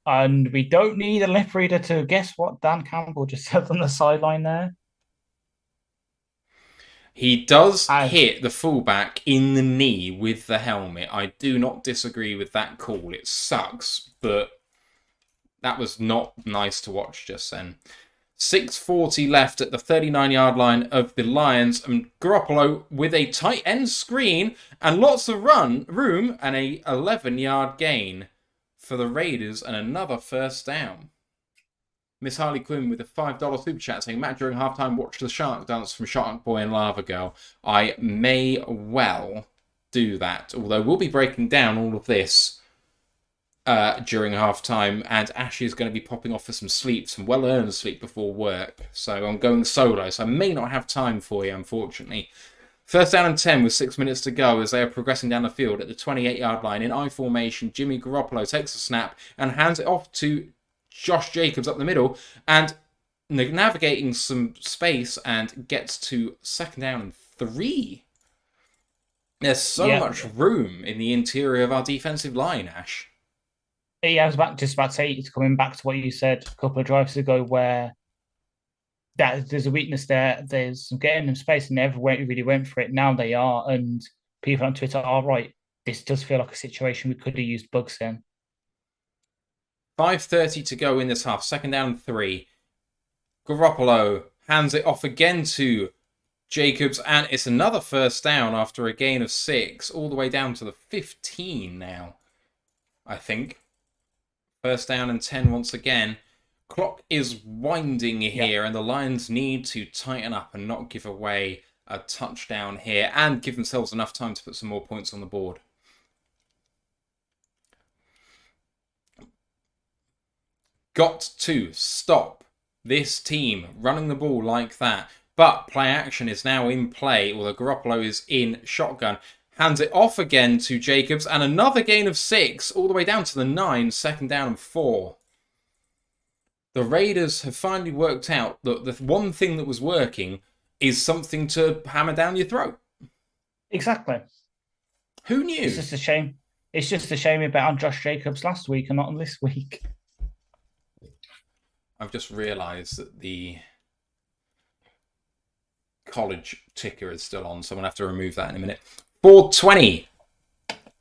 And we don't need a lip reader to guess what Dan Campbell just said on the sideline there. He does hit the fullback in the knee with the helmet. I do not disagree with that call. It sucks, but that was not nice to watch just then. 6:40 left at the 39-yard line of the Lions, and Garoppolo with a tight end screen and lots of room and a 11-yard gain for the Raiders and another first down. Miss Harley Quinn with a $5 super chat saying, Matt, during halftime, watch the shark dance from Shark Boy and Lava Girl. I may well do that, although we'll be breaking down all of this during halftime, and Ashley is going to be popping off for some sleep, some well-earned sleep before work. So I'm going solo, so I may not have time for you, unfortunately. First down and 10 with 6 minutes to go as they are progressing down the field at the 28-yard line. In I formation, Jimmy Garoppolo takes a snap and hands it off to Josh Jacobs up the middle, and navigating some space and gets to second down and 3. There's so much room in the interior of our defensive line, Ash. Yeah, I was just about to say, it's coming back to what you said a couple of drives ago, where there's a weakness there. There's some getting them space, and never really went for it. Now they are, and people on Twitter are right. This does feel like a situation we could have used bugs in. 5:30 to go in this half. Second down and 3. Garoppolo hands it off again to Jacobs, and it's another first down after a gain of 6, all the way down to the 15 now, I think. First down and 10 once again. Clock is winding here, and the Lions need to tighten up and not give away a touchdown here and give themselves enough time to put some more points on the board. Got to stop this team running the ball like that. But play action is now in play, although Garoppolo is in shotgun. Hands it off again to Jacobs, and another gain of 6, all the way down to the 9, second down and 4. The Raiders have finally worked out that the one thing that was working is something to hammer down your throat. Exactly. Who knew? It's just a shame. It's just a shame we bet on Josh Jacobs last week and not on this week. I've just realised that the college ticker is still on, so I'm going to have to remove that in a minute. 4:20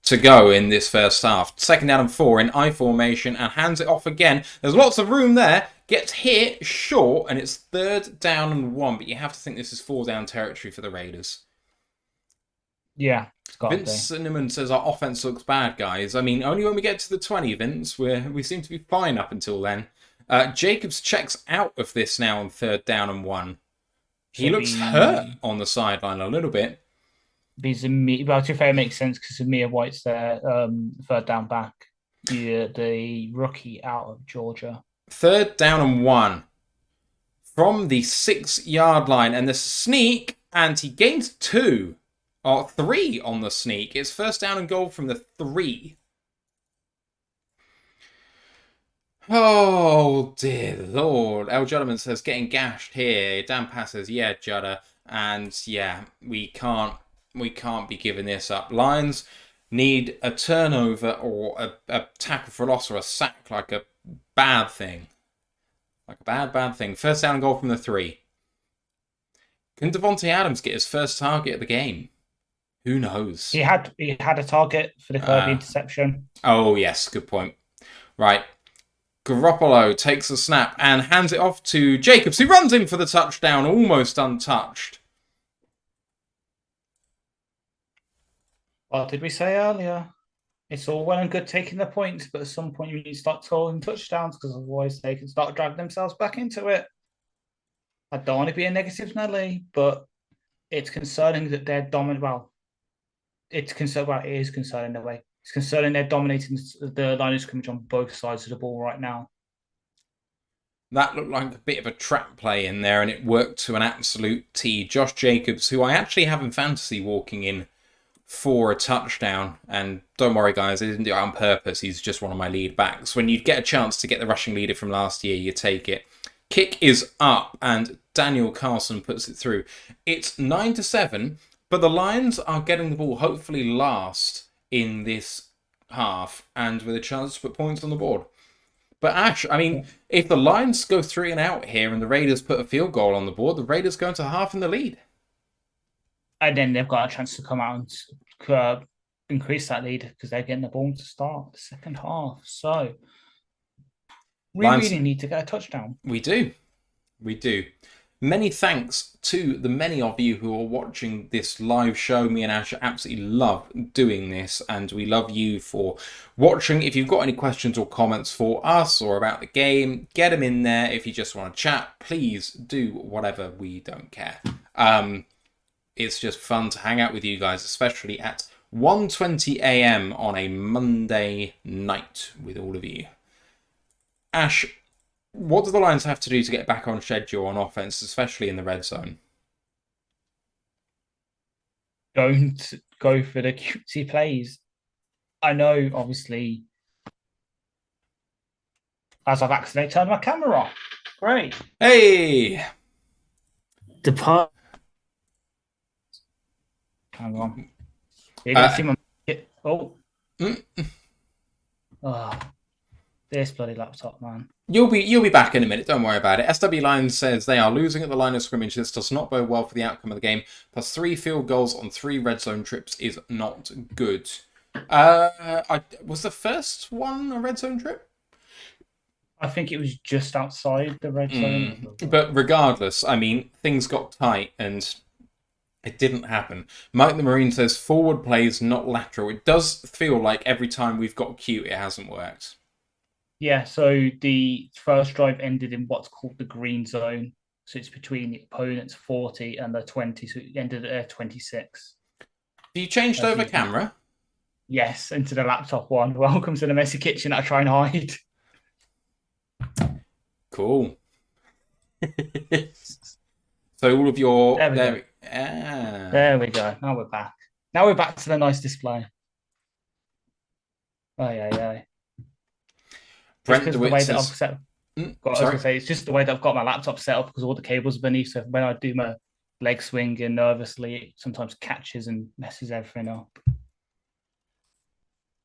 to go in this first half. 2nd down and 4 in I formation, and hands it off again. There's lots of room there. Gets hit short, and it's 3rd down and 1, but you have to think this is 4-down territory for the Raiders. Yeah, it's got Vince Cinnamon says our offense looks bad, guys. I mean, only when we get to the 20, Vince, we seem to be fine up until then. Jacobs checks out of this now on 3rd down and 1. He looks hurt on the sideline a little bit. Well, to be fair, it makes sense because Amir White's there, 3rd down back. The rookie out of Georgia. 3rd down and 1 from the 6-yard line, and the sneak, and he gains 2 or 3 on the sneak. It's 1st down and goal from the 3. Oh dear Lord! El Judderman says getting gashed here. Dan Pass says yeah, Judder, and yeah, we can't be giving this up. Lions need a turnover or a tackle for loss or a sack, like a bad thing. Like a bad thing. 1st down and goal from the 3. Can Devontae Adams get his first target of the game? Who knows? He had a target for the Kirby interception. Oh yes, good point. Right. Garoppolo takes the snap and hands it off to Jacobs, who runs in for the touchdown, almost untouched. What did we say earlier? It's all well and good taking the points, but at some point you need to start scoring touchdowns because otherwise they can start dragging themselves back into it. I don't want to be a negative Nelly, but it's concerning that they're dominant. Well, it is concerning in a way. It's concerning they're dominating the line of scrimmage on both sides of the ball right now. That looked like a bit of a trap play in there, and it worked to an absolute T. Josh Jacobs, who I actually have in fantasy, walking in for a touchdown. And don't worry, guys, I didn't do it on purpose. He's just one of my lead backs. When you get a chance to get the rushing leader from last year, you take it. Kick is up, and Daniel Carlson puts it through. It's 9-7, but the Lions are getting the ball hopefully last in this half, and with a chance to put points on the board. But Ash, I mean, if the Lions go 3 and out here and the Raiders put a field goal on the board, the Raiders go into half in the lead. And then they've got a chance to come out and increase that lead because they're getting the ball to start the second half. So we really need to get a touchdown. We do. Many thanks to the many of you who are watching this live show. Me and Ash absolutely love doing this, and we love you for watching. If you've got any questions or comments for us or about the game, get them in there. If you just want to chat, please do whatever. We don't care. It's just fun to hang out with you guys, especially at 1:20 a.m. on a Monday night with all of you. Ash, what do the Lions have to do to get back on schedule on offense, especially in the red zone? Don't go for the cutesy plays. I know, obviously, as I've accidentally turned my camera off. Great. Hey! Depart. Hang on. You didn't see my... Oh. Oh. This bloody laptop, man. You'll be back in a minute. Don't worry about it. SW Lions says they are losing at the line of scrimmage. This does not bode well for the outcome of the game. Plus 3 field goals on 3 red zone trips is not good. Was the first one a red zone trip? I think it was just outside the red zone. But regardless, I mean, things got tight and it didn't happen. Mike the Marine says forward plays, not lateral. It does feel like every time we've got cute, it hasn't worked. Yeah, so the first drive ended in what's called the green zone. So it's between the opponent's 40 and the 20. So it ended at 26. You changed over camera? Yes, into the laptop one. Welcome to the messy kitchen I try and hide. Cool. So all of your... There we go. Now we're back. Now we're back to the nice display. Oh. Brent the way that I've set. I was going to say, it's just the way that I've got my laptop set up because all the cables are beneath. So when I do my leg swinging nervously. It sometimes catches and messes everything up.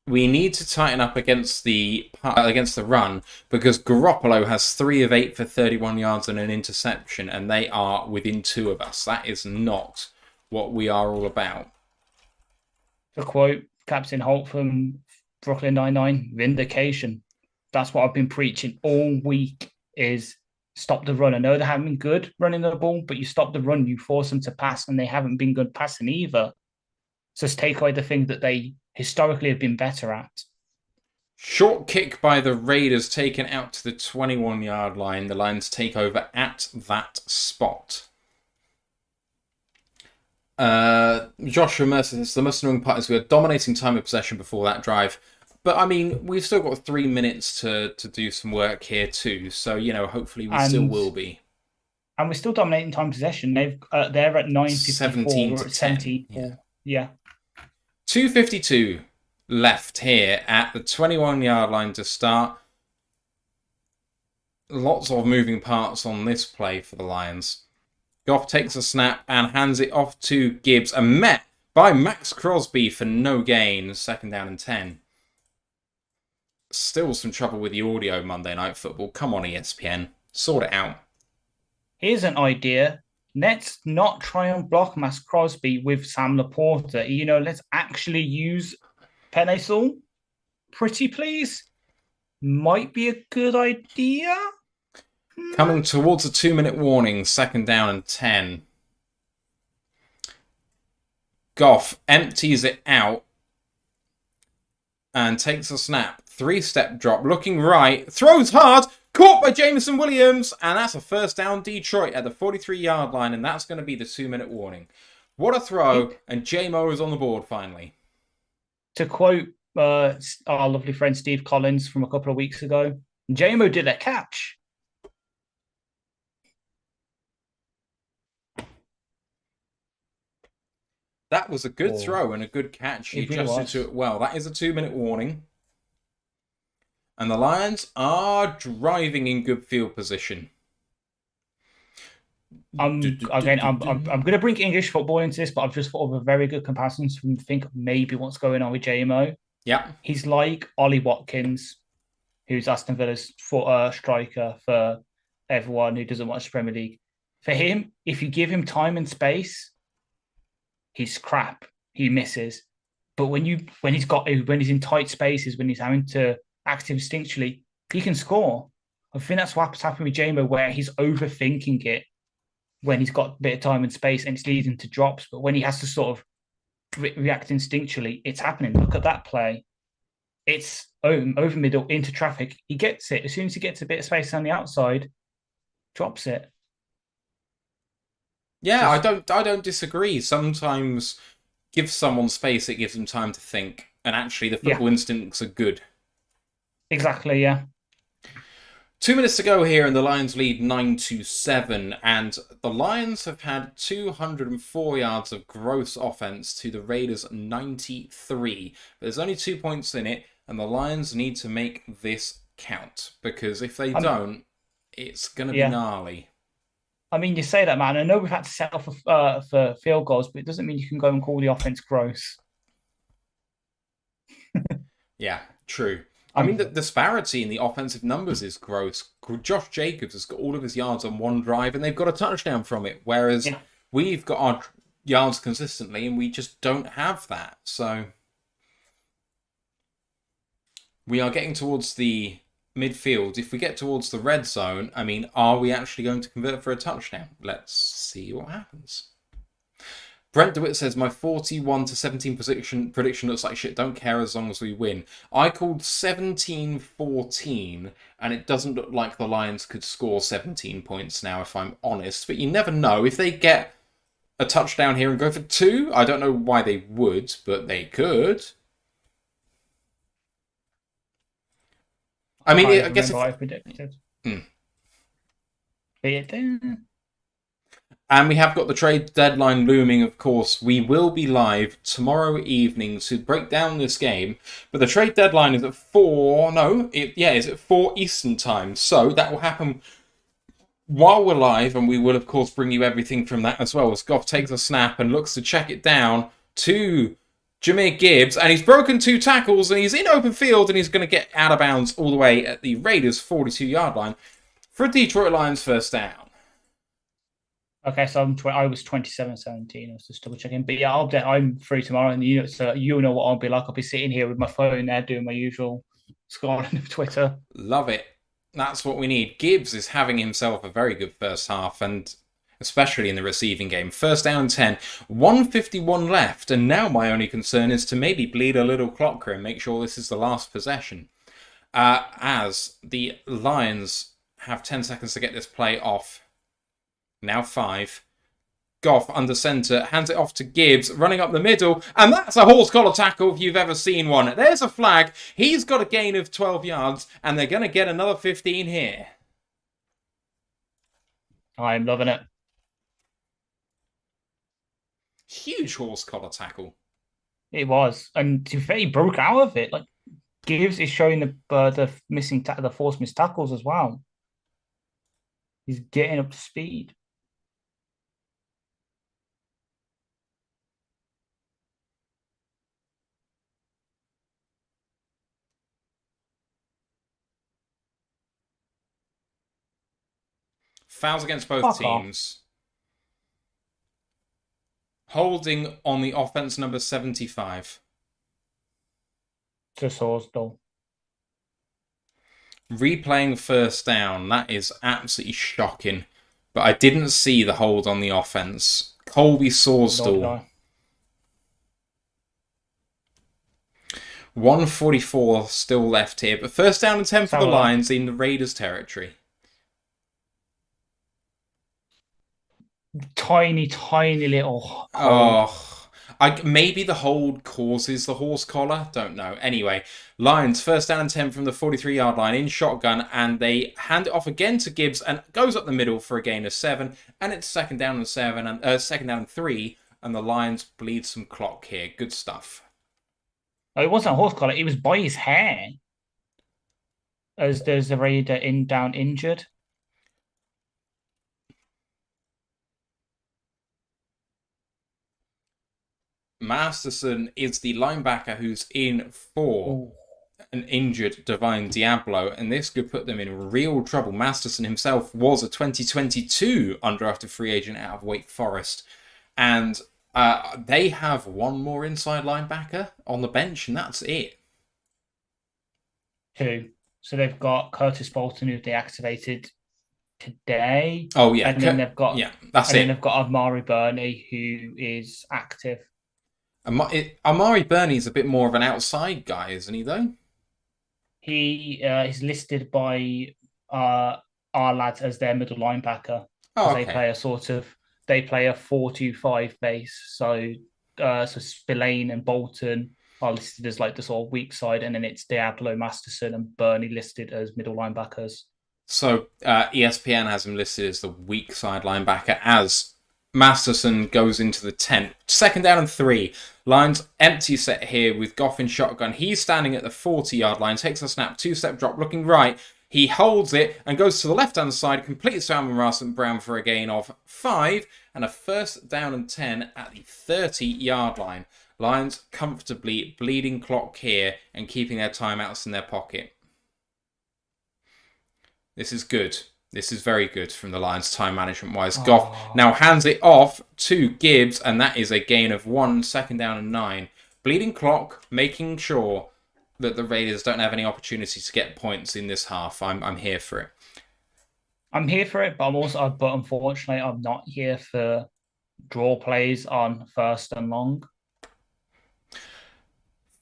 We need to tighten up against the run because Garoppolo has 3 of 8 for 31 yards and an interception, and they are within 2 of us. That is not what we are all about. To quote Captain Holt from Brooklyn Nine-Nine, vindication. That's what I've been preaching all week, is stop the run. I know they haven't been good running the ball, but you stop the run, you force them to pass, and they haven't been good passing either. So just take away the thing that they historically have been better at. Short kick by the Raiders taken out to the 21-yard line. The Lions take over at that spot. Joshua Mercer says the most annoying part is we are dominating time of possession before that drive. But, I mean, we've still got 3 minutes to do some work here too. So, hopefully we still will be. And we're still dominating time possession. They're at 9:54. 17 to 10. Yeah. 2:52 left here at the 21-yard line to start. Lots of moving parts on this play for the Lions. Goff takes a snap and hands it off to Gibbs, and met by Max Crosby for no gain. 2nd down and 10. Still some trouble with the audio Monday Night Football. Come on, ESPN. Sort it out. Here's an idea. Let's not try and block Max Crosby with Sam Laporta. Let's actually use Penisal. Pretty please. Might be a good idea. Coming towards a 2-minute warning. 2nd down and 10. Goff empties it out and takes a snap. 3-step drop. Looking right. Throws hard. Caught by Jameson Williams, and that's a 1st down Detroit at the 43-yard line, and that's going to be the 2-minute warning. What a throw, and J-Mo is on the board finally. To quote our lovely friend Steve Collins from a couple of weeks ago, J-Mo did a catch. That was a good throw and a good catch. He adjusted to it well. That is a 2-minute warning. And the Lions are driving in good field position. I'm going to bring English football into this, but I've just thought of a very good comparison to think maybe what's going on with JMO. Yeah. He's like Ollie Watkins, who's Aston Villa's striker for everyone who doesn't watch the Premier League. For him, if you give him time and space, he's crap. He misses. But when he's in tight spaces, when he's having to act instinctually, he can score. I think that's what's happened with JMO, where he's overthinking it when he's got a bit of time and space, and it's leading to drops. But when he has to sort of react instinctually, it's happening. Look at that play. It's over middle into traffic. He gets it. As soon as he gets a bit of space on the outside, drops it. Yeah, I don't disagree. Sometimes give someone space, it gives them time to think. And actually the football instincts are good. Exactly, yeah. 2 minutes to go here, and the Lions lead 9-7. And the Lions have had 204 yards of gross offense to the Raiders' 93. But there's only 2 points in it, and the Lions need to make this count. Because if they don't, it's going to be gnarly. I mean, you say that, man. I know we've had to settle for field goals, but it doesn't mean you can go and call the offense gross. Yeah, true. I mean, the disparity in the offensive numbers is gross. Josh Jacobs has got all of his yards on one drive, and they've got a touchdown from it, whereas we've got our yards consistently, and we just don't have that. So we are getting towards the midfield. If we get towards the red zone, I mean, are we actually going to convert for a touchdown? Let's see what happens. Brent DeWitt says, my 41-17 prediction looks like shit. Don't care as long as we win. I called 17-14, and it doesn't look like the Lions could score 17 points now, if I'm honest. But you never know. If they get a touchdown here and go for 2, I don't know why they would, but they could. I mean, I guess if I predicted. And we have got the trade deadline looming, of course. We will be live tomorrow evening to break down this game. But the trade deadline is at 4... No, it's at 4 Eastern time. So that will happen while we're live, and we will of course bring you everything from that as well, as Goff takes a snap and looks to check it down to Jameer Gibbs, and he's broken 2 tackles, and he's in open field, and he's going to get out of bounds all the way at the Raiders' 42-yard line for a Detroit Lions first down. Okay, so I was 27-17. I was just double checking, but yeah, I'm free tomorrow, and so you know what I'll be like. I'll be sitting here with my phone there, doing my usual scrolling of Twitter. Love it. That's what we need. Gibbs is having himself a very good first half, and especially in the receiving game. First down 10, 1:51 left, and now my only concern is to maybe bleed a little clock here and make sure this is the last possession. As the Lions have 10 seconds to get this play off. Now 5. Goff under centre, hands it off to Gibbs, running up the middle, and that's a horse collar tackle if you've ever seen one. There's a flag. He's got a gain of 12 yards, and they're going to get another 15 here. I'm loving it. Huge horse collar tackle. It was, and to be fair, he broke out of it. Like Gibbs is showing the the forced missed tackles as well. He's getting up to speed. Fouls against both teams. Holding on the offense, number 75. Just Horsdall. Replaying first down. That is absolutely shocking. But I didn't see the hold on the offense. Colby Sorsdal. 1:44 still left here. But first down and 10 for the Lions in the Raiders' territory. Tiny little hold. Maybe the hold causes the horse collar. Don't know. Anyway, Lions first down and 10 from the 43-yard line in shotgun, and they hand it off again to Gibbs and goes up the middle for a gain of 7. And it's second down and 7 and second down and 3, and the Lions bleed some clock here. Good stuff. Oh, it wasn't a horse collar. It was by his hair. As there's a Raider down injured. Masterson is the linebacker who's in for an injured Divine Diablo, and this could put them in real trouble. Masterson himself was a 2022 undrafted free agent out of Wake Forest, and they have one more inside linebacker on the bench, and that's it. 2. So they've got Curtis Bolton, who they activated today. Oh yeah, and then they've got then they've got Amari Burney, who is active. Amari Burney's a bit more of an outside guy, isn't he, though? He is listed by our lads as their middle linebacker. Oh, okay. They play a 4-2-5 base. So Spillane and Bolton are listed as like the sort of weak side, and then it's Diablo, Masterson, and Burney listed as middle linebackers. So ESPN has him listed as the weak side linebacker as Masterson goes into the tent. Second down and 3. Lions empty set here with Goff in shotgun. He's standing at the 40-yard line, takes a snap, 2-step drop, looking right. He holds it and goes to the left-hand side, completes to Amon Brown for a gain of 5 and a first down and 10 at the 30-yard line. Lions comfortably bleeding clock here and keeping their timeouts in their pocket. This is good. This is very good from the Lions time management-wise. Goff now hands it off to Gibbs, and that is a gain of 1, second down and 9. Bleeding clock, making sure that the Raiders don't have any opportunity to get points in this half. I'm here for it. I'm here for it, but unfortunately, I'm not here for draw plays on first and long.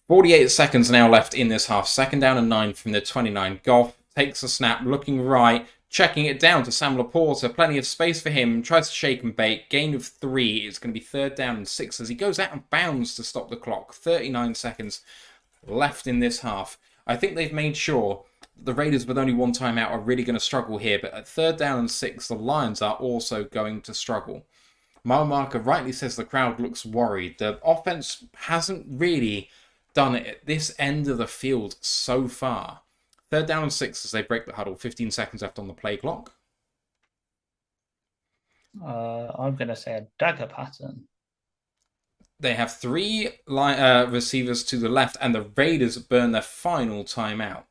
48 seconds now left in this half. Second down and 9 from the 29. Goff takes a snap, looking right, checking it down to Sam Laporta. Plenty of space for him. Tries to shake and bake. Gain of 3. It's going to be third down and 6 as he goes out of bounds to stop the clock. 39 seconds left in this half. I think they've made sure the Raiders with only one timeout are really going to struggle here. But at third down and 6, the Lions are also going to struggle. Mile Marker rightly says the crowd looks worried. The offense hasn't really done it at this end of the field so far. Third down and 6 as they break the huddle. 15 seconds left on the play clock. I'm going to say a dagger pattern. They have 3 receivers to the left, and the Raiders burn their final timeout.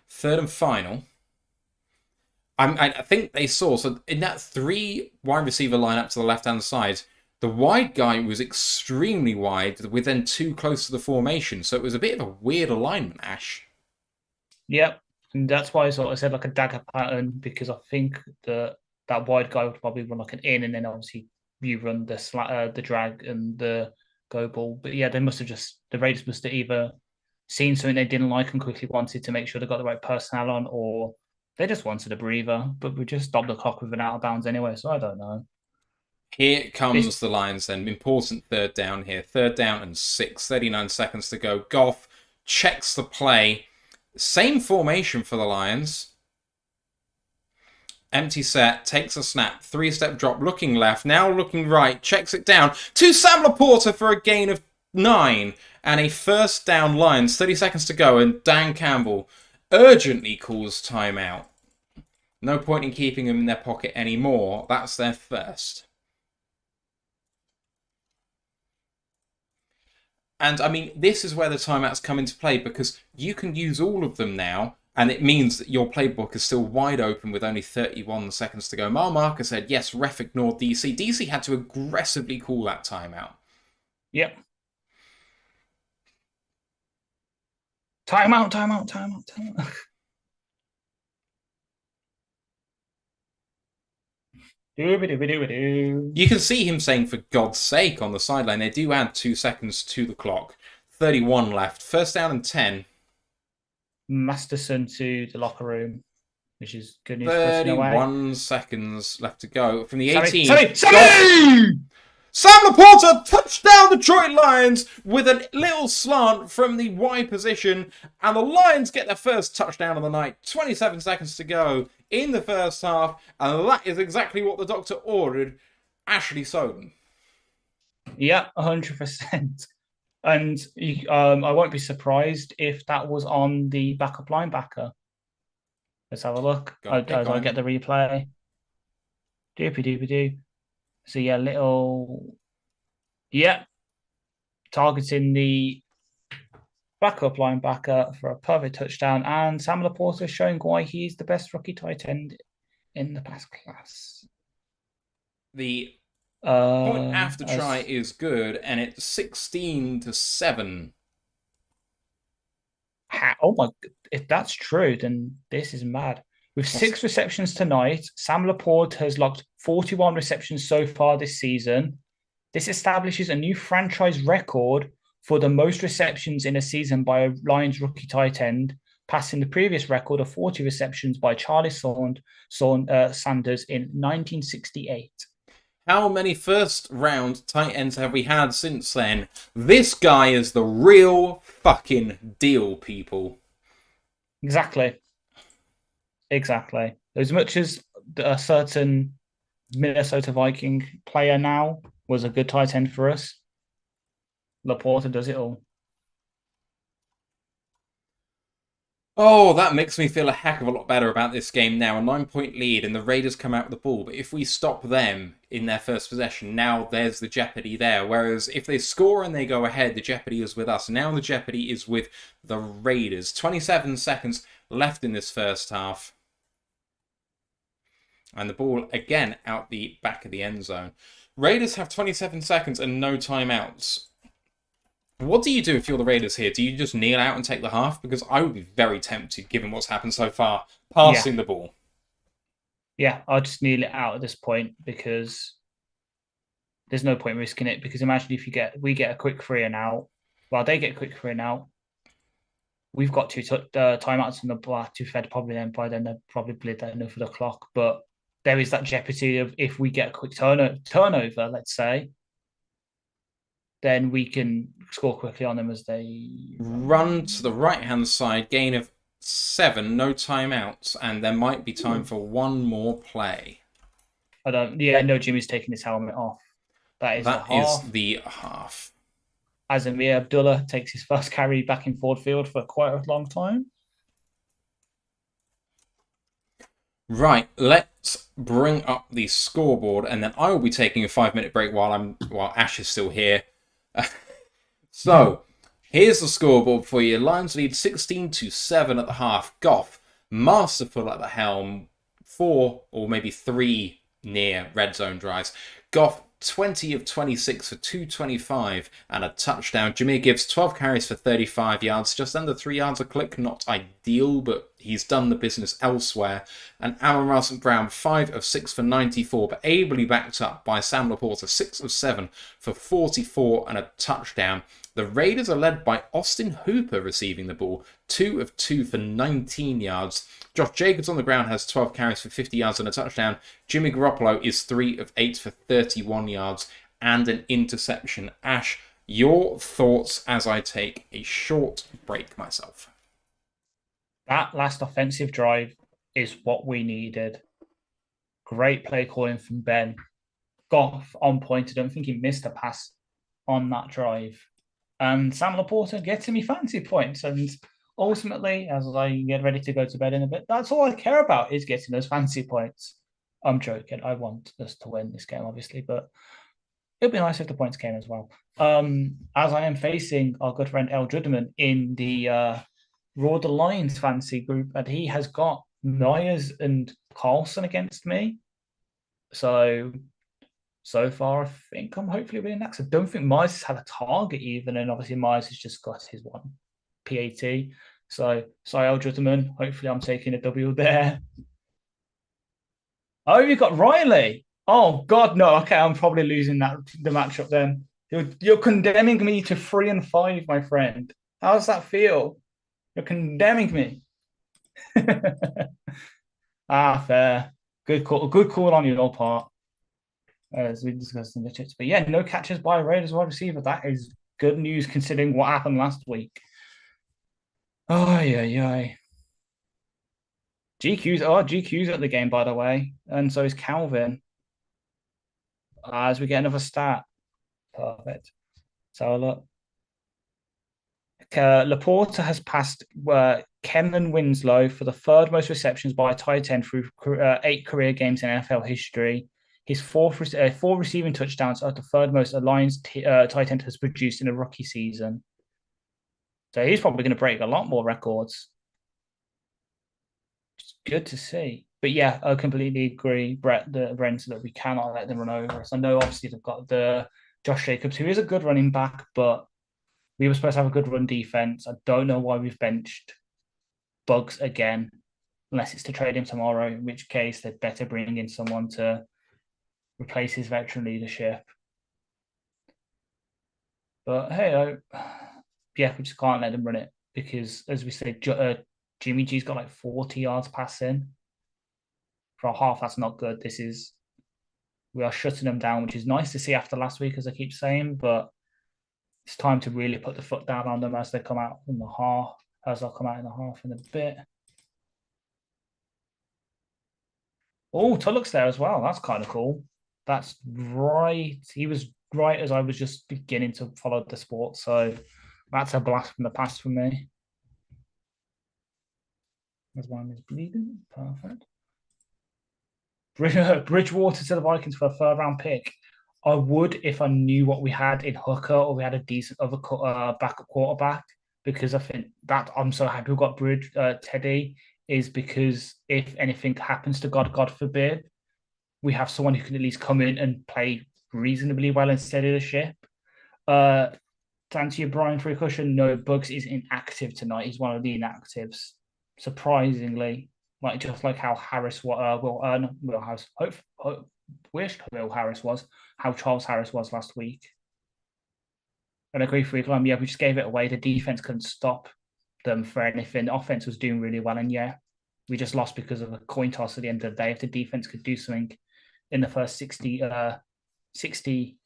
Third and final. I think they saw, so in that 3 wide receiver lineup to the left-hand side, the wide guy was extremely wide, with then 2 close to the formation, so it was a bit of a weird alignment, Ash. Yep, and that's why I sort of said like a dagger pattern, because I think that wide guy would probably run like an in, and then obviously you run the drag and the go ball. But yeah, the Raiders must have either seen something they didn't like and quickly wanted to make sure they got the right personnel on, or they just wanted a breather. But we just stopped the clock with an out of bounds anyway, so I don't know. Here comes the Lions then. Important third down here. 3rd down and 6. 39 seconds to go. Goff checks the play. Same formation for the Lions. Empty set, takes a snap, 3-step drop, looking left, now looking right, checks it down to Sam Laporta for a gain of 9 and a 1st down. Lions, 30 seconds to go, and Dan Campbell urgently calls timeout. No point in keeping them in their pocket anymore. That's their first. And I mean, this is where the timeouts come into play, because you can use all of them now, and it means that your playbook is still wide open with only 31 seconds to go. Mal Marker said, yes, ref ignored DC. DC had to aggressively call that timeout. Yep. Timeout. You can see him saying, for God's sake, on the sideline. They do add 2 seconds to the clock. 31 left. 1st down and 10. Masterson to the locker room, which is good news for us in a way. 31 seconds left to go from the 18. Sam Laporta, touchdown Detroit Lions, with a little slant from the wide position, and the Lions get their first touchdown of the night. 27 seconds to go in the first half, and that is exactly what the doctor ordered. Ashley Soden. Yeah, 100%. And I won't be surprised if that was on the backup linebacker. Let's have a look. I get the replay. Doopy. So yeah, targeting the backup linebacker for a perfect touchdown, and Sam Laporta showing why he's the best rookie tight end in the pass class. The point after try is good, and it's 16-7. Oh my! If that's true, then this is mad. With 6 receptions tonight, Sam Laporta has logged 41 receptions so far this season. This establishes a new franchise record for the most receptions in a season by a Lions rookie tight end, passing the previous record of 40 receptions by Charlie Sanders in 1968. How many first-round tight ends have we had since then? This guy is the real fucking deal, people. Exactly. As much as a certain Minnesota Viking player now was a good tight end for us, Laporta does it all. Oh, that makes me feel a heck of a lot better about this game now. A 9-point lead, and the Raiders come out with the ball. But if we stop them in their first possession, now there's the jeopardy there. Whereas if they score and they go ahead, the jeopardy is with us. Now the jeopardy is with the Raiders. 27 seconds left in this first half. And the ball, again, out the back of the end zone. Raiders have 27 seconds and no timeouts. What do you do if you're the Raiders here? Do you just kneel out and take the half? Because I would be very tempted, given what's happened so far, passing the ball. Yeah, I'll just kneel it out at this point, because there's no point risking it. Because imagine if we get a quick free and out. Well, they get a quick free and out. We've got 2 timeouts on the block. Too fed probably then. By then they're probably bleed that enough for the clock. But there is that jeopardy of, if we get a quick turnover, let's say, then we can score quickly on them as they run to the right-hand side. Gain of 7, no timeouts, and there might be time for one more play. No, Jimmy's taking his helmet off. That is the half. Azamir Abdullah takes his first carry back in Ford Field for quite a long time. Right, let's bring up the scoreboard, and then I will be taking a 5 minute break while Ash is still here. So, here's the scoreboard for you. Lions lead 16-7 at the half. Goff, masterful at the helm, 4 or maybe 3 near red zone drives. Goff, 20 of 26 for 225 and a touchdown. Jameer Gibbs, 12 carries for 35 yards, just under 3 yards a click. Not ideal, but he's done the business elsewhere. And Amon Brown, 5 of 6 for 94, but ably backed up by Sam Laporta, 6 of 7 for 44 and a touchdown. The Raiders are led by Austin Hooper receiving the ball, 2 of 2 for 19 yards. Josh Jacobs on the ground has 12 carries for 50 yards and a touchdown. Jimmy Garoppolo is 3 of 8 for 31 yards and an interception. Ash, your thoughts as I take a short break myself? That last offensive drive is what we needed. Great play calling from Ben. Goff on point. I don't think he missed a pass on that drive. And Sam Laporta gets me fancy points. And ultimately, as I get ready to go to bed in a bit, that's all I care about is getting those fancy points. I'm joking. I want us to win this game, obviously, but it'd be nice if the points came as well. As I am facing our good friend El Judeman in the ROTL Lions fantasy group, and he has got Myers and Carlson against me. So far, I think I'm hopefully winning that. I don't think Myers has had a target even, and obviously Myers has just got his one PAT. So, El Judeman, hopefully I'm taking a W there. Oh, you got Riley. Oh God, no. Okay, I'm probably losing the matchup then. You're condemning me to 3 and 5, my friend. How does that feel? You're condemning me. Fair. Good call. Good call on your part, as we discussed in the chats. But yeah, no catches by Raiders wide receiver. That is good news considering what happened last week. Oh yeah. GQ's at the game, by the way, and so is Calvin. As we get another stat. Perfect. So look. Laporta has passed Kennan Winslow for the third most receptions by a tight end through 8 career games in NFL history. His four receiving touchdowns are the third most a Lions tight end has produced in a rookie season. So he's probably going to break a lot more records. It's good to see. But yeah, I completely agree, Brent, that we cannot let them run over us. I know obviously they've got the Josh Jacobs, who is a good running back, but we were supposed to have a good run defense. I don't know why we've benched Bugs again, unless it's to trade him tomorrow, in which case they'd better bring in someone to replace his veteran leadership. But hey, yeah, we just can't let them run it because, as we said, Jimmy G's got like 40 yards passing. For a half, that's not good. We are shutting them down, which is nice to see after last week, as I keep saying, but it's time to really put the foot down on them as they come out in the half, as they'll come out in the half in a bit. Oh, Tulloch's there as well. That's kind of cool. That's right. He was right as I was just beginning to follow the sport. So that's a blast from the past for me. As one is bleeding. Perfect. Bridgewater to the Vikings for a third round pick. I would if I knew what we had in Hooker or we had a decent other backup quarterback, because I think that I'm so happy we got Teddy is because if anything happens to God forbid, we have someone who can at least come in and play reasonably well and steady the ship. To answer your Brian for a question, no, Bugs is inactive tonight. He's one of the inactives, surprisingly. Just like how Harris Will Harris wished Will Harris was, how Charles Harris was last week. And I agree for Climb. Yeah, we just gave it away. The defense couldn't stop them for anything. The offense was doing really well, and yeah, we just lost because of a coin toss at the end of the day. If the defense could do something in the first 60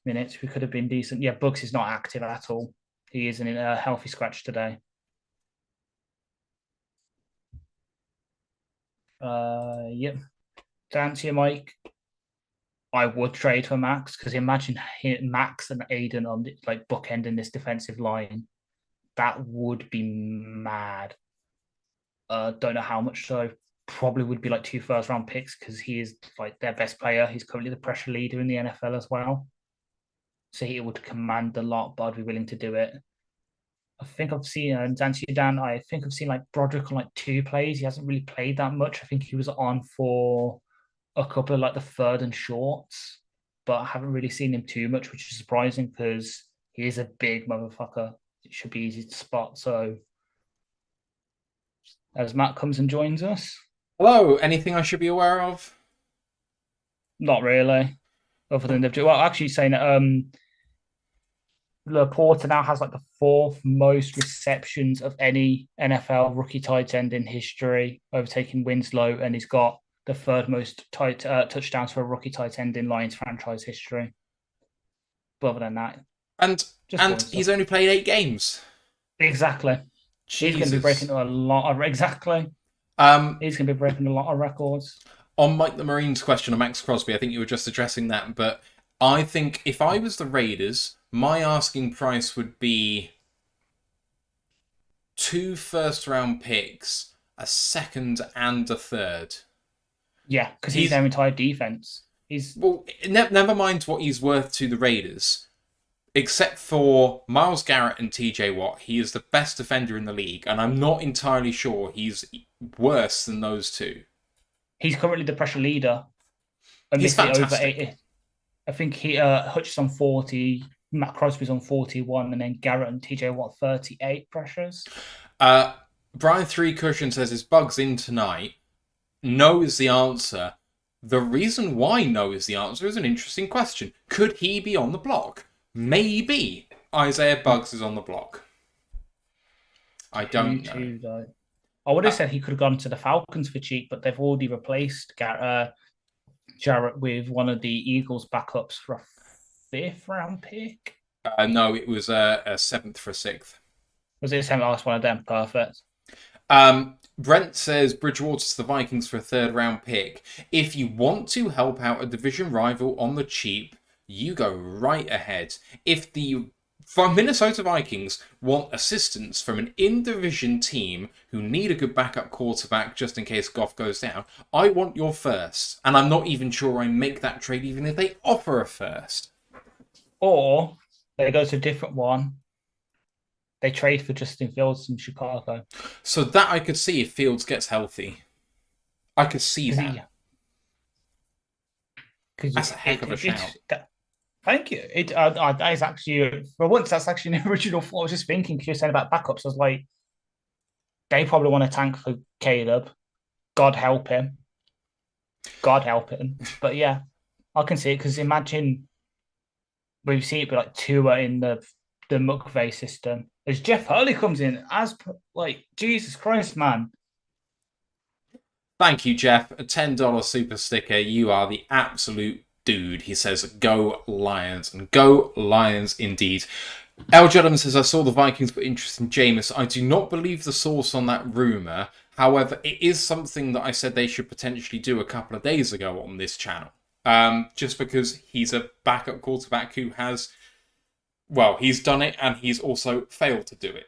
minutes, we could have been decent. Yeah, Bugs is not active at all. He is in a healthy scratch today. Yep. To answer you, Mike, I would trade for Max, because imagine Max and Aiden on like bookending this defensive line. That would be mad. Don't know how much so. probably would be like 2 first-round picks because he is like their best player. He's currently the pressure leader in the NFL as well. So he would command a lot, but I'd be willing to do it. I think I've seen Dan. I think I've seen like Broderick on like 2 plays. He hasn't really played that much. I think he was on for a couple of like the third and shorts, but I haven't really seen him too much, which is surprising because he is a big motherfucker. It should be easy to spot. So as Matt comes and joins us, Hello, anything I should be aware of? not really, other than actually saying Laporta now has like the 4th most receptions of any NFL rookie tight end in history, overtaking Winslow, and he's got the 3rd most touchdowns for a rookie tight end in Lions franchise history. But other than that, and he's only played 8 games. Exactly. Jesus. He's going to be breaking a lot of He's going to be breaking a lot of records. On Mike the Marine's question on Max Crosby, I think you were just addressing that, but I think if I was the Raiders, my asking price would be 2 first-round picks, a 2nd and a 3rd. Yeah, because he's their entire defense. Never mind what he's worth to the Raiders. Except for Myles Garrett and TJ Watt, he is the best defender in the league, and I'm not entirely sure he's worse than those 2. He's currently the pressure leader. He's fantastic. Over 80. I think Hutch is on 40, Matt Crosby's on 41, and then Garrett and TJ Watt 38 pressures. Brian 3 Cushion says his bug's in tonight. No is the answer. The reason why no is the answer is an interesting question. Could he be on the block? Maybe Isaiah Buggs is on the block. I don't know. Though. I would have said he could have gone to the Falcons for cheap, but they've already replaced Jarrett with one of the Eagles' backups for a 5th-round pick. No, it was a 7th for a 6th. Was it a 7th? Oh, it's one of them. Perfect. Brent says Bridgewater to the Vikings for a 3rd-round pick. If you want to help out a division rival on the cheap, you go right ahead. If the Minnesota Vikings want assistance from an in-division team who need a good backup quarterback just in case Goff goes down, I want your 1st. And I'm not even sure I make that trade even if they offer a 1st. Or they go to a different one. They trade for Justin Fields from Chicago. So that I could see if Fields gets healthy. I could see that. That's a heck of a shout. Thank you. That is actually, for once, that's actually an original thought. I was just thinking, because you were saying about backups, I was like, they probably want to tank for Caleb. God help him. God help him. But yeah, I can see it, because imagine we've seen it be like Tua in the McVay system. As Jeff Hurley comes in, Jesus Christ, man. Thank you, Jeff. A $10 super sticker. You are the absolute dude. He says, go Lions. And go Lions indeed. L. Juddum says, I saw the Vikings put interest in Jameis. I do not believe the source on that rumour. However, it is something that I said they should potentially do a couple of days ago on this channel. Just because he's a backup quarterback who has, he's done it and he's also failed to do it.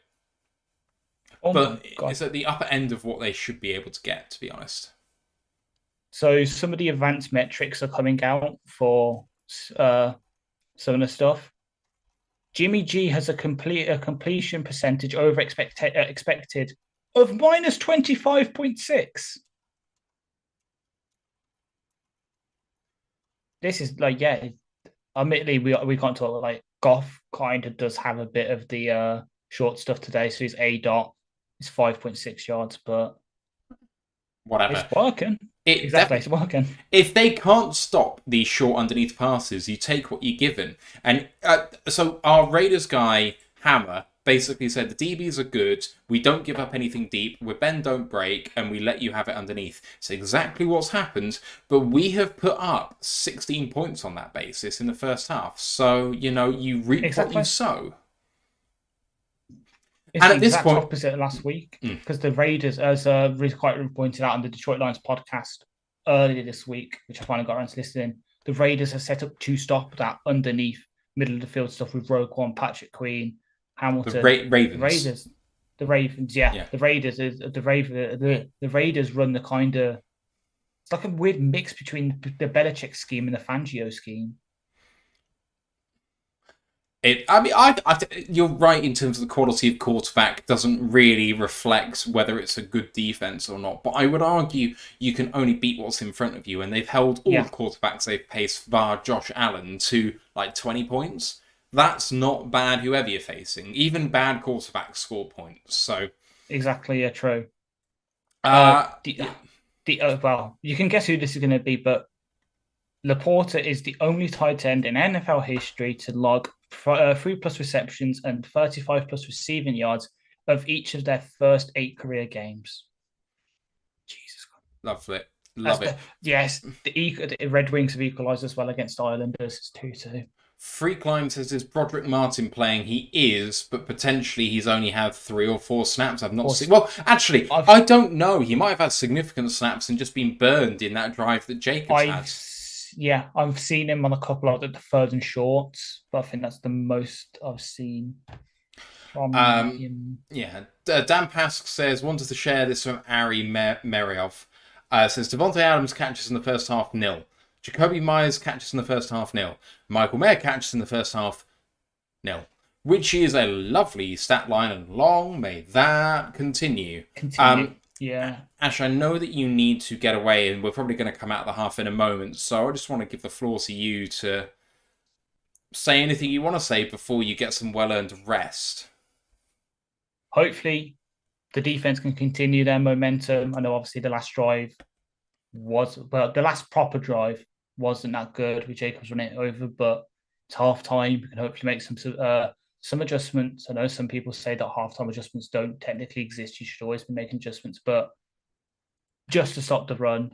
But it's at the upper end of what they should be able to get, to be honest. So some of the advanced metrics are coming out for some of the stuff. Jimmy G has a completion percentage over expected of minus 25.6. This is admittedly we can't talk Goff kind of does have a bit of the short stuff today, so his A dot is 5.6 yards, but whatever. It's working. It's working. If they can't stop these short underneath passes, you take what you're given. And so our Raiders guy, Hammer, basically said the DBs are good, we don't give up anything deep, we bend, don't break, and we let you have it underneath. It's exactly what's happened, but we have put up 16 points on that basis in the first half. So, you reap what you sow. It's and the exact opposite of last week, because the Raiders, as quite pointed out on the Detroit Lions podcast earlier this week, which I finally got around to listening, the Raiders have set up to stop that underneath middle of the field stuff with Roquan, Patrick Queen, Hamilton. The Ravens. Raiders. The Ravens, yeah. Yeah. The Raiders is the Raiders run the kind of, it's like a weird mix between the Belichick scheme and the Fangio scheme. You're right in terms of the quality of quarterback doesn't really reflect whether it's a good defense or not. But I would argue you can only beat what's in front of you, and they've held all the quarterbacks they've faced, bar Josh Allen, to like 20 points. That's not bad, whoever you're facing. Even bad quarterbacks score points. So exactly, yeah, true. yeah. Well, you can guess who this is going to be, but Laporta is the only tight end in NFL history to log 3+ receptions and 35+ receiving yards of each of their first 8 career games. Jesus Christ. Love it. Yes, the Red Wings have equalised as well against Islanders. It's 2-2. Freeland says, is Broderick Martin playing? He is, but potentially he's only had 3 or 4 snaps. I've not seen. Well, actually, I don't know. He might have had significant snaps and just been burned in that drive that Jacobs had. Yeah, I've seen him on a couple of the third and shorts, but I think that's the most I've seen from him. Yeah, Dan Pask says, wanted to share this from Ari Meriov. Says, Devontae Adams catches in the first half 0. Jacoby Myers catches in the first half 0. Michael Mayer catches in the first half 0. Which is a lovely stat line, and long may that continue. Yeah. Ash, I know that you need to get away, and we're probably going to come out of the half in a moment, so I just want to give the floor to you to say anything you want to say before you get some well-earned rest. Hopefully, the defense can continue their momentum. I know, obviously, the last proper drive wasn't that good with Jacobs running it over, but it's half-time. We can hopefully make some adjustments. I know some people say that halftime adjustments don't technically exist. You should always be making adjustments, but just to stop the run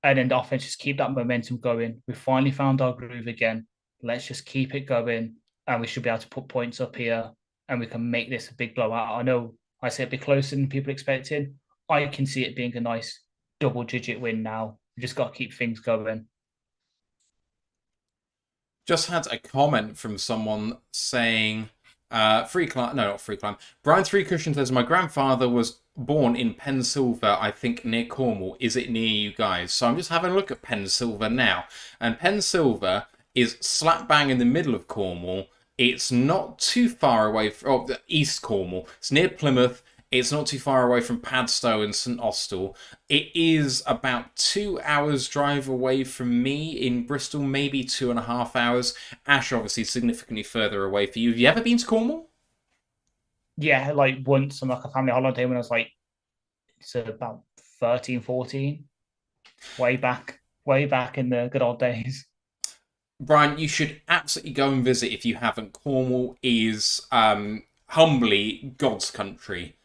and then the offense, just keep that momentum going. We finally found our groove again. Let's just keep it going, and we should be able to put points up here, and we can make this a big blowout. I know I say a bit closer than people expected. I can see it being a nice double-digit win now. We just got to keep things going. Just had a comment from someone saying, Brian Three Cushion says, my grandfather was born in Pensilva, I think near Cornwall. Is it near you guys? So I'm just having a look at Pensilva now. And Pensilva is slap bang in the middle of Cornwall. It's not too far away from East Cornwall. It's near Plymouth. It's not too far away from Padstow and St Austell. It is about 2 hours drive away from me in Bristol, maybe 2.5 hours. Ash, obviously, significantly further away for you. Have you ever been to Cornwall? Yeah, like once on like a family holiday when I was like, it's about 13, 14. Way back in the good old days. Brian, you should absolutely go and visit if you haven't. Cornwall is humbly God's country.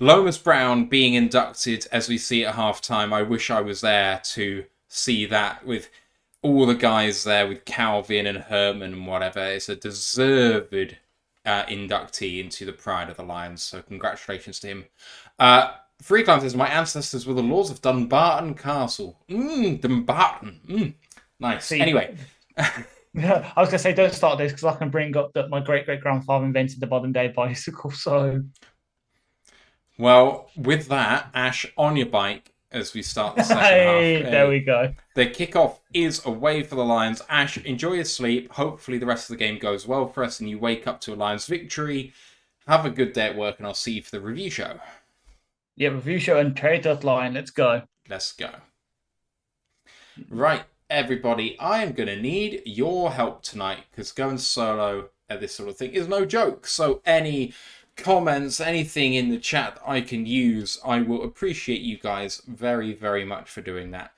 Lomas Brown being inducted as we see at halftime. I wish I was there to see that with all the guys there, with Calvin and Herman and whatever. It's a deserved inductee into the pride of the Lions, so congratulations to him. Freeland says, my ancestors were the lords of Dumbarton Castle. Dumbarton. Nice. Anyway. I was going to say, don't start this because I can bring up that my great-great-grandfather invented the modern-day bicycle, so... Well, with that, Ash, on your bike as we start the second half. There we go. The kickoff is away for the Lions. Ash, enjoy your sleep. Hopefully the rest of the game goes well for us and you wake up to a Lions victory. Have a good day at work and I'll see you for the review show. Yeah, review show and trade deadline. Let's go. Let's go. Right, everybody, I am going to need your help tonight because going solo at this sort of thing is no joke. So any comments, anything in the chat that I can use, I will appreciate you guys very, very much for doing that.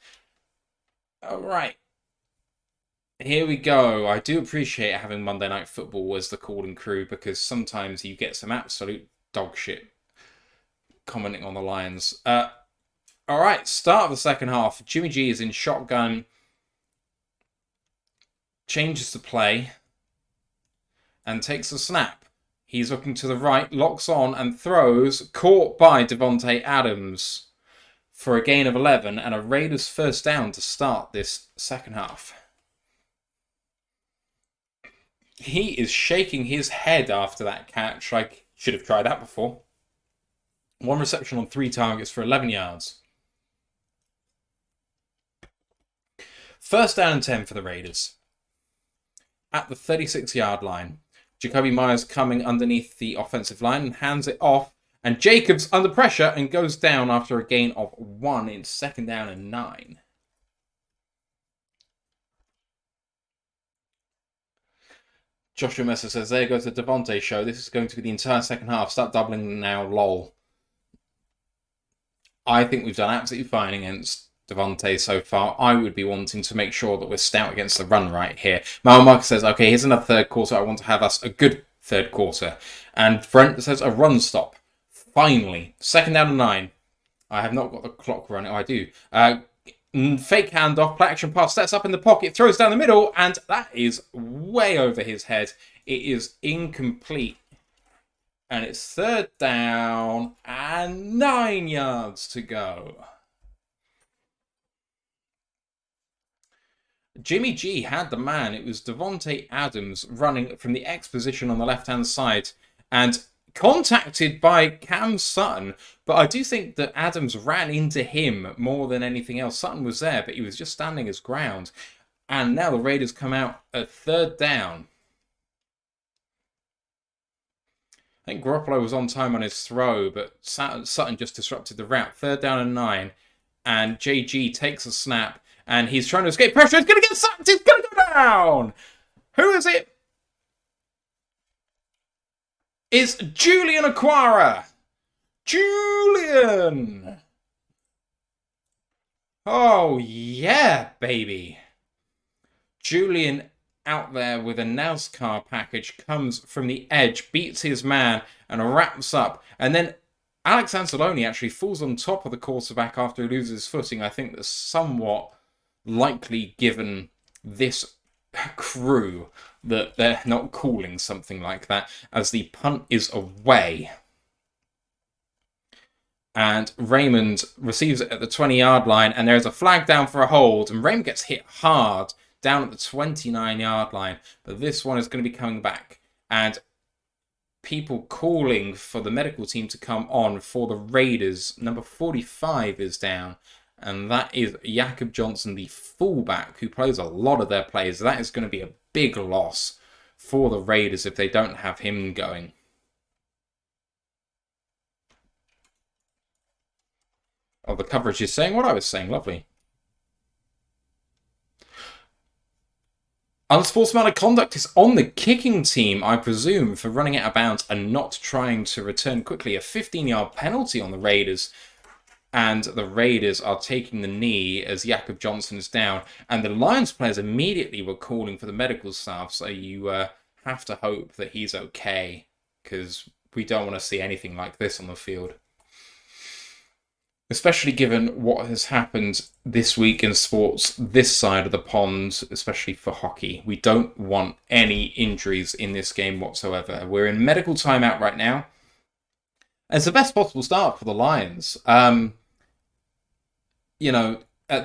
All right. Here we go. I do appreciate having Monday Night Football as the calling crew because sometimes you get some absolute dog shit commenting on the Lions. All right, start of the second half. Jimmy G is in shotgun. Changes to play. And takes a snap. He's looking to the right, locks on and throws. Caught by Devontae Adams for a gain of 11 and a Raiders first down to start this second half. He is shaking his head after that catch. Like, Should have tried that before. 1 reception on 3 targets for 11 yards. First down and 10 for the Raiders. At the 36-yard line. Jacoby Myers coming underneath the offensive line and hands it off. And Jacobs under pressure and goes down after a gain of 1 in 2nd down and 9. Joshua Messer says, there goes the Devontae show. This is going to be the entire second half. Start doubling now, lol. I think we've done absolutely fine against Devontae so far. I would be wanting to make sure that we're stout against the run right here. Marcus says, okay, here's another third quarter. I want to have us a good third quarter. And Brent says, a run stop. Finally. 2nd down and 9. I have not got the clock running. Oh, I do. Fake handoff, play action pass, sets up in the pocket, throws down the middle, and that is way over his head. It is incomplete. And it's 3rd down and 9 yards to go. Jimmy G had the man. It was Devontae Adams running from the X position on the left-hand side and contacted by Cam Sutton. But I do think that Adams ran into him more than anything else. Sutton was there, but he was just standing his ground. And now the Raiders come out at 3rd down. I think Garoppolo was on time on his throw, but Sutton just disrupted the route. 3rd down and 9. And JG takes a snap, and he's trying to escape pressure. He's going to get sacked. He's going to go down. Who is it? It's Julian Aquara. Julian. Oh, yeah, baby. Julian out there with a NASCAR package, comes from the edge, beats his man, and wraps up. And then Alex Anzalone actually falls on top of the quarterback after he loses his footing. I think that's somewhat likely given this crew that they're not calling something like that, as the punt is away. And Raymond receives it at the 20-yard line, and there's a flag down for a hold, and Raymond gets hit hard down at the 29-yard line. But this one is going to be coming back, and people calling for the medical team to come on for the Raiders. Number 45 is down, and that is Jakob Johnson, the fullback, who plays a lot of their plays. That is going to be a big loss for the Raiders if they don't have him going. Oh, the coverage is saying what I was saying. Lovely. Unsportsmanlike conduct is on the kicking team, I presume, for running out of bounds and not trying to return quickly. A 15-yard penalty on the Raiders. And the Raiders are taking the knee as Jakob Johnson is down. And the Lions players immediately were calling for the medical staff. So you have to hope that he's okay, because we don't want to see anything like this on the field. Especially given what has happened this week in sports this side of the pond, especially for hockey. We don't want any injuries in this game whatsoever. We're in medical timeout right now. And it's the best possible start for the Lions. At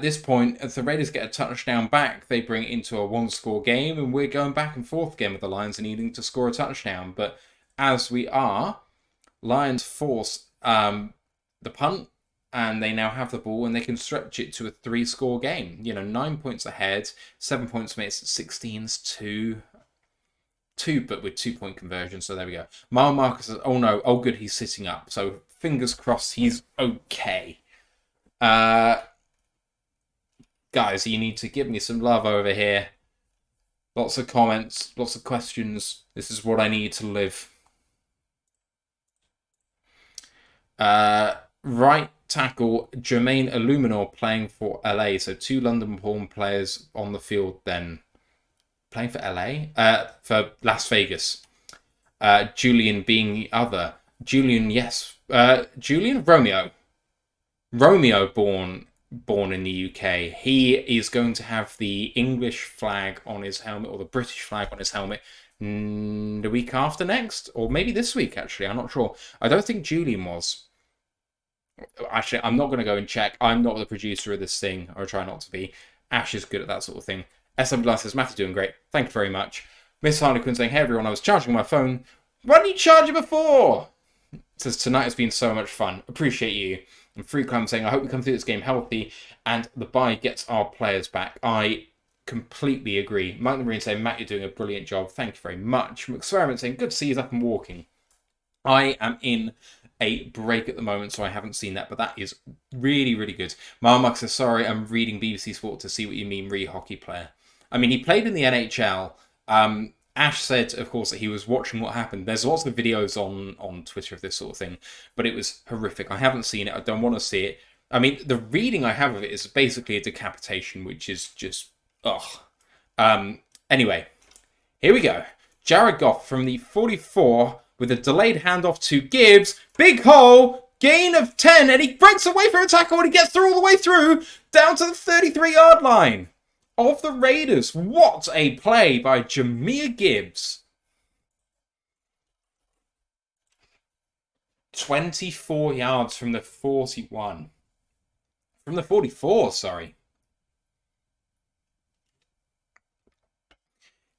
this point, if the Raiders get a touchdown back, they bring it into a one-score game, and we're going back and forth again with the Lions and needing to score a touchdown. But as we are, Lions force the punt, and they now have the ball, and they can stretch it to a 3-score game. 9 points ahead, 7 points makes it 16-2. 2, but with 2-point conversion, so there we go. Marcus says, oh no, oh good, he's sitting up. So fingers crossed he's okay. Guys, you need to give me some love over here. Lots of comments, lots of questions. This is what I need to live. Right tackle, Jermaine Illuminor playing for LA. So 2 London-born players on the field then. Playing for LA? For Las Vegas. Julian being the other. Julian, yes. Julian Romeo. Romeo born in the UK. He is going to have the English flag on his helmet, or the British flag on his helmet, the week after next, or maybe this week, actually. I'm not sure. I don't think Julian was. Actually, I'm not going to go and check. I'm not the producer of this thing, or I try not to be. Ash is good at that sort of thing. SW says, Matt is doing great. Thank you very much. Miss Harlequin saying, hey everyone, I was charging my phone Why didn't you charge it before? It says, tonight has been so much fun. Appreciate you. And Freeland saying, I hope we come through this game healthy and the bye gets our players back. I completely agree. Mike the Marine saying, Matt, you're doing a brilliant job. Thank you very much. Experiment saying, good to see you up and walking. I am in a break at the moment, so I haven't seen that, but that is really, really good. Marmuk says, sorry, I'm reading BBC Sport to see what you mean, hockey player. I mean, he played in the NHL. Ash said, of course, that he was watching what happened. There's lots of videos on Twitter of this sort of thing, but it was horrific. I haven't seen it. I don't want to see it. I mean, the reading I have of it is basically a decapitation, which is just, ugh. Anyway, here we go. Jared Goff from the 44 with a delayed handoff to Gibbs. Big hole, gain of 10, and he breaks away from a tackle and he gets through all the way through, down to the 33-yard line of the Raiders. What a play by Jahmyr Gibbs. 24 yards from the 41. From the 44, sorry.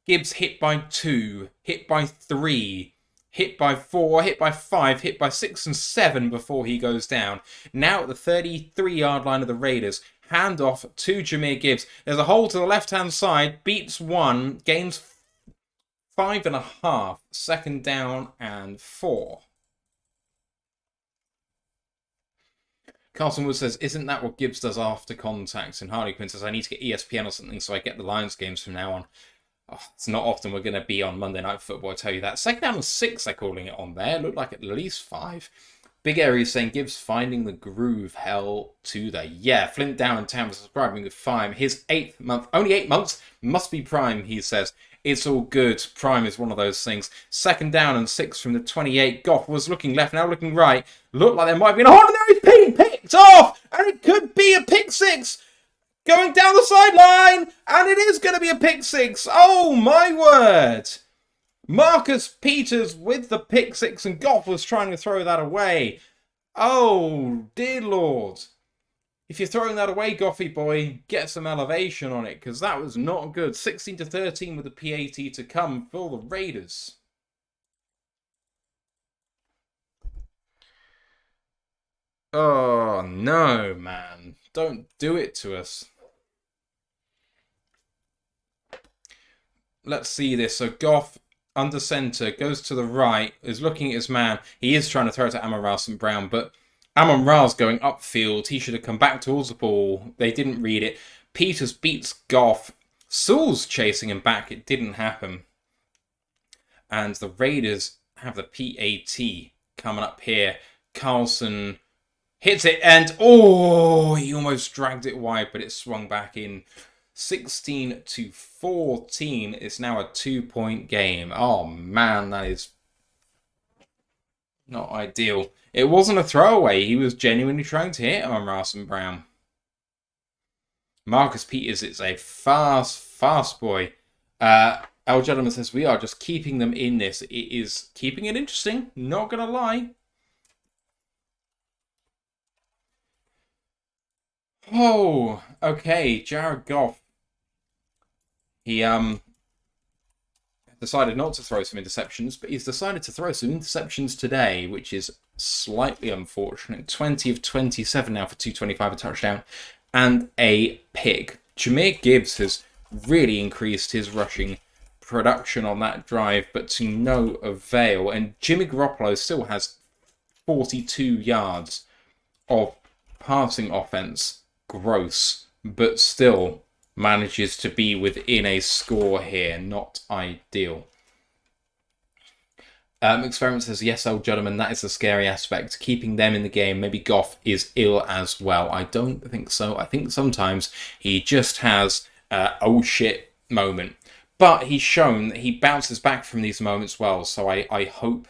Gibbs hit by 2, hit by 3, hit by 4, hit by 5, hit by 6 and 7 before he goes down. Now at the 33-yard line of the Raiders. Handoff to Jahmyr Gibbs. There's a hole to the left-hand side. Beats 1. Gains 5.5. Second down and 4. Carson Wood says, isn't that what Gibbs does after contact? And Harley Quinn says, I need to get ESPN or something so I get the Lions games from now on. Oh, it's not often we're going to be on Monday Night Football, I tell you that. Second down and 6, they're calling it on there. Looked like at least 5. Big Area saying, Gibbs finding the groove, hell to the... Yeah, Flint Down and Town was subscribing with Prime. His 8th month, only 8 months, must be Prime, he says. It's all good. Prime is one of those things. Second down and 6 from the 28. Goff was looking left, now looking right. Looked like there might be a hole, and there he's being picked off! And it could be a pick 6! Going down the sideline! And it is going to be a pick 6! Oh, my word! Marcus Peters with the pick 6 and Goff was trying to throw that away. Oh, dear Lord. If you're throwing that away, Goffy boy, get some elevation on it because that was not good. 16-13 with the PAT to come for the Raiders. Oh, no, man. Don't do it to us. Let's see this. So Goff under center, goes to the right, is looking at his man. He is trying to throw it to Amon-Ra St. Brown, but Amon-Ra's going upfield. He should have come back towards the ball. They didn't read it. Peters beats Goff. Sewell's chasing him back. It didn't happen. And the Raiders have the PAT coming up here. Carlson hits it, and oh, he almost dragged it wide, but it swung back in. 16-14. It's now a 2-point game. Oh man, that is not ideal. It wasn't a throwaway. He was genuinely trying to hit Amon-Ra St. Brown. Marcus Peters is a fast boy. Al Gentleman says, we are just keeping them in this. It is keeping it interesting. Not going to lie. Oh, okay. Jared Goff. He decided not to throw some interceptions, but he's decided to throw some interceptions today, which is slightly unfortunate. 20 of 27 now for 225, a touchdown, and a pick. Jahmyr Gibbs has really increased his rushing production on that drive, but to no avail. And Jimmy Garoppolo still has 42 yards of passing offense, gross, but still manages to be within a score here. Not ideal. Experiment says, yes, old gentleman, that is the scary aspect. Keeping them in the game. Maybe Goff is ill as well. I don't think so. I think sometimes he just has oh shit moment. But he's shown that he bounces back from these moments well. So I hope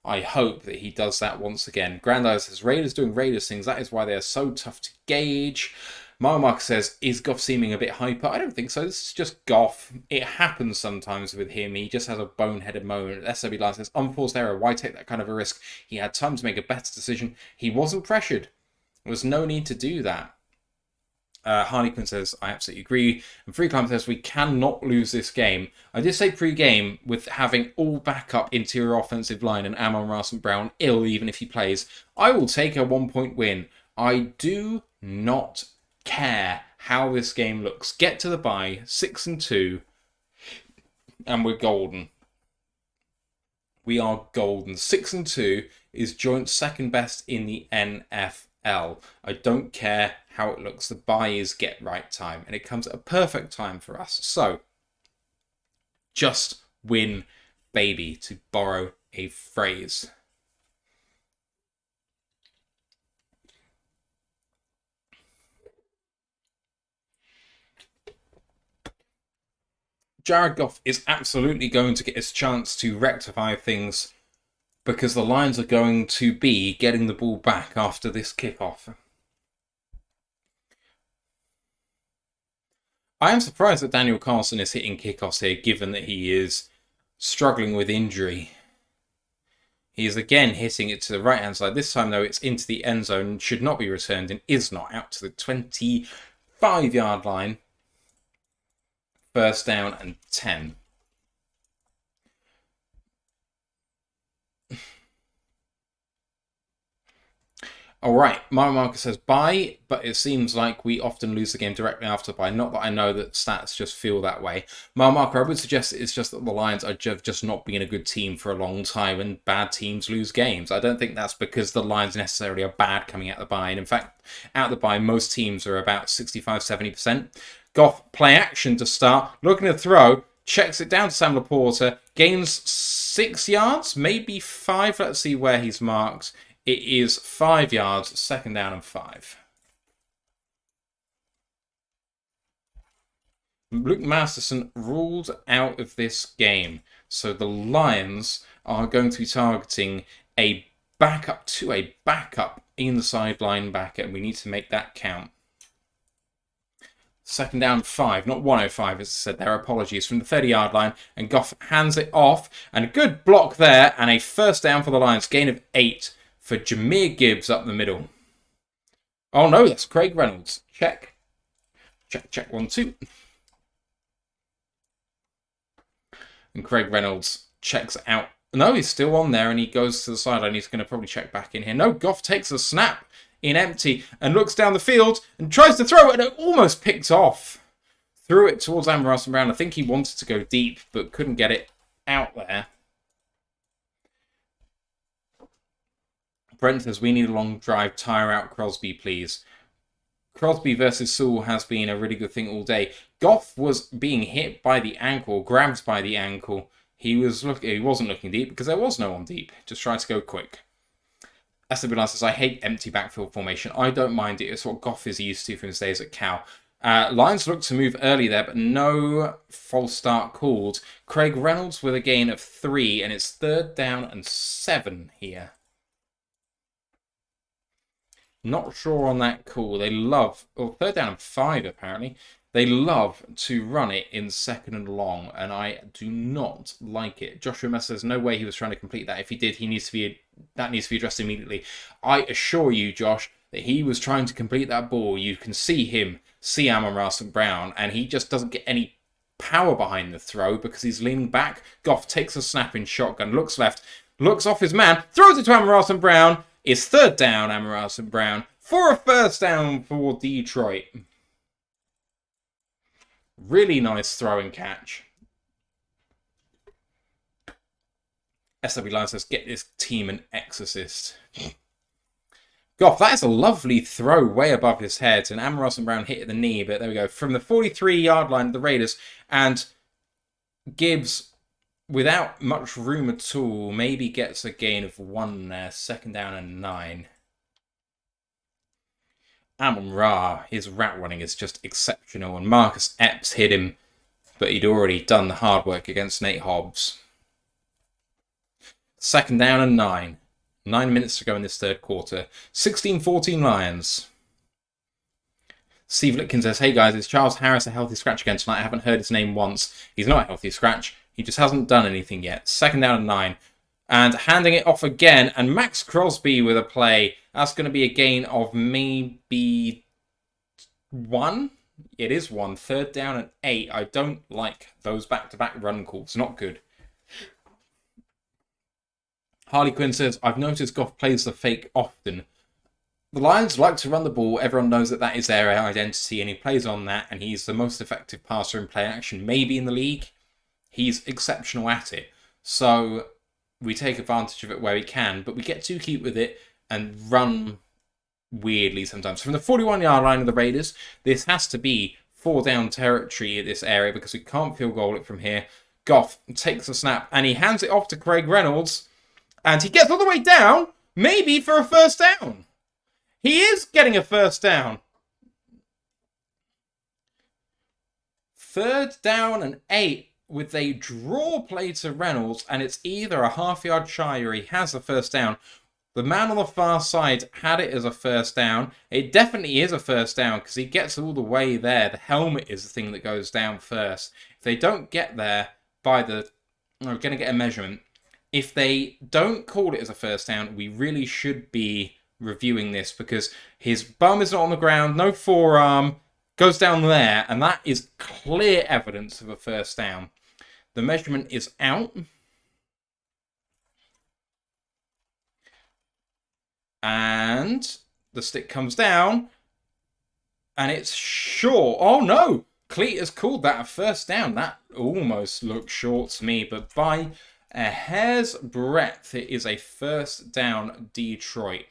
that he does that once again. Grandize says, Raiders doing Raiders things. That is why they are so tough to gauge. Mark says, is Goff seeming a bit hyper? I don't think so. This is just Goff. It happens sometimes with him. He just has a boneheaded moment. SOB Line says, unforced error. Why take that kind of a risk? He had time to make a better decision. He wasn't pressured. There was no need to do that. Harlequin says, I absolutely agree. And Freeland says, we cannot lose this game. I did say pre-game, with having all backup interior offensive line and Amon-Ra St. Brown ill even if he plays, I will take a 1-point win. I do not care how this game looks. Get to the bye, 6-2, and we're golden. We are golden. 6-2 is joint second best in the NFL. I don't care how it looks. The bye is get right time, and it comes at a perfect time for us. So, just win, baby, to borrow a phrase. Jared Goff is absolutely going to get his chance to rectify things, because the Lions are going to be getting the ball back after this kickoff. I am surprised that Daniel Carlson is hitting kickoffs here, given that he is struggling with injury. He is again hitting it to the right-hand side. This time, though, it's into the end zone, should not be returned, and is not, out to the 25-yard line. First down and 10. All right, my marker says bye, but it seems like we often lose the game directly after bye. Not that I know that stats just feel that way. My marker, I would suggest it's just that the Lions are just not being a good team for a long time, and bad teams lose games. I don't think that's because the Lions necessarily are bad coming out the bye. And in fact, out the bye, most teams are about 65-70%. Goff, play action to start, looking to throw, checks it down to Sam Laporta, gains 6 yards, maybe 5. Let's see where he's marked. It is 5 yards, second down and 5. Luke Masterson ruled out of this game. So the Lions are going to be targeting a backup to a backup inside linebacker, and we need to make that count. Second down 5, not 105, as I said there. Apologies, from the 30-yard line, and Goff hands it off, and a good block there, and a first down for the Lions. Gain of 8 for Jahmyr Gibbs up the middle. Oh no, that's Craig Reynolds. Check. Check, 1, 2. And Craig Reynolds checks out. No, he's still on there, and he goes to the sideline. He's going to probably check back in here. No, Goff takes a snap in empty and looks down the field and tries to throw it, and it almost picked off. Threw it towards Amon-Ra St. Brown. I think he wanted to go deep, but couldn't get it out there. Brent says, we need a long drive, tire out Crosby, please. Crosby versus Sewell has been a really good thing all day. Goff was being hit by the ankle, grabbed by the ankle. He wasn't looking deep because there was no one deep. Just tried to go quick. SWL says, I hate empty backfield formation. I don't mind it. It's what Goff is used to from his days at Cal. Lions look to move early there, but no false start called. Craig Reynolds with a gain of 3, and it's third down and 7 here. Not sure on that call. They love, third down and 5 apparently. They love to run it in second and long, and I do not like it. Joshua Messer says, no way he was trying to complete that. If he did, that needs to be addressed immediately. I assure you, Josh, that he was trying to complete that ball. You can see Amon-Ra St. Brown, and he just doesn't get any power behind the throw because he's leaning back. Goff takes a snap in shotgun, looks left, looks off his man, throws it to Amon-Ra St. Brown. It's third down, Amon-Ra St. Brown, for a first down for Detroit. Really nice throw and catch. SW Lions says, get this team an exorcist. Goff, that is a lovely throw way above his head. And Amon-Ra St. Brown hit at the knee, but there we go. From the 43-yard line of the Raiders. And Gibbs, without much room at all, maybe gets a gain of 1 there. Second down and 9. Amon-Ra, his route running is just exceptional, and Marcus Epps hit him, but he'd already done the hard work against Nate Hobbs. Second down and 9. 9 minutes to go in this third quarter. 16-14 Lions. Steve Litkin says, hey guys, is Charles Harris a healthy scratch again tonight? I haven't heard his name once. He's not a healthy scratch. He just hasn't done anything yet. Second down and 9. And handing it off again. And Max Crosby with a play. That's going to be a gain of maybe 1. It is 1. 3rd down and 8. I don't like those back-to-back run calls. Not good. Harley Quinn says, I've noticed Goff plays the fake often. The Lions like to run the ball. Everyone knows that is their identity, and he plays on that, and he's the most effective passer in play action, maybe in the league. He's exceptional at it. So we take advantage of it where we can, but we get too cute with it and run weirdly sometimes. From the 41-yard line of the Raiders, this has to be 4-down territory at this area because we can't field goal it from here. Goff takes the snap, and he hands it off to Craig Reynolds, and he gets all the way down, maybe for a first down. He is getting a first down. 3rd down and 8 with a draw play to Reynolds, and it's either a half-yard shy or he has the first down. The man on the far side had it as a first down. It definitely is a first down because he gets all the way there. The helmet is the thing that goes down first. If they don't get there by the... We're going to get a measurement. If they don't call it as a first down, we really should be reviewing this because his bum is not on the ground, no forearm, goes down there, and that is clear evidence of a first down. The measurement is out. And the stick comes down, and it's short. Oh no! Cleat has called that a first down. That almost looked short to me, but by a hair's breadth, it is a first down, Detroit.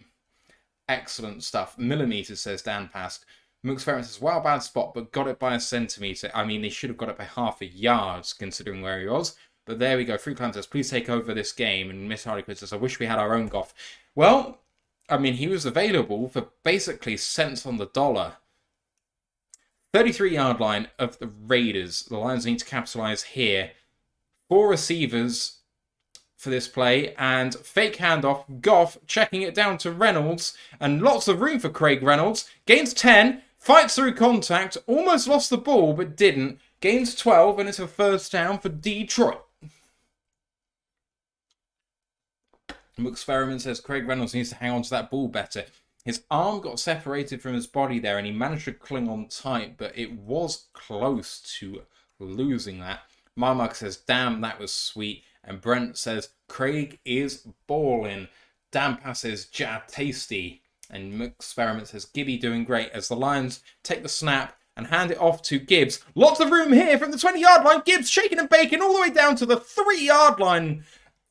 Excellent stuff. Millimeters, says Dan Pask. Mooks Ferret says, wow, bad spot, but got it by a centimetre. I mean, they should have got it by half a yard, considering where he was. But there we go. Freeland says, please take over this game. And Miss Harley says, I wish we had our own Goff. Well, I mean, he was available for basically cents on the dollar. 33-yard line of the Raiders. The Lions need to capitalise here. 4 receivers for this play, and fake handoff. Goff checking it down to Reynolds, and lots of room for Craig Reynolds. Gains 10, fights through contact, almost lost the ball, but didn't. Gains 12, and it's a first down for Detroit. Experiment says Craig Reynolds needs to hang on to that ball better. His arm got separated from his body there, and he managed to cling on tight, but it was close to losing that. Marmark says, damn, that was sweet. And Brent says, Craig is balling. Dampa says, jab tasty. And Experiment says, Gibby doing great as the Lions take the snap and hand it off to Gibbs. Lots of room here from the 20-yard line. Gibbs shaking and baking all the way down to the 3-yard line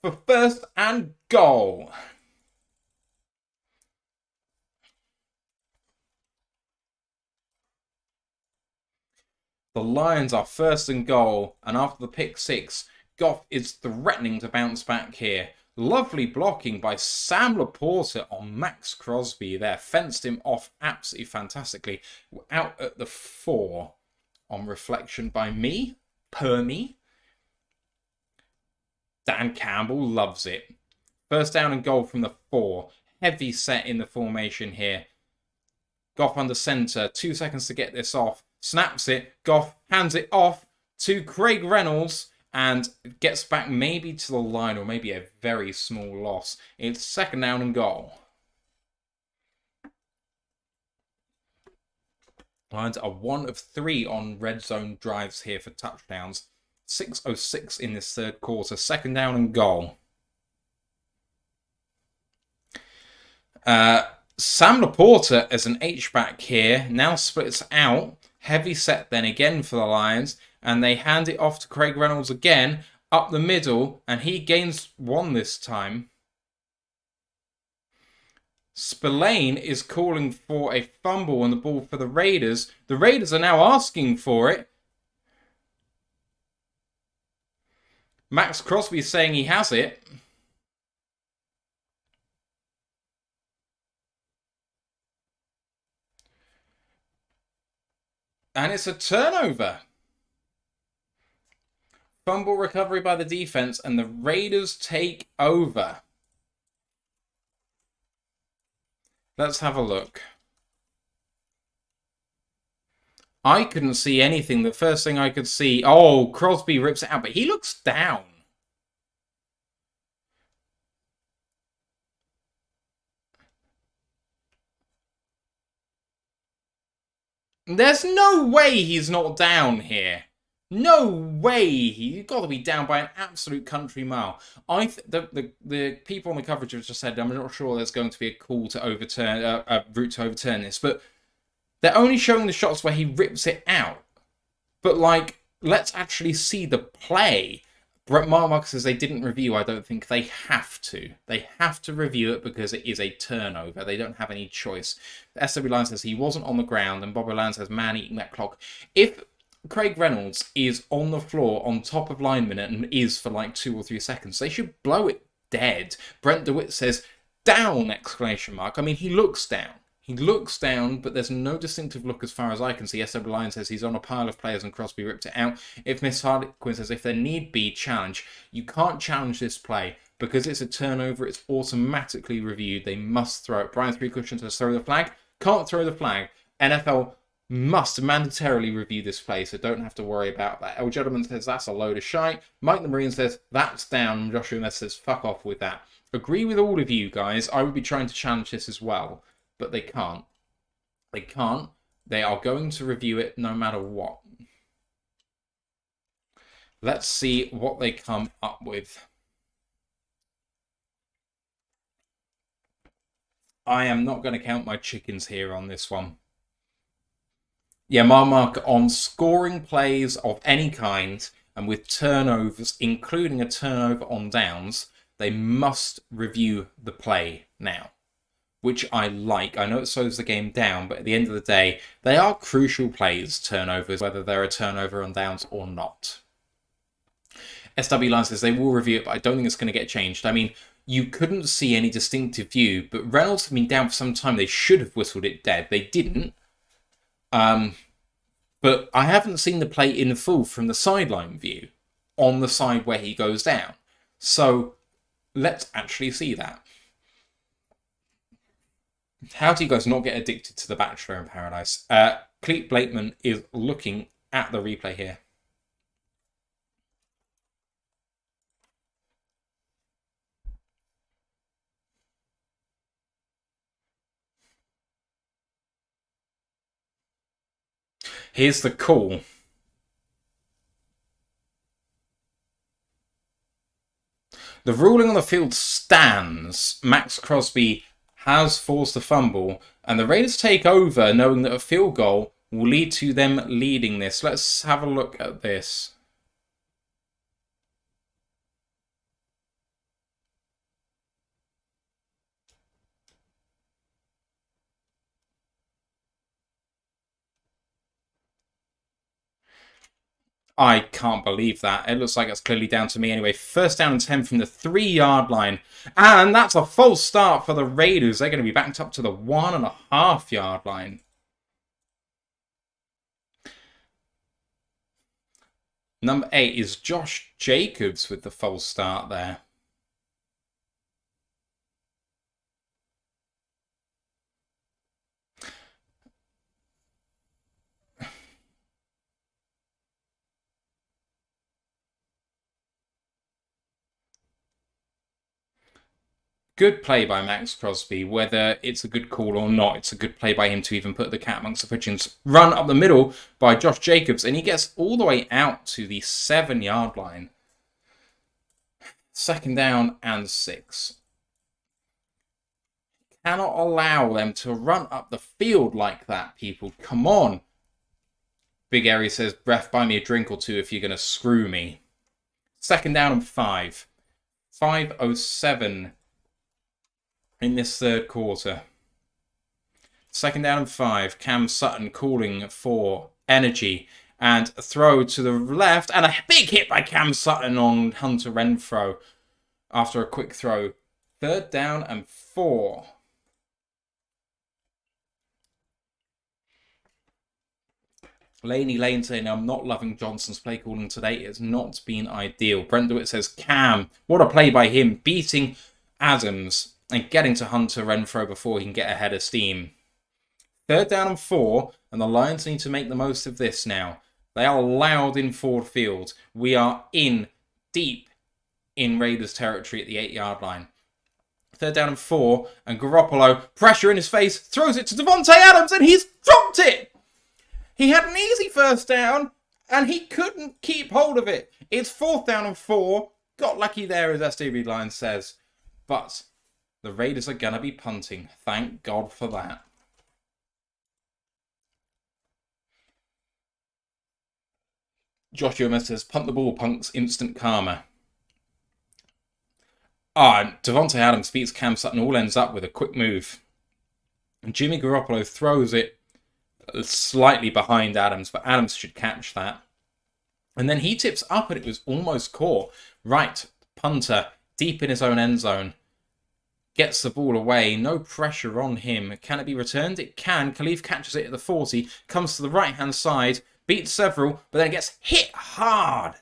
for first and goal. The Lions are first and goal, and after the pick 6, Goff is threatening to bounce back here. Lovely blocking by Sam Laporta on Max Crosby there. Fenced him off absolutely fantastically. Out at the 4 on reflection by me. Permy. Dan Campbell loves it. First down and goal from the 4. Heavy set in the formation here. Goff under centre. 2 seconds to get this off. Snaps it. Goff hands it off to Craig Reynolds and gets back maybe to the line or maybe a very small loss. It's second down and goal. Lions are 1 of 3 on red zone drives here for touchdowns. 6:06 in this third quarter. Second down and goal. Sam Laporta as an H-back here now splits out. Heavy set then again for the Lions. And they hand it off to Craig Reynolds again. Up the middle. And he gains 1 this time. Spillane is calling for a fumble on the ball for the Raiders. The Raiders are now asking for it. Max Crosby is saying he has it. And it's a turnover. Fumble recovery by the defense, and the Raiders take over. Let's have a look. I couldn't see anything. The first thing I could see... Oh, Crosby rips it out, but he looks down. There's no way he's not down here. No way. You've got to be down by an absolute country mile. The people on the coverage have just said, I'm not sure there's going to be a call to overturn, a route to overturn this, but they're only showing the shots where he rips it out. But, like, let's actually see the play. Mark says they didn't review. I don't think they have to. They have to review it because it is a turnover. They don't have any choice. SW Line says he wasn't on the ground, and Bobby Land says, man eating that clock. If Craig Reynolds is on the floor on top of lineman and is for like 2 or 3 seconds, they should blow it dead. Brent DeWitt says, down, exclamation mark. I mean, he looks down. He looks down, but there's no distinctive look as far as I can see. SW Lion says he's on a pile of players and Crosby ripped it out. If Miss Harlequin says if there need be challenge, you can't challenge this play because it's a turnover. It's automatically reviewed. They must throw it. Brian Three Cushion says throw the flag. Can't throw the flag. NFL must mandatorily review this play, so don't have to worry about that. El Gentleman says that's a load of shite. Mike the Marine says that's down. Joshua Mess says fuck off with that. Agree with all of you guys. I would be trying to challenge this as well. But they can't. They can't. They are going to review it no matter what. Let's see what they come up with. I am not going to count my chickens here on this one. Yeah, Mark, on scoring plays of any kind and with turnovers, including a turnover on downs, they must review the play now. Which I like. I know it slows the game down, but at the end of the day, they are crucial plays, turnovers, whether they're a turnover on downs or not. SW Line says they will review it, but I don't think it's going to get changed. I mean, you couldn't see any distinctive view, but Reynolds has been down for some time. They should have whistled it dead. They didn't. But I haven't seen the play in full from the sideline view on the side where he goes down. So let's actually see that. How do you guys not get addicted to The Bachelor in Paradise? Cleet Blakeman is looking at the replay here. Here's the call. The ruling on the field stands. Max Crosby has forced a fumble, and the Raiders take over knowing that a field goal will lead to them leading this. Let's have a look at this. I can't believe that. It looks like it's clearly down to me anyway. First down and 10 from the 3-yard line. And that's a false start for the Raiders. They're going to be backed up to the 1.5-yard line. Number 8 is Josh Jacobs with the false start there. Good play by Max Crosby. Whether it's a good call or not, it's a good play by him to even put the cat amongst the pigeons. Run up the middle by Josh Jacobs, and he gets all the way out to the 7-yard line. Second down and 6. Cannot allow them to run up the field like that, people. Come on. Big Airy says, ref, buy me a drink or two if you're going to screw me. Second down and 5. 5:07 in this third quarter. Second down and 5. Cam Sutton calling for energy. And a throw to the left. And a big hit by Cam Sutton on Hunter Renfro after a quick throw. Third down and 4. Laney Lane saying, I'm not loving Johnson's play calling today. It's not been ideal. Brent DeWitt says, Cam, what a play by him. Beating Adams and getting to Hunter Renfro before he can get ahead of steam. Third down and 4, and the Lions need to make the most of this now. They are loud in Ford Field. We are in deep in Raiders territory at the 8-yard line. Third down and 4, and Garoppolo, pressure in his face, throws it to Devontae Adams, and he's dropped it! He had an easy first down, and he couldn't keep hold of it. It's 4th down and 4. Got lucky there, as SDB Line says. But the Raiders are going to be punting. Thank God for that. Joshua says, punt the ball, punks, instant karma. Devontae Adams beats Cam Sutton, all ends up with a quick move. And Jimmy Garoppolo throws it slightly behind Adams, but Adams should catch that. And then he tips up and it was almost caught. Right, punter, deep in his own end zone. Gets the ball away, no pressure on him. Can it be returned? It can. Khalif catches it at the 40, comes to the right-hand side, beats several, but then gets hit hard.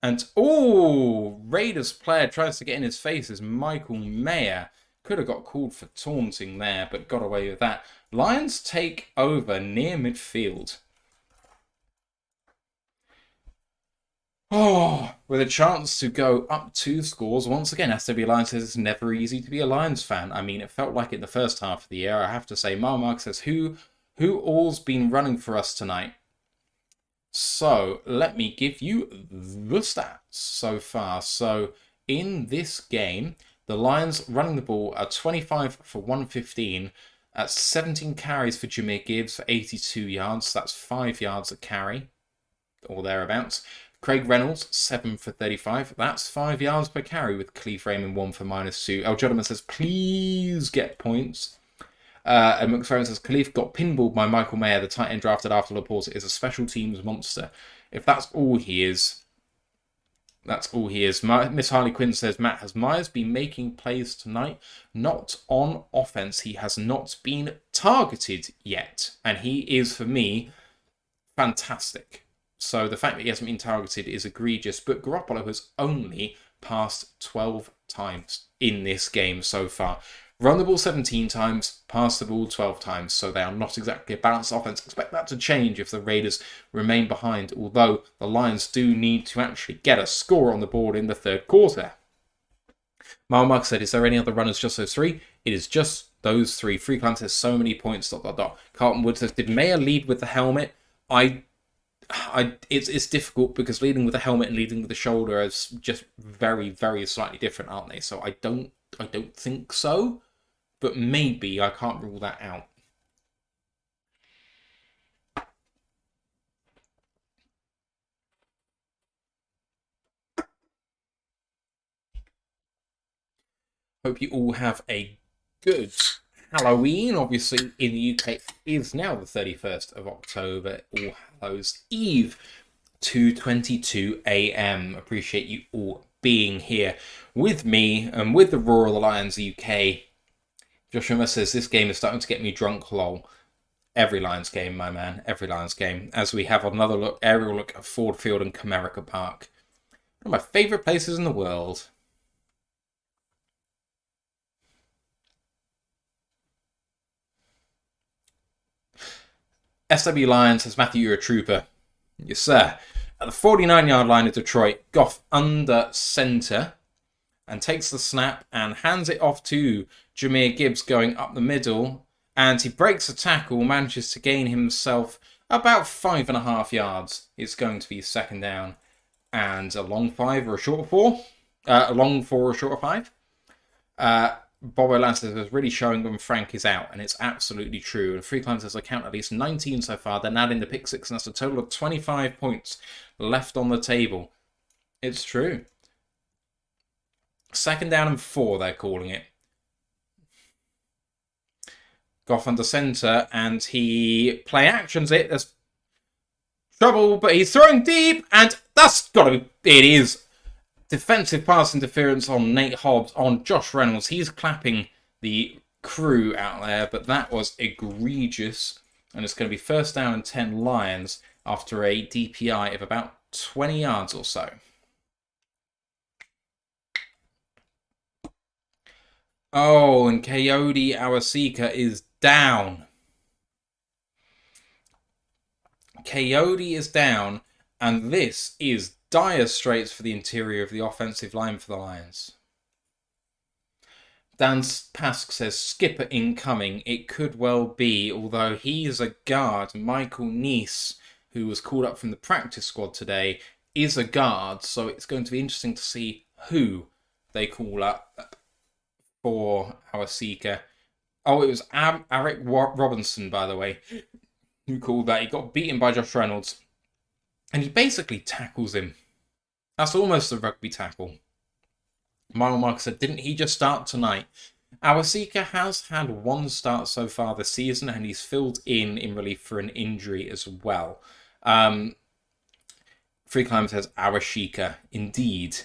And, Raiders player tries to get in his face as Michael Mayer. Could have got called for taunting there, but got away with that. Lions take over near midfield. With a chance to go up 2 scores. Once again, SW Lions says it's never easy to be a Lions fan. I mean, it felt like it the first half of the year. I have to say, Mark says, who all's been running for us tonight? So, let me give you the stats so far. So, in this game, the Lions running the ball are 25 for 115. At 17 carries for Jahmyr Gibbs for 82 yards. That's 5 yards a carry, or thereabouts. Craig Reynolds, 7 for 35. That's 5 yards per carry, with Cleve Raymond 1 for -2. El Jodman says, please get points. And McFerrin says, Khalif got pinballed by Michael Mayer, the tight end drafted after Laporta is a special teams monster. If that's all he is, that's all he is. Miss Harley Quinn says, Matt, has Myers been making plays tonight? Not on offense. He has not been targeted yet. And he is, for me, fantastic. So the fact that he hasn't been targeted is egregious. But Garoppolo has only passed 12 times in this game so far. Run the ball 17 times, pass the ball 12 times, so they are not exactly a balanced offense. Expect that to change if the Raiders remain behind, although the Lions do need to actually get a score on the board in the 3rd quarter. Mark said, is there any other runners, just those 3? It is just those 3. Freeland says, so many points, ... Carlton Wood says, did Mayer lead with the helmet? It's difficult because leading with the helmet and leading with the shoulder is just very, very slightly different, aren't they? So I don't think so. But maybe, I can't rule that out. Hope you all have a good Halloween. Obviously, in the UK, it is now the 31st of October, All Hallows Eve, 2:22 a.m. Appreciate you all being here with me and with the Roar of the Lions UK. Joshua says, this game is starting to get me drunk, lol. Every Lions game, my man. Every Lions game. As we have another aerial look at Ford Field and Comerica Park. One of my favourite places in the world. SW Lions says, Matthew, you're a trooper. Yes, sir. At the 49-yard line of Detroit, Goff under centre and takes the snap and hands it off to Jahmyr Gibbs going up the middle. And he breaks a tackle, manages to gain himself about 5.5 yards. It's going to be 2nd down and a long 5 or a short 4. A long 4 or a short 5. Bobo Lancer is really showing when Frank is out, and it's absolutely true. And Freeland says, I count at least 19 so far, then adding the pick 6, and that's a total of 25 points left on the table. It's true. 2nd down and 4, they're calling it. Goff under centre, and he play actions it. There's trouble, but he's throwing deep, and that's got to be... It is. Defensive pass interference on Nate Hobbs, on Josh Reynolds. He's clapping the crew out there, but that was egregious. And it's going to be 1st down and 10 Lions after a DPI of about 20 yards or so. Oh, and Coyote Awasika is down. Coyote is down, and this is dire straits for the interior of the offensive line for the Lions. Dan Pask says, skipper incoming. It could well be, although he is a guard. Michael Neese, who was called up from the practice squad today, is a guard. So it's going to be interesting to see who they call up for our seeker. Oh, it was Eric Robinson, by the way, who called that. He got beaten by Josh Reynolds. And he basically tackles him. That's almost a rugby tackle. Mile Marker said, didn't he just start tonight? Our seeker has had one start so far this season, and he's filled in relief for an injury as well. Free Climber says, our seeker, indeed.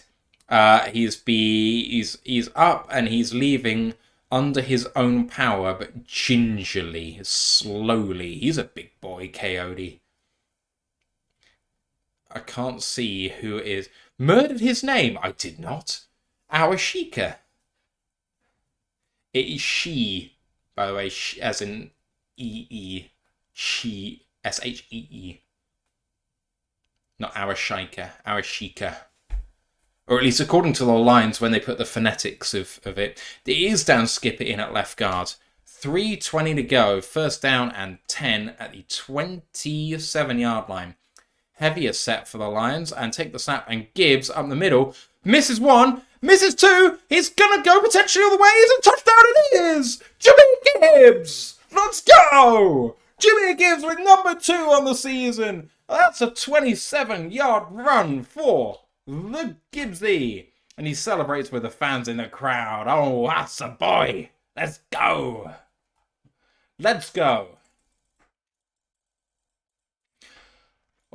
He's up and he's leaving under his own power, but gingerly, slowly. He's a big boy, Coyote. I can't see who it is. Murdered his name? I did not. Our Sheikah. It is she, by the way, as in E-E. She, S-H-E-E. Not our Sheikah, our Sheikah. Or at least according to the lines when they put the phonetics of it. It is down skipper in at left guard. 3:20 to go. First down and 10 at the 27-yard line. Heavier set for the Lions and take the snap, and Gibbs up the middle. Misses one, misses two. He's going to go potentially all the way. It's a touchdown. It is. Jimmy Gibbs. Let's go. Jimmy Gibbs with number 2 on the season. That's a 27-yard run for the Gibbsy. And he celebrates with the fans in the crowd. Oh, that's a boy. Let's go. Let's go.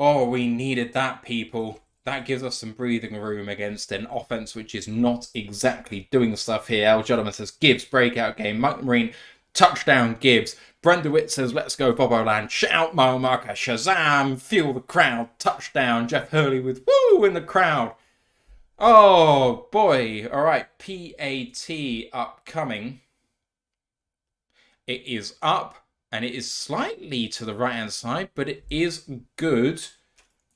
Oh, we needed that, people. That gives us some breathing room against an offense which is not exactly doing stuff here. El Gentleman says, Gibbs, breakout game. Mike Marine, touchdown, Gibbs. Brent DeWitt says, let's go, Bobo Land. Shout, mile marker. Shazam, feel the crowd. Touchdown. Jeff Hurley with woo in the crowd. Oh, boy. All right, PAT upcoming. It is up. And it is slightly to the right-hand side, but it is good.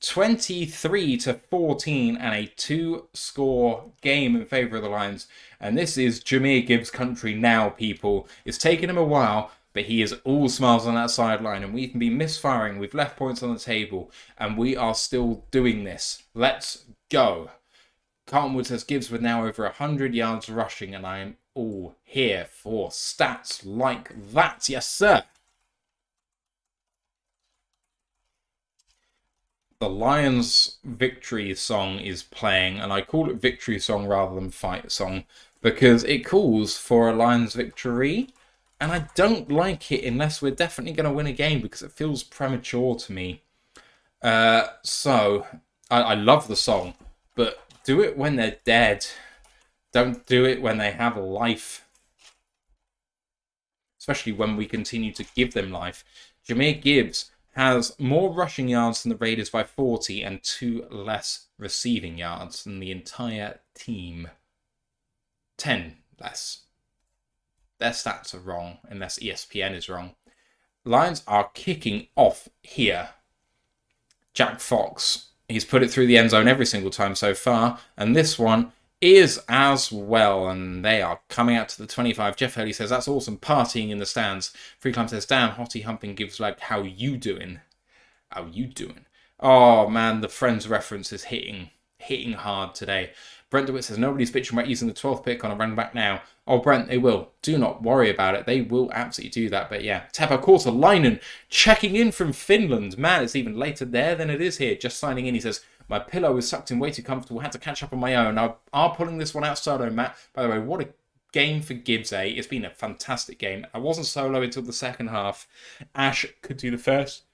23-14 and a 2-score game in favour of the Lions. And this is Jahmyr Gibbs country now, people. It's taken him a while, but he is all smiles on that sideline. And we can be misfiring. We've left points on the table. And we are still doing this. Let's go. Carlton Wood says Gibbs with now over 100 yards rushing. And I am all here for stats like that. Yes, sir. The Lions victory song is playing, and I call it victory song rather than fight song because it calls for a Lions victory, and I don't like it unless we're definitely going to win a game because it feels premature to me. So I love the song, but do it when they're dead. Don't do it when they have life, especially when we continue to give them life. Jahmyr Gibbs has more rushing yards than the Raiders by 40 and 2 less receiving yards than the entire team. 10 less. Their stats are wrong, unless ESPN is wrong. Lions are kicking off here. Jack Fox, he's put it through the end zone every single time so far, and this one is as well, and they are coming out to the 25. Jeff Hurley says, that's awesome, partying in the stands. Free Climb says, damn, Hottie Humping gives like, how you doing? How you doing? Oh, man, the Friends reference is hitting hard today. Brent DeWitt says, nobody's bitching about using the 12th pick on a running back now. Oh, Brent, they will. Do not worry about it. They will absolutely do that. But yeah, Tapa Kortalainen checking in from Finland. Man, it's even later there than it is here. Just signing in, he says, my pillow was sucked in way too comfortable. Had to catch up on my own. I are pulling this one out solo, Matt. By the way, what a game for Gibbs, eh? It's been a fantastic game. I wasn't solo until the second half. Ash could do the first,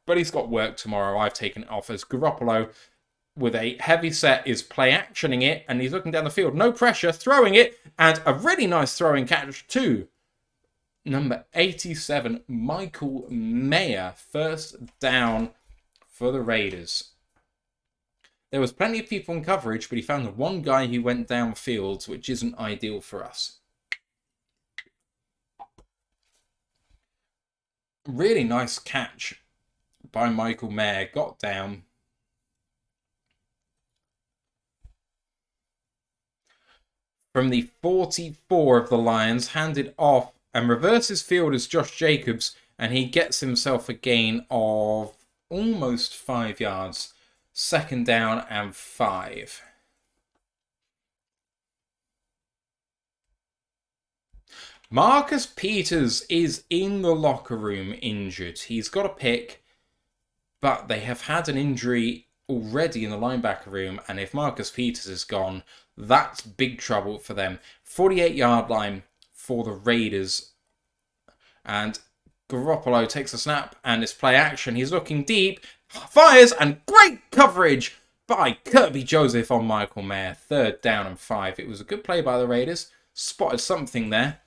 but he's got work tomorrow. I've taken it off as Garoppolo with a heavy set is play actioning it, and he's looking down the field. No pressure, throwing it, and a really nice throwing catch too. Number 87, Michael Mayer. First down for the Raiders. There was plenty of people in coverage, but he found the one guy who went downfield, which isn't ideal for us. Really nice catch by Michael Mayer. Got down. from the 44 of the Lions, handed off and reverses field as Josh Jacobs, and he gets himself a gain of almost 5 yards. 2nd down and 5. Marcus Peters is in the locker room injured. He's got a pick, but they have had an injury already in the linebacker room, and if Marcus Peters is gone, that's big trouble for them. 48-yard line for the Raiders. And Garoppolo takes a snap and it's play action. He's looking deep, fires, and great coverage by Kirby Joseph on Michael Mayer. 3rd down and 5. It was a good play by the Raiders. Spotted something there,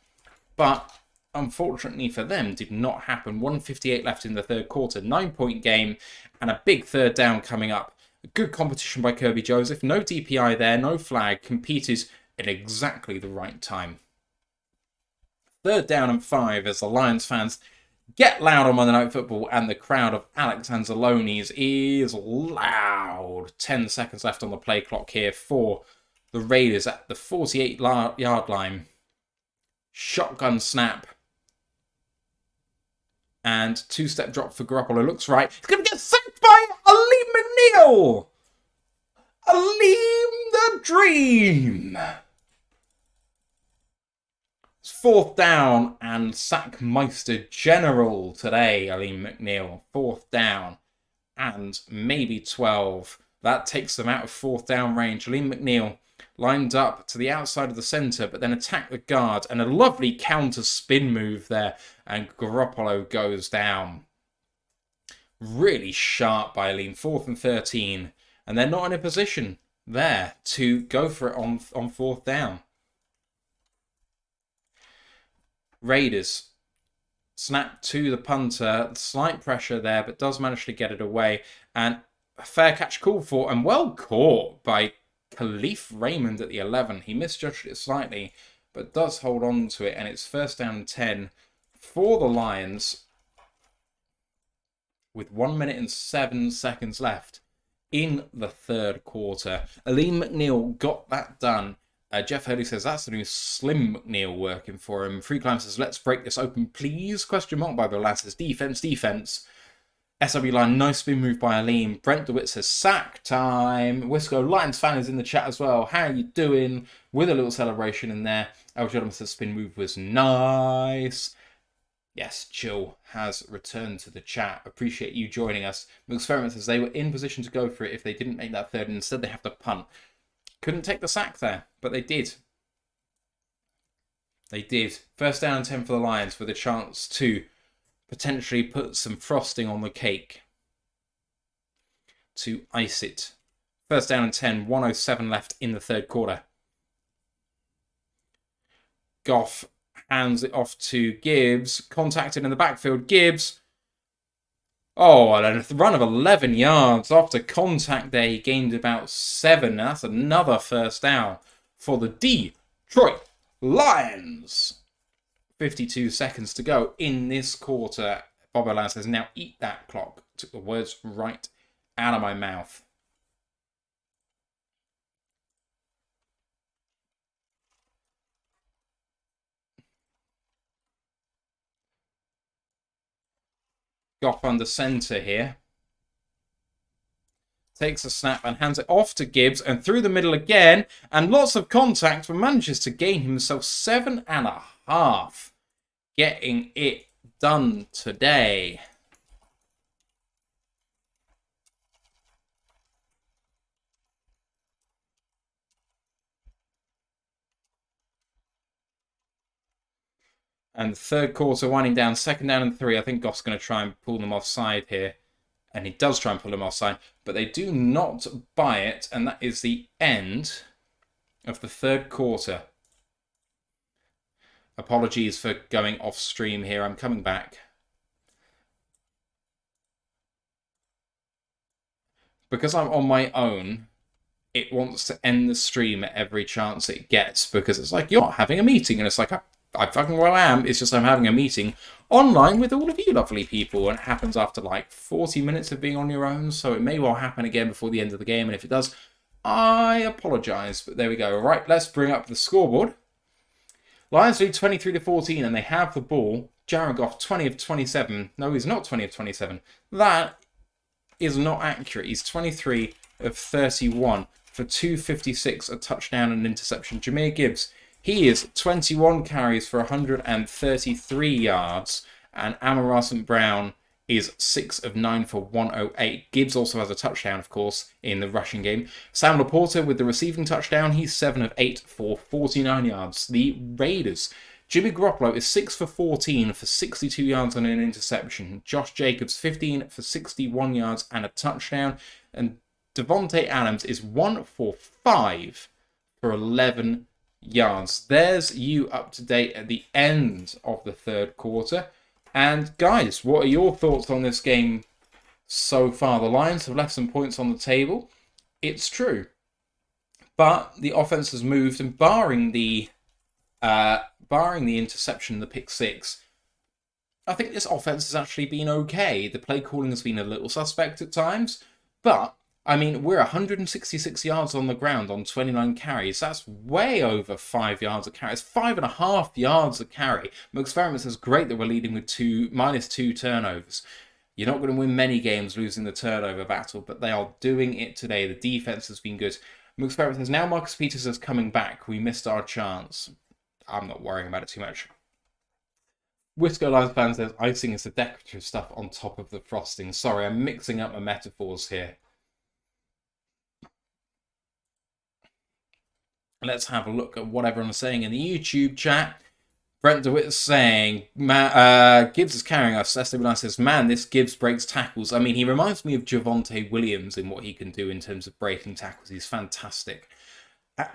but unfortunately for them, did not happen. 1:58 left in the 3rd quarter. 9-point game and a big 3rd down coming up. Good competition by Kirby Joseph. No DPI there, no flag. Competed at exactly the right time. 3rd down and 5 as the Lions fans get loud on Monday Night Football, and the crowd of Alex Anzalonis is loud. 10 seconds left on the play clock here for the Raiders at the 48-yard line. Shotgun snap. And 2-step drop for Garoppolo. Looks right. He's going to get sacked by Aleem McNeil. Aleem the Dream. It's 4th down and Sackmeister General today, Aleem McNeil. 4th down and maybe 12. That takes them out of 4th down range. Aleem McNeil lined up to the outside of the centre, but then attacked the guard, and a lovely counter spin move there, and Garoppolo goes down. Really sharp by Aleem. 4th and 13, and they're not in a position there to go for it on 4th down. Raiders snap to the punter. Slight pressure there, but does manage to get it away, and a fair catch called for, and well caught by Khalif Raymond at the 11. He misjudged it slightly, but does hold on to it, and it's 1st down and 10 for the Lions with 1 minute and 7 seconds left in the 3rd quarter. Aleem McNeil got that done. Jeff Hurley says that's the new Slim McNeil working for him. Free Climb says, let's break this open, please. Question mark by the lad says, defense. SW line, nice spin move by Aleem. Brent DeWitt says, sack time. Wisco Lions fan is in the chat as well. How you doing? With a little celebration in there. El Gentleman says, spin move was nice. Yes, Chill has returned to the chat. Appreciate you joining us. Experiment says they were in position to go for it if they didn't make that 3rd, and instead they have to punt. Couldn't take the sack there, but they did. They did. 1st down and 10 for the Lions with a chance to potentially put some frosting on the cake to ice it. 1st down and 10, 1:07 left in the 3rd quarter. Goff hands it off to Gibbs. Contacted in the backfield. Gibbs. Oh, and a run of 11 yards. After contact there, he gained about 7. That's another 1st down for the Detroit Lions. 52 seconds to go in this quarter. Bobo Land says, now eat that clock. Took the words right out of my mouth. Goff under centre here. Takes a snap and hands it off to Gibbs and through the middle again. And lots of contact, but manages to gain himself 7.5. Getting it done today. And the 3rd quarter winding down, 2nd down and 3. I think Goff's going to try and pull them offside here. And he does try and pull them offside, but they do not buy it. And that is the end of the 3rd quarter. Apologies for going off stream here. I'm coming back. Because I'm on my own, it wants to end the stream at every chance it gets. Because it's like, you're not having a meeting. And it's like, I fucking well am. It's just I'm having a meeting online with all of you lovely people. And it happens after like 40 minutes of being on your own. So it may well happen again before the end of the game. And if it does, I apologise, but there we go. Right, let's bring up the scoreboard. Lions lead 23-14, and they have the ball. Jared Goff, 20 of 27. No, he's not 20 of 27. That is not accurate. He's 23 of 31 for 256, a touchdown and an interception. Jahmyr Gibbs, he is 21 carries for 133 yards. And Amon St. Brown is 6 of 9 for 108. Gibbs also has a touchdown, of course, in the rushing game. Sam Laporta with the receiving touchdown. He's 7 of 8 for 49 yards. The Raiders, Jimmy Garoppolo is 6 for 14 for 62 yards and an interception. Josh Jacobs, 15 for 61 yards and a touchdown. And Devontae Adams is 1 for 5 for 11 yards. There's you up to date at the end of the third quarter. And guys, what are your thoughts on this game so far? The Lions have left some points on the table. It's true. But the offense has moved, and barring the interception, the pick six, I think this offense has actually been okay. The play calling has been a little suspect at times, but I mean, we're 166 yards on the ground on 29 carries. That's way over 5 yards a carry. It's 5.5 yards a carry. McExperiment says, great that we're leading with -2 turnovers. You're not going to win many games losing the turnover battle, but they are doing it today. The defense has been good. McExperiment says, now Marcus Peters is coming back. We missed our chance. I'm not worrying about it too much. Wisco Lions fan says, icing is the decorative stuff on top of the frosting. Sorry, I'm mixing up my metaphors here. Let's have a look at what everyone is saying in the YouTube chat. Brent DeWitt is saying, Gibbs is carrying us. SW9 says, man, this Gibbs breaks tackles. I mean, he reminds me of Javonte Williams in what he can do in terms of breaking tackles. He's fantastic.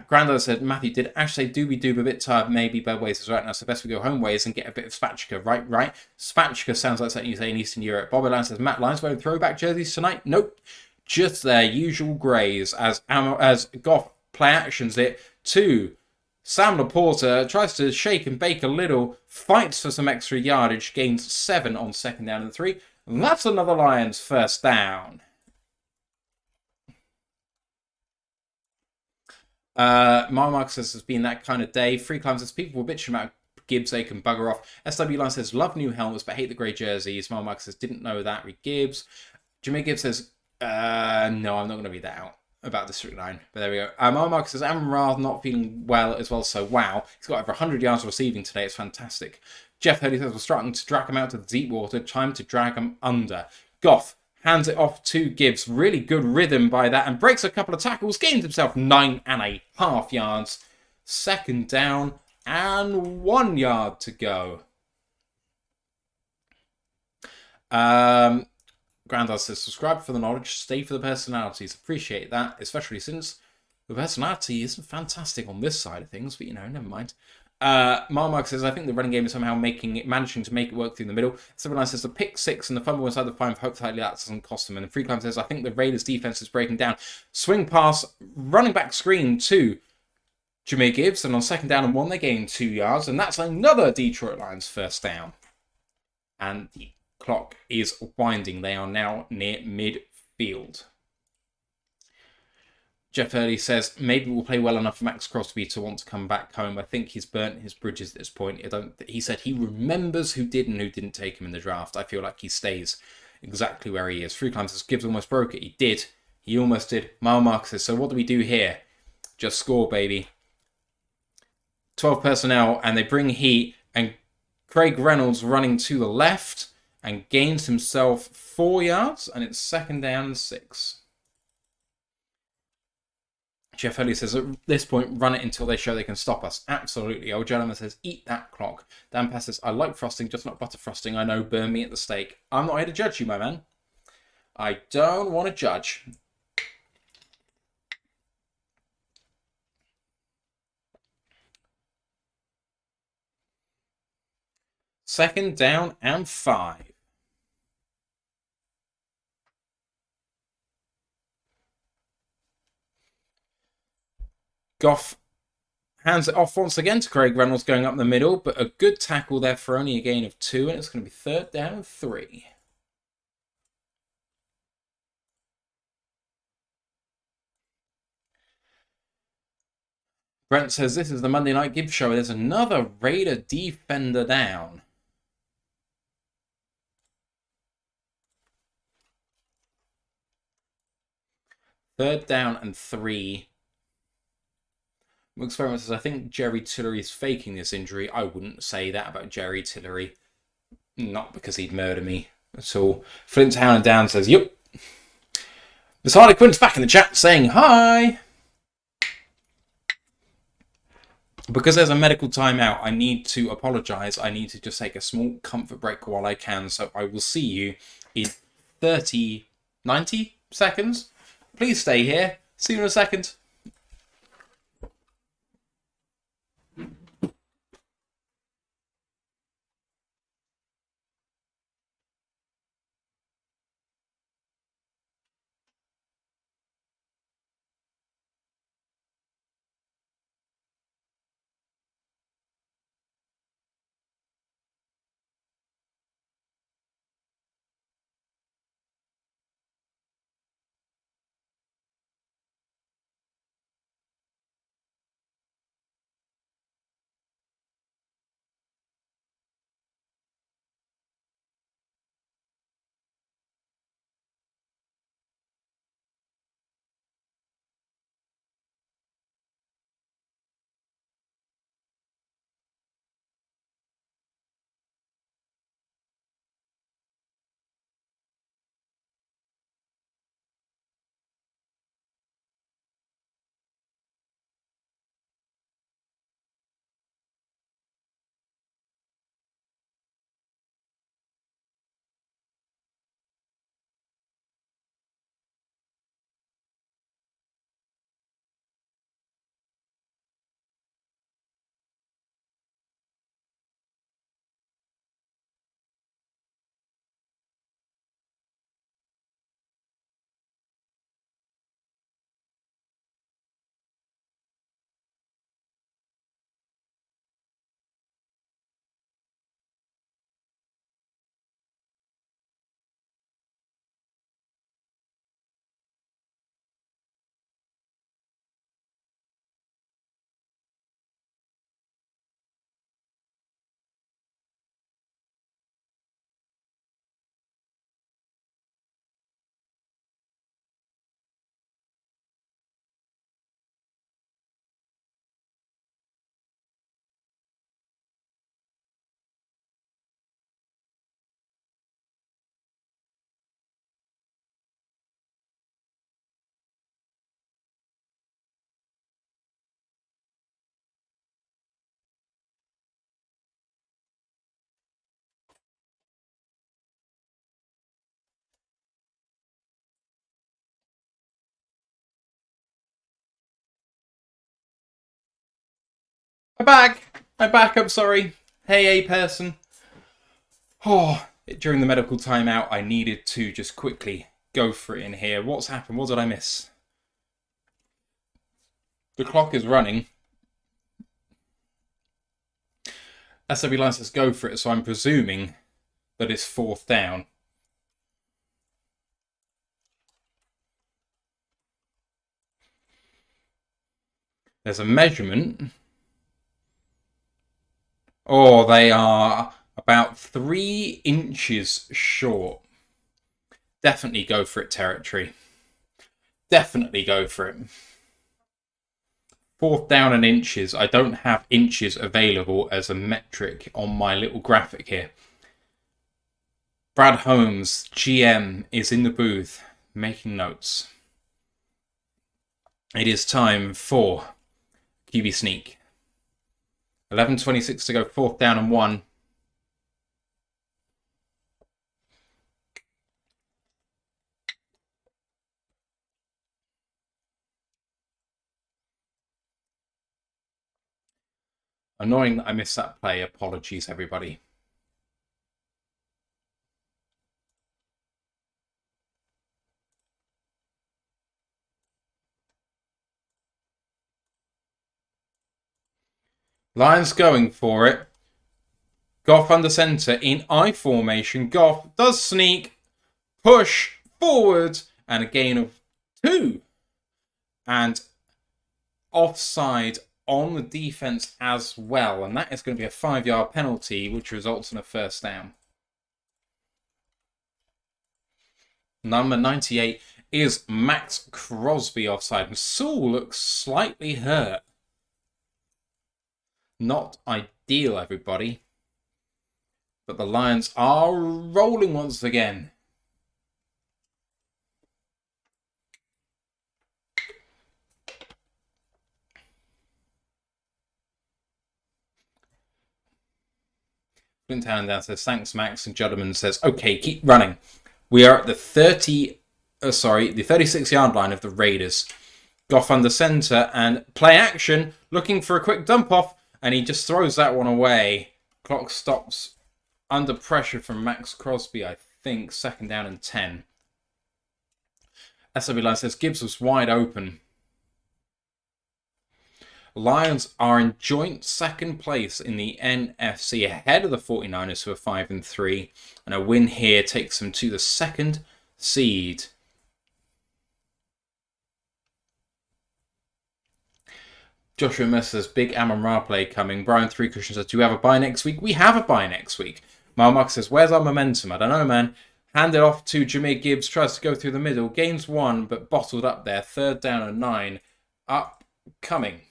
Grandad said, Matthew, did Ash say Doobie Doob a bit tired? Maybe bad ways is right now, so best we go home ways and get a bit of spatchka. Right. Spatchka sounds like something you say in Eastern Europe. Bobby Land says, Matt, Lions wearing throwback jerseys tonight? Nope. Just their usual greys as Goff play actions it to Sam Laporta, tries to shake and bake a little, fights for some extra yardage, gains 7 on 2nd down and 3. And that's another Lions first down. Mark says, it's been that kind of day. Free Climb says, people were bitching about Gibbs, they can bugger off. SW Line says, love new helmets, but hate the grey jerseys. Mark says, didn't know that. Read Gibbs. Jimmy Gibbs says, no, I'm not going to read that out about District 9. But there we go. Mark says, Amon Ra not feeling well as well, so wow. He's got over 100 yards receiving today. It's fantastic. Jeff Hurley says, we're starting to drag him out to the deep water. Time to drag him under. Goff hands it off to Gibbs. Really good rhythm by that and breaks a couple of tackles. Gains himself 9.5 yards. 2nd down and 1 yard to go. Grandad says, subscribe for the knowledge, stay for the personalities. Appreciate that, especially since the personality isn't fantastic on this side of things, but you know, never mind. Marmark says, I think the running game is somehow managing to make it work through the middle. Someone says, the pick 6 and the fumble inside the 5, hopefully that doesn't cost them. And Free Climb says, I think the Raiders defense is breaking down. Swing pass, running back screen to Jahmyr Gibbs, and on 2nd down and 1, they gain 2 yards, and that's another Detroit Lions first down. And the clock is winding. They are now near midfield. Jeff Hurley says, maybe we'll play well enough for Max Crosby to want to come back home. I think he's burnt his bridges at this point. He said he remembers who did and who didn't take him in the draft. I feel like he stays exactly where he is. Free Climb says, Gibbs almost broke it. He did. He almost did. Mile Mark says, so what do we do here? Just score, baby. 12 personnel, and they bring heat, and Craig Reynolds running to the left and gains himself 4 yards, and it's 2nd down and 6. Jeff Hurley says, at this point, run it until they show they can stop us. Absolutely. Old gentleman says, eat that clock. Dan Pass says, I like frosting, just not butter frosting. I know, burn me at the stake. I'm not here to judge you, my man. I don't want to judge. Second down and 5. Goff hands it off once again to Craig Reynolds going up the middle, but a good tackle there for only a gain of 2, and it's going to be 3rd down and 3. Brent says, this is the Monday Night Gibbs show. There's another Raider defender down. Third down and 3. Mooks Ferriman says, I think Jerry Tillery is faking this injury. I wouldn't say that about Jerry Tillery. Not because he'd murder me at all. Flint's Hound and Down says, yep. Miss Harlequin's back in the chat saying hi. Because there's a medical timeout, I need to apologise. I need to just take a small comfort break while I can. So I will see you in 90 seconds. Please stay here. See you in a second. I'm back. I'm sorry. Hey, A person. Oh, during the medical timeout, I needed to just quickly go for it in here. What's happened? What did I miss? The clock is running. SW Line says go for it, so I'm presuming that it's 4th down. There's a measurement. Oh, they are about 3 inches short. Definitely go for it, territory. Definitely go for it. 4th down and inches. I don't have inches available as a metric on my little graphic here. Brad Holmes, GM, is in the booth making notes. It is time for QB sneak. 11:26 to go, 4th down and 1. Annoying that I missed that play. Apologies, everybody. Lions going for it. Goff under centre in I formation. Goff does sneak, push forward, and a gain of 2. And offside on the defense as well. And that is going to be a 5-yard penalty, which results in a first down. Number 98 is Max Crosby offside. And Saul looks slightly hurt. Not ideal, everybody. But the Lions are rolling once again. Flint down says, thanks, Max. And Juddman says, okay, keep running. We are at the 36-yard line of the Raiders. Goff under center and play action, looking for a quick dump off, and he just throws that one away. Clock stops under pressure from Max Crosby, I think. 2nd down and 10. SW Line says, Gibbs was wide open. Lions are in joint 2nd place in the NFC, ahead of the 49ers, who are 5-3, and a win here takes them to the 2nd seed. Joshua Mercer says, big Amon-Ra play coming. Brian 3 Cushion says, do we have a bye next week? We have a bye next week. Mark says, where's our momentum? I don't know, man. Hand it off to Jameer Gibbs, tries to go through the middle. Gains 1, but bottled up there. 3rd down and 9. Upcoming.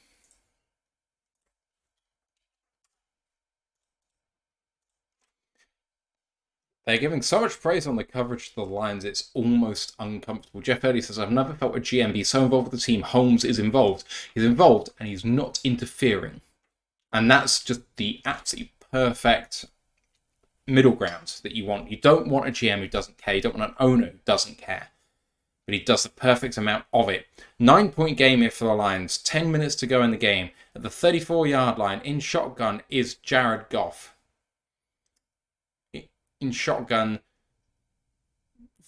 They're giving so much praise on the coverage to the Lions, it's almost uncomfortable. Jeff Early says, I've never felt a GM be so involved with the team. Holmes is involved. He's involved and he's not interfering. And that's just the absolutely perfect middle ground that you want. You don't want a GM who doesn't care. You don't want an owner who doesn't care. But he does the perfect amount of it. 9-point game here for the Lions. 10 minutes to go in the game. At the 34-yard line, in shotgun, is Jared Goff. In shotgun,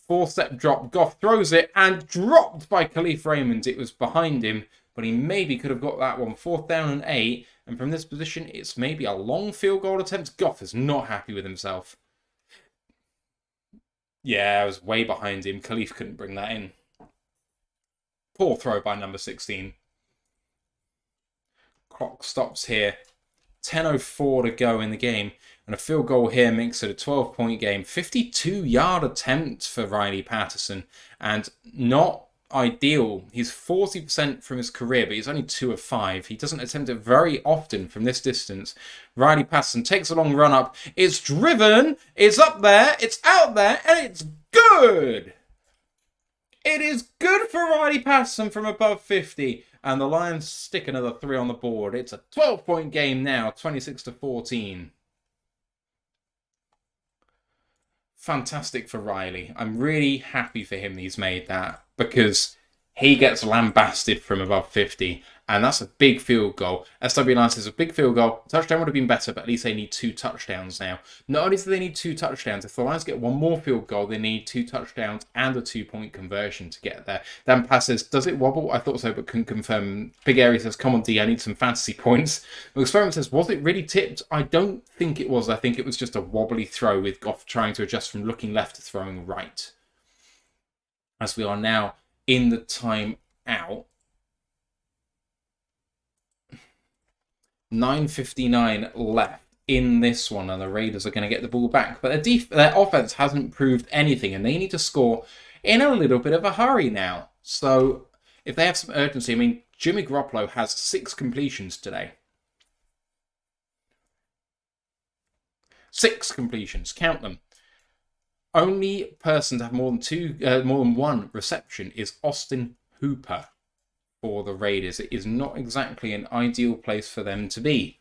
4-step drop. Goff throws it and dropped by Khalif Raymond. It was behind him, but he maybe could have got that one. 4th down and 8. And from this position, it's maybe a long field goal attempt. Goff is not happy with himself. Yeah, I was way behind him. Khalif couldn't bring that in. Poor throw by number 16. Clock stops here. 10:04 to go in the game. And a field goal here makes it a 12-point game. 52-yard attempt for Riley Patterson. And not ideal. He's 40% from his career, but he's only 2 of 5. He doesn't attempt it very often from this distance. Riley Patterson takes a long run up. It's driven. It's up there. It's out there. And it's good. It is good for Riley Patterson from above 50. And the Lions stick another 3 on the board. It's a 12-point game now. 26-14. Fantastic for Riley. I'm really happy for him that he's made that, because he gets lambasted from above 50, and that's a big field goal. SW Line says a big field goal. Touchdown would have been better, but at least they need 2 touchdowns now. Not only do they need 2 touchdowns, if the Lions get 1 more field goal, they need 2 touchdowns and a 2-point conversion to get there. Dan Pass says, does it wobble? I thought so, but couldn't confirm. Big Airy says, come on D, I need some fantasy points. Experiment says, was it really tipped? I don't think it was. I think it was just a wobbly throw with Goff trying to adjust from looking left to throwing right. As we are now in the time out. 9:59 left in this one, and the Raiders are going to get the ball back. But their offense hasn't proved anything, and they need to score in a little bit of a hurry now. So if they have some urgency, I mean, Jimmy Garoppolo has 6 completions today. 6 completions, count them. Only person to have more than 1 reception is Austin Hooper for the Raiders. It is not exactly an ideal place for them to be.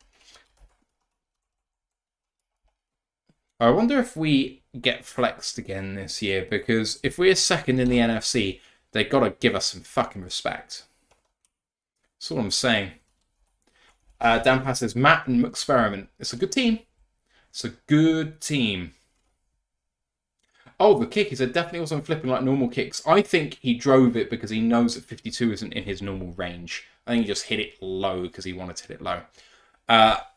I wonder if we get flexed again this year, because if we're 2nd in the NFC, they've got to give us some fucking respect. That's all I'm saying. Dan Pass says, Matt and Experiment. It's a good team. It's a good team. Oh, the kick is definitely wasn't flipping like normal kicks. I think he drove it because he knows that 52 isn't in his normal range. I think he just hit it low because he wanted to hit it low.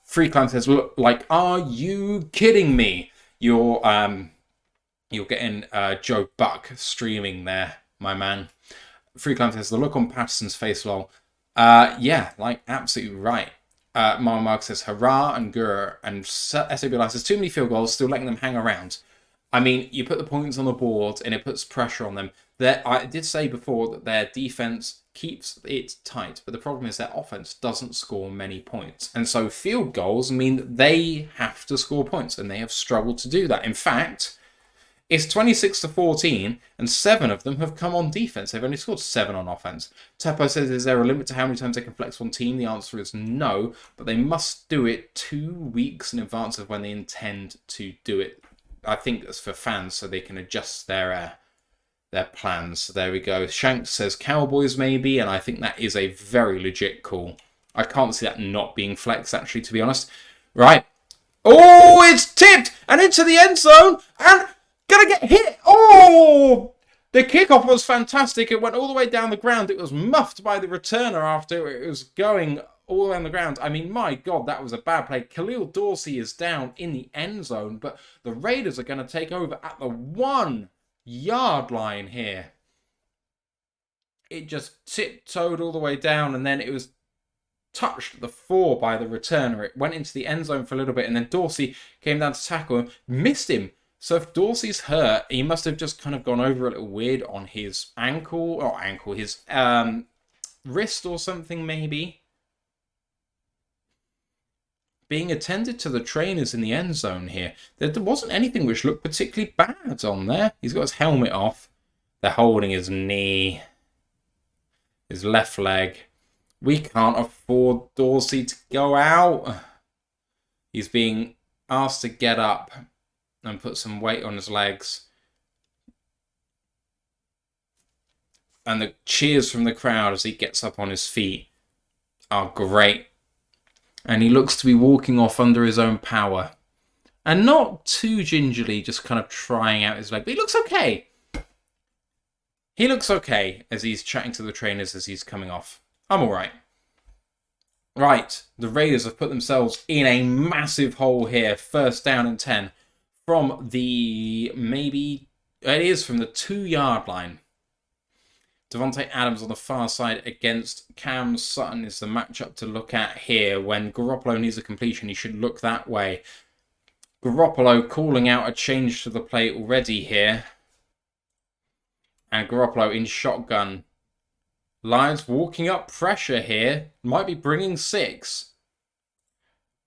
Free Climb says, look, like, are you kidding me? You're getting Joe Buck streaming there, my man. Free Climb says, the look on Patterson's face, lol. Yeah, like, absolutely right. Mark says, hurrah, and Gurr, and SAB Live says, too many field goals, still letting them hang around. I mean, you put the points on the board, and it puts pressure on them. I did say before that their defense keeps it tight, but the problem is their offense doesn't score many points. And so field goals mean that they have to score points, and they have struggled to do that. In fact, it's 26-14, and 7 of them have come on defense. They've only scored 7 on offense. Teppo says, is there a limit to how many times they can flex one team? The answer is no, but they must do it 2 weeks in advance of when they intend to do it. I think that's for fans, so they can adjust their plans. So there we go. Shanks says Cowboys maybe, and I think that is a very legit call. I can't see that not being flexed, actually, to be honest. Right. Oh, it's tipped and into the end zone, and gonna get hit. Oh, the kickoff was fantastic. It went all the way down the ground. It was muffed by the returner after it was going all the way on the ground. I mean, my God, that was a bad play. Khalil Dorsey is down in the end zone, but the Raiders are going to take over at the 1-yard line here. It just tiptoed all the way down, and then it was touched at the 4 by the returner. It went into the end zone for a little bit, and then Dorsey came down to tackle him, missed him. So if Dorsey's hurt, he must have just kind of gone over a little weird on his his wrist or something maybe. Being attended to the trainers in the end zone here. There wasn't anything which looked particularly bad on there. He's got his helmet off. They're holding his knee. His left leg. We can't afford Dorsey to go out. He's being asked to get up and put some weight on his legs. And the cheers from the crowd as he gets up on his feet are great. And he looks to be walking off under his own power. And not too gingerly, just kind of trying out his leg. But he looks okay. He looks okay as he's chatting to the trainers as he's coming off. I'm alright. Right, the Raiders have put themselves in a massive hole here. First down and 10 from the, it is from the 2-yard line. Devontae Adams on the far side against Cam Sutton is the matchup to look at here. When Garoppolo needs a completion, he should look that way. Garoppolo calling out a change to the play already here. And Garoppolo in shotgun. Lions walking up pressure here. Might be bringing 6.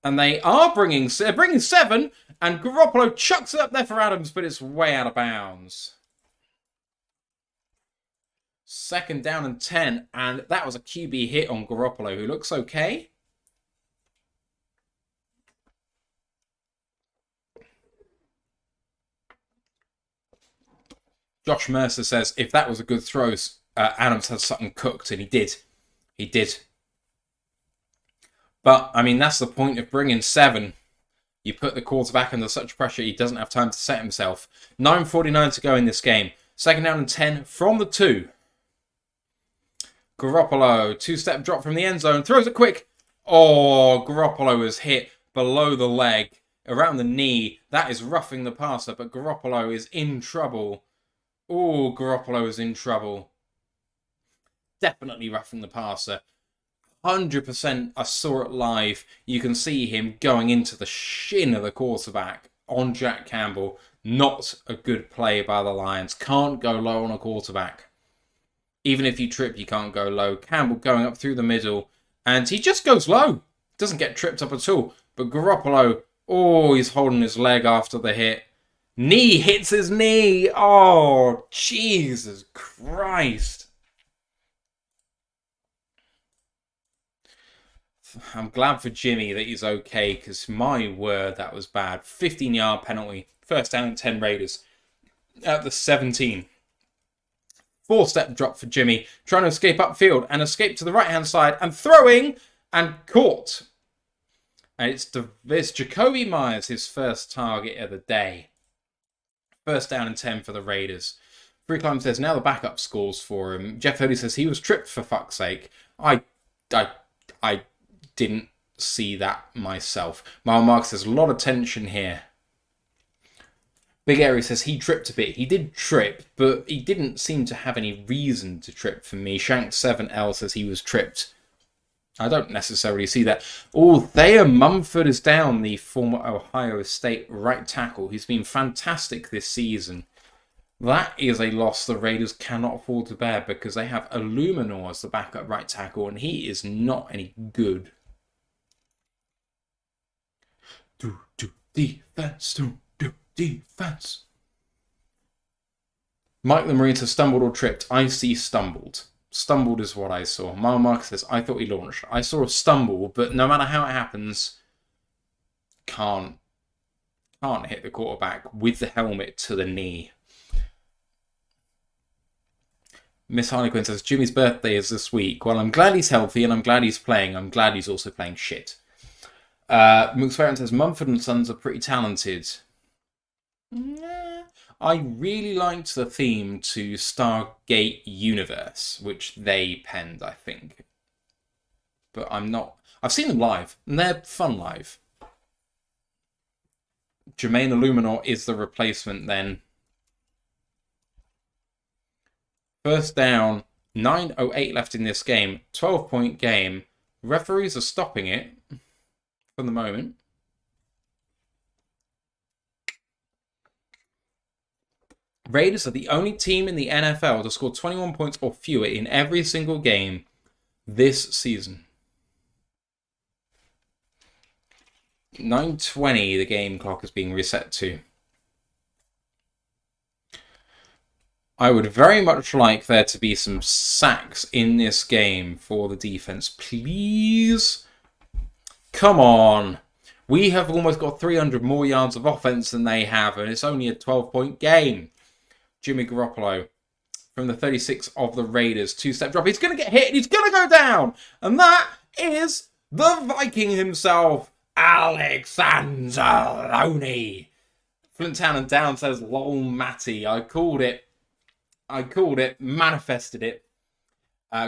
And they are bringing 7. And Garoppolo chucks it up there for Adams, but it's way out of bounds. Second down and 10, and that was a QB hit on Garoppolo, who looks okay. Josh Mercer says, if that was a good throw, Adams had something cooked, and he did. He did. But, I mean, that's the point of bringing 7. You put the quarterback under such pressure, he doesn't have time to set himself. 9:49 to go in this game. Second down and 10 from the 2. Garoppolo, 2-step drop from the end zone, throws it quick. Oh, Garoppolo is hit below the leg, around the knee. That is roughing the passer, but Garoppolo is in trouble. Oh, Garoppolo is in trouble. Definitely roughing the passer. 100% I saw it live. You can see him going into the shin of the quarterback on Jack Campbell. Not a good play by the Lions. Can't go low on a quarterback. Even if you trip, you can't go low. Campbell going up through the middle. And he just goes low. Doesn't get tripped up at all. But Garoppolo, oh, he's holding his leg after the hit. Knee hits his knee. Oh, Jesus Christ. I'm glad for Jimmy that he's okay, because my word, that was bad. 15-yard penalty. First down and 10 Raiders at the 17. 4-step drop for Jimmy, trying to escape upfield and escape to the right-hand side and throwing and caught. And it's Jacoby Myers, his first target of the day. First down and 10 for the Raiders. Freeland says now the backup scores for him. Jeff Hurley says he was tripped for fuck's sake. I didn't see that myself. Mark says a lot of tension here. Big Airy says he tripped a bit. He did trip, but he didn't seem to have any reason to trip for me. Shank7L says he was tripped I don't necessarily see that. Oh, Thayer Mumford is down, the former Ohio State right tackle. He's been fantastic this season. That is a loss the Raiders cannot afford to bear because they have Illuminor as the backup right tackle, and he is not any good. Do defense, do defense. Mike the Marines has stumbled or tripped. I see stumbled. Stumbled is what I saw. Mark says, I thought he launched. I saw a stumble, but no matter how it happens, can't hit the quarterback with the helmet to the knee. Miss Harlequin says, Jimmy's birthday is this week. Well, I'm glad he's healthy and I'm glad he's playing. I'm glad he's also playing shit. Mooks Farron says, Mumford and Sons are pretty talented. I really liked the theme to Stargate Universe, which they penned, I think. But I'm not... I've seen them live, and they're fun live. Jermaine Illuminor is the replacement then. First down, 9:08 left in this game, 12-point game. Referees are stopping it for the moment. Raiders are the only team in the NFL to score 21 points or fewer in every single game this season. 9:20 the game clock is being reset to. I would very much like there to be some sacks in this game for the defense. Please? Come on. We have almost got 300 more yards of offense than they have, and it's only a 12-point game. Jimmy Garoppolo from the 36 of the Raiders. Two-step drop. He's going to get hit, and he's going to go down. And that is the Viking himself, Alex Anzalone. Flint Town and Down says, lol, Matty. I called it, manifested it.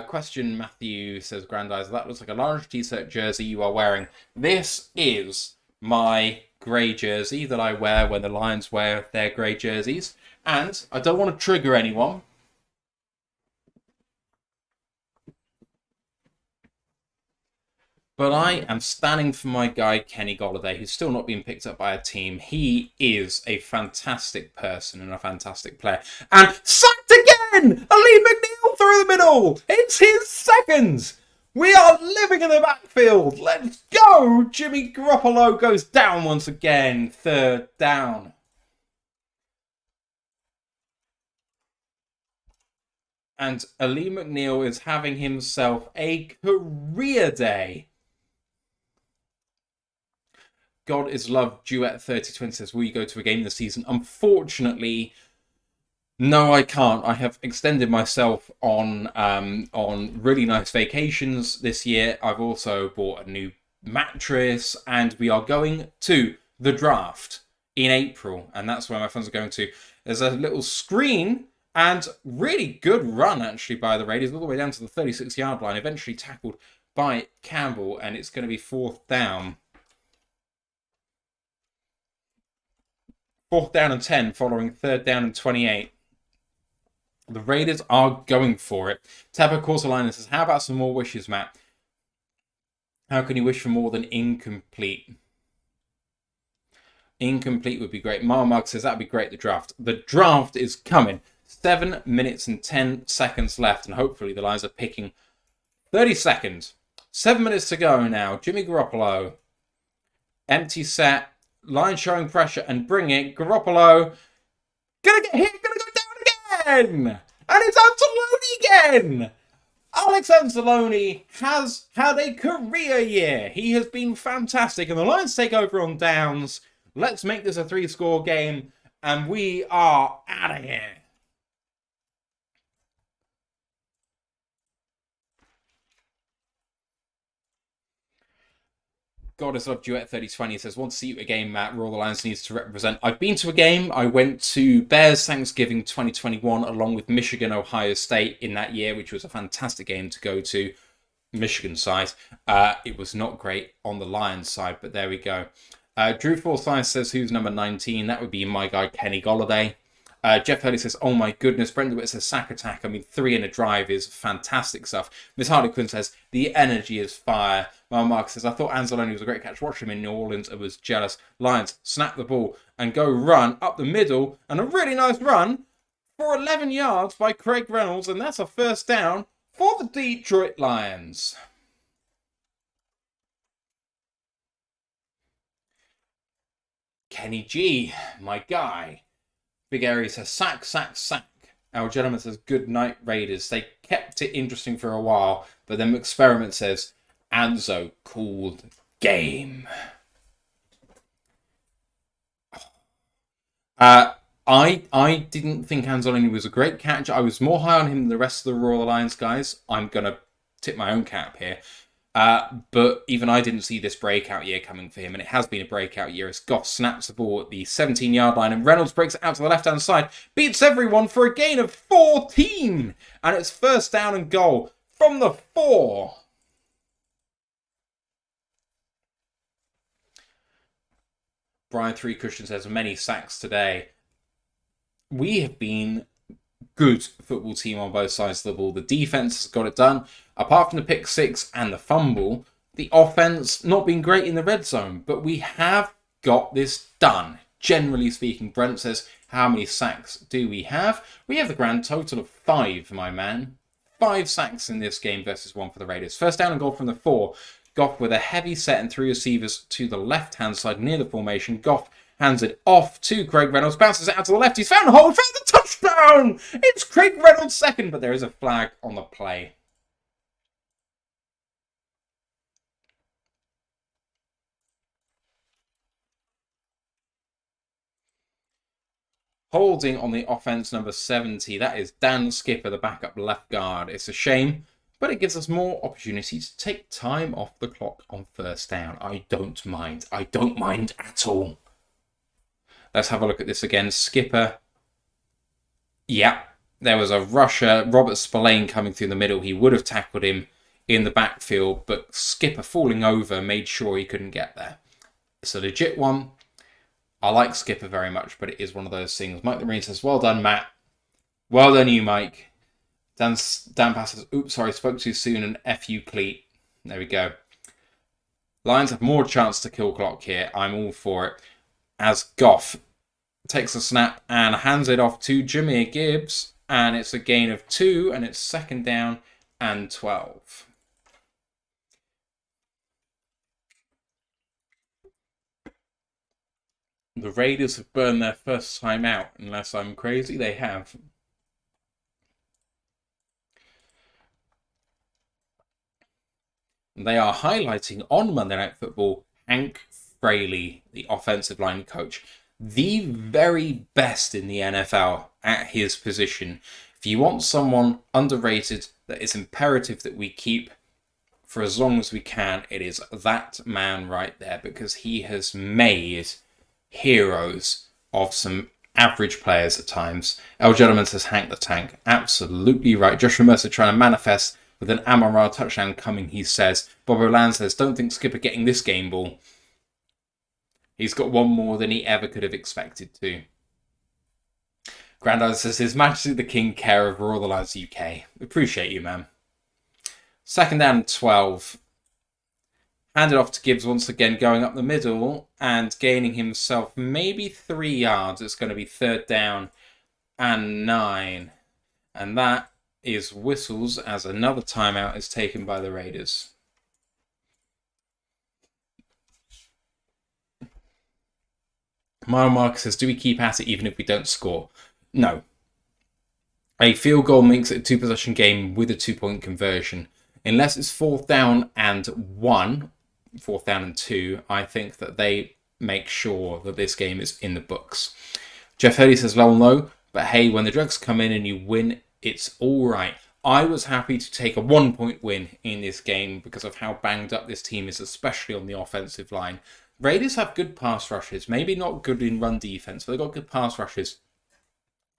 Question Matthew says, Grandizer, that looks like a large t-shirt jersey you are wearing. This is my grey jersey that I wear when the Lions wear their grey jerseys. And I don't want to trigger anyone. But I am standing for my guy, Kenny Golladay, who's still not been picked up by a team. He is a fantastic person and a fantastic player. And sacked again! Ali McNeil through the middle! It's his second! We are living in the backfield! Let's go! Jimmy Garoppolo goes down once again. Third down. And Ali McNeil is having himself a career day. God is Love Duet 3020 says, will you go to a game this season? Unfortunately, no, I can't. I have extended myself on really nice vacations this year. I've also bought a new mattress, and we are going to the draft in April, and that's where my friends are going to. There's a little screen, and really good run, actually, by the Raiders, all the way down to the 36-yard line, eventually tackled by Campbell, and it's going to be fourth down. Fourth down and 10, following third down and 28. The Raiders are going for it. Tapper Corsalina says, how about some more wishes, Matt? How can you wish for more than incomplete? Incomplete would be great. Marmug says, that'd be great, the draft. The draft is coming. 7 minutes and 10 seconds left, and hopefully the Lions are picking 30 seconds. 7 minutes to go now. Jimmy Garoppolo. Empty set. Line showing pressure and bring it. Garoppolo. Gonna get hit. Gonna go down again. And it's Anzalone again. Alex Anzalone has had a career year. He has been fantastic. And the Lions take over on downs. Let's make this a 3-score game. And we are out of here. Goddess of Duet 3020 says, want to see you at a game, Matt. Royal Lions needs to represent. I've been to a game. I went to Bears Thanksgiving 2021 along with Michigan, Ohio State in that year, which was a fantastic game to go to. Michigan side. It was not great on the Lions side, but there we go. Drew Forsyth says, who's number 19? That would be my guy, Kenny Golladay. Jeff Hurley says, oh my goodness. Brent DeWitt says, sack attack. I mean, 3 in a drive is fantastic stuff. Miss Harley Quinn says, the energy is fire. Mark says, I thought Anzalone was a great catch. Watched him in New Orleans. I was jealous. Lions snap the ball and go run up the middle. And a really nice run for 11 yards by Craig Reynolds. And that's a first down for the Detroit Lions. Kenny G, my guy. Big Area says, sack, sack, sack. Our gentleman says, good night, Raiders. They kept it interesting for a while, but then Experiment says, Anzo called game. I didn't think Anzalone was a great catch. I was more high on him than the rest of the Royal Alliance guys. I'm going to tip my own cap here. But even I didn't see this breakout year coming for him, and it has been a breakout year as Goff snaps the ball at the 17-yard line, and Reynolds breaks it out to the left-hand side, beats everyone for a gain of 14, and it's first down and goal from the 4. Brian Three Cushion says, many sacks today. We have been good football team on both sides of the ball. The defense has got it done. Apart from the pick 6 and the fumble, the offense not been great in the red zone, but we have got this done. Generally speaking, Brent says, how many sacks do we have? We have the grand total of 5, my man. 5 sacks in this game versus 1 for the Raiders. First down and goal from the 4. Goff with a heavy set and 3 receivers to the left-hand side near the formation. Goff hands it off to Craig Reynolds, bounces it out to the left. He's found a hole, found the touchdown! It's Craig Reynolds' second, but there is a flag on the play. Holding on the offense, number 70. That is Dan Skipper, the backup left guard. It's a shame, but it gives us more opportunity to take time off the clock on first down. I don't mind. I don't mind at all. Let's have a look at this again. Skipper. Yeah, there was a rusher, Robert Spillane, coming through the middle. He would have tackled him in the backfield, but Skipper falling over made sure he couldn't get there. It's a legit one. I like Skipper very much, but it is one of those things. Mike the Marine says, well done, Matt. Well done you, Mike. Dan Pass says, oops, sorry, spoke too soon, and F you, Cleat. There we go. Lions have more chance to kill clock here. I'm all for it. As Goff takes a snap and hands it off to Jahmyr Gibbs, and it's a gain of 2, and it's second down and 12. The Raiders have burned their first time out, unless I'm crazy. They have. They are highlighting on Monday Night Football Hank Fraley, the offensive line coach, the very best in the NFL at his position. If you want someone underrated that is imperative that we keep for as long as we can, it is that man right there, because he has made heroes of some average players at times. El Gentleman says Hank the Tank. Absolutely right. Joshua Mercer trying to manifest with an Amon-Ra touchdown coming, he says. Bob O'Land says, don't think Skipper getting this game ball. He's got one more than he ever could have expected to. Grandad says, His Majesty the King, care of Royal Alliance UK. Appreciate you, man. Second down and 12. Handed off to Gibbs once again, going up the middle and gaining himself maybe 3 yards. It's going to be third down and 9. And that is whistles as another timeout is taken by the Raiders. Mile Marcus says, do we keep at it even if we don't score? No. A field goal makes it a 2-possession game with a 2-point conversion. Unless it's fourth down and 1, fourth down and 2, I think that they make sure that this game is in the books. Jeff Hurley says, well, no, but hey, when the drugs come in and you win, it's all right. I was happy to take a 1-point win in this game because of how banged up this team is, especially on the offensive line. Raiders have good pass rushes, maybe not good in run defense, but they've got good pass rushes.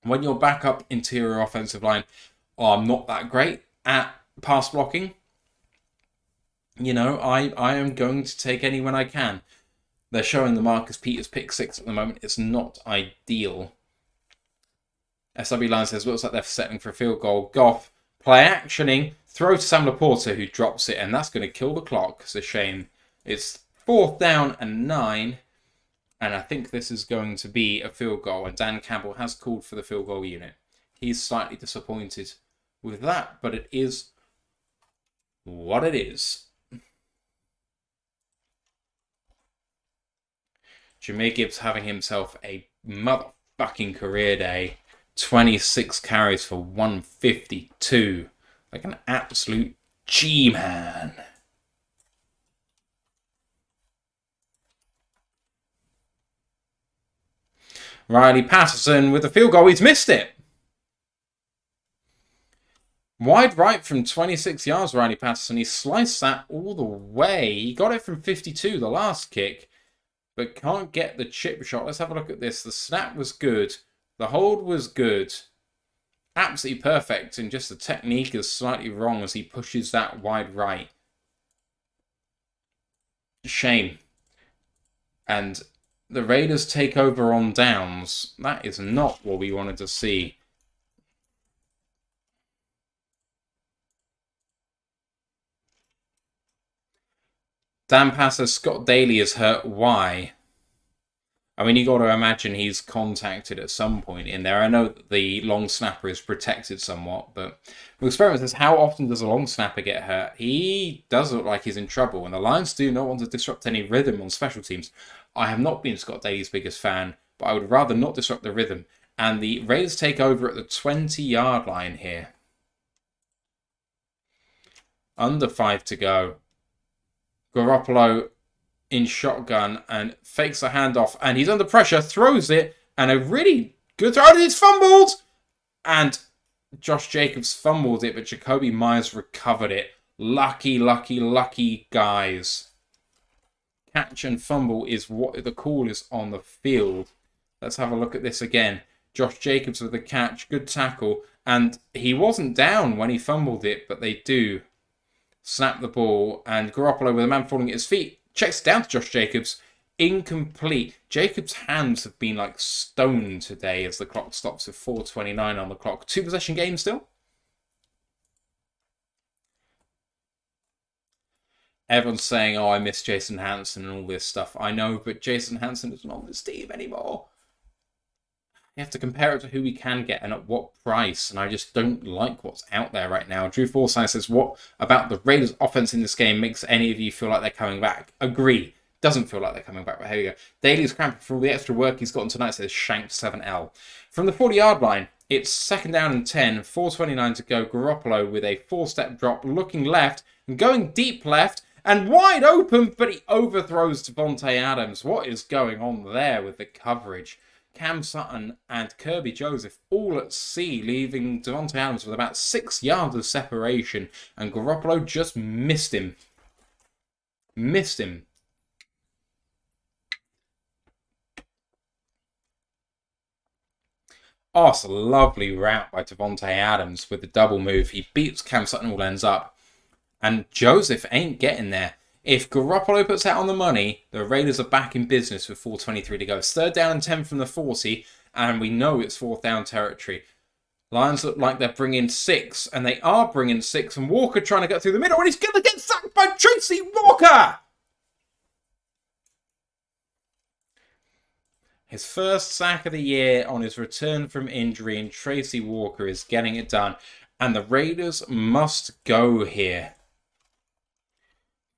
When your backup interior offensive line are not that great at pass blocking, you know, I am going to take anyone I can. They're showing the Marcus Peters pick 6 at the moment. It's not ideal. SW Lions says, looks like they're settling for a field goal. Goff play actioning, throw to Sam Laporta, who drops it, and that's going to kill the clock. It's a shame. It's 4th down and 9, and I think this is going to be a field goal, and Dan Campbell has called for the field goal unit. He's slightly disappointed with that, but it is what it is. Jahmyr Gibbs having himself a motherfucking career day. 26 carries for 152. Like an absolute G-man. Riley Patterson with the field goal. He's missed it. Wide right from 26 yards, Riley Patterson. He sliced that all the way. He got it from 52, the last kick, but can't get the chip shot. Let's have a look at this. The snap was good. The hold was good. Absolutely perfect, and just the technique is slightly wrong as he pushes that wide right. Shame. And the Raiders take over on downs. That is not what we wanted to see. Dan Passer, Scott Daly is hurt. Why? I mean, you got to imagine he's contacted at some point in there. I know that the long snapper is protected somewhat, but the experiment says, how often does a long snapper get hurt? He does look like he's in trouble, and the Lions do not want to disrupt any rhythm on special teams. I have not been Scott Daly's biggest fan, but I would rather not disrupt the rhythm. And the Raiders take over at the 20-yard line here. Under 5 to go. Garoppolo in shotgun and fakes the handoff, and he's under pressure, throws it, and a really good throw. It's fumbled! And Josh Jacobs fumbled it, but Jacoby Myers recovered it. Lucky, lucky, lucky guys. Catch and fumble is what the call is on the field. Let's have a look at this again. Josh Jacobs with the catch, good tackle, and he wasn't down when he fumbled it, but they do snap the ball, and Garoppolo with a man falling at his feet checks down to Josh Jacobs. Incomplete. Jacobs' hands have been like stone today as the clock stops with 4:29 on the clock. 2-possession game still. Everyone's saying, oh, I miss Jason Hanson and all this stuff. I know, but Jason Hanson isn't on this team anymore. You have to compare it to who we can get and at what price, and I just don't like what's out there right now. Drew Forsyth says, what about the Raiders' offense in this game makes any of you feel like they're coming back? Agree. Doesn't feel like they're coming back, but here we go. Daly's cramping for all the extra work he's gotten tonight, says Shanked 7L. From the 40-yard line, it's 2nd down and 10, 4:29 to go. Garoppolo with a 4-step drop, looking left and going deep left and wide open, but he overthrows Devontae Adams. What is going on there with the coverage? Cam Sutton and Kirby Joseph all at sea, leaving Devontae Adams with about 6 yards of separation, and Garoppolo just missed him. Missed him. Oh, it's a lovely route by Devontae Adams with the double move. He beats Cam Sutton, all ends up. And Joseph ain't getting there. If Garoppolo puts out on the money, the Raiders are back in business with 4:23 to go. It's 3rd down and 10 from the 40, and we know it's 4th down territory. Lions look like they're bringing 6, and they are bringing 6, and Walker trying to get through the middle, and he's going to get sacked by Tracy Walker! His first sack of the year on his return from injury, and Tracy Walker is getting it done. And the Raiders must go here.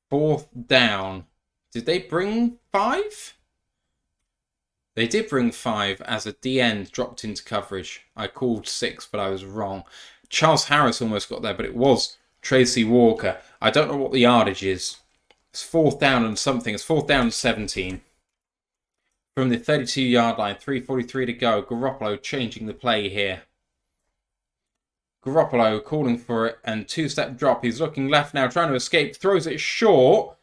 4th down. Did they bring 5? They did bring 5 as a D-end dropped into coverage. I called 6, but I was wrong. Charles Harris almost got there, but it was Tracy Walker. I don't know what the yardage is. It's 4th down and something. It's 4th down and 17. From the 32-yard line, 3:43 to go. Garoppolo changing the play here. Garoppolo calling for it and 2-step drop. He's looking left now, trying to escape. Throws it short.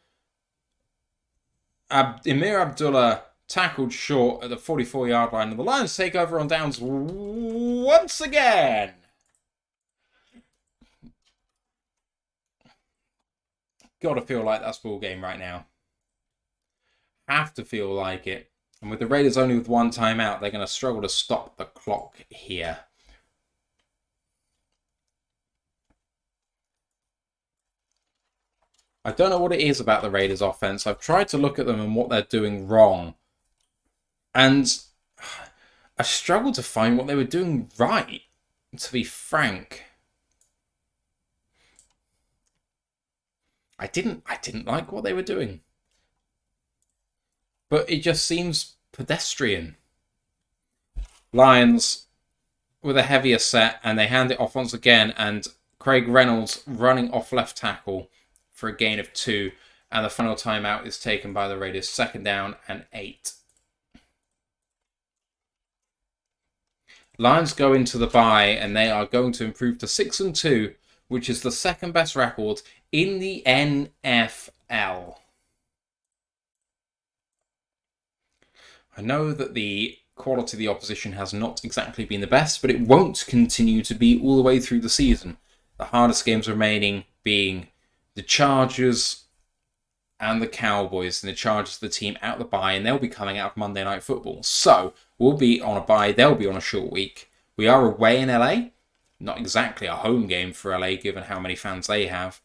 Emir Abdullah tackled short at the 44-yard line. And the Lions take over on downs once again. Got to feel like that's ball game right now. Have to feel like it. And with the Raiders only with 1 timeout, they're going to struggle to stop the clock here. I don't know what it is about the Raiders offense. I've tried to look at them and what they're doing wrong. And I struggled to find what they were doing right, to be frank. I didn't like what they were doing. But it just seems pedestrian. Lions with a heavier set, and they hand it off once again, and Craig Reynolds running off left tackle for a gain of 2, and the final timeout is taken by the Raiders. 2nd down and 8. Lions go into the bye, and they are going to improve to 6-2, which is the 2nd best record in the NFL. I know that the quality of the opposition has not exactly been the best, but it won't continue to be all the way through the season. The hardest games remaining being the Chargers and the Cowboys, and the Chargers, the team out the bye, and they'll be coming out of Monday Night Football. So we'll be on a bye, they'll be on a short week. We are away in LA, not exactly a home game for LA given how many fans they have,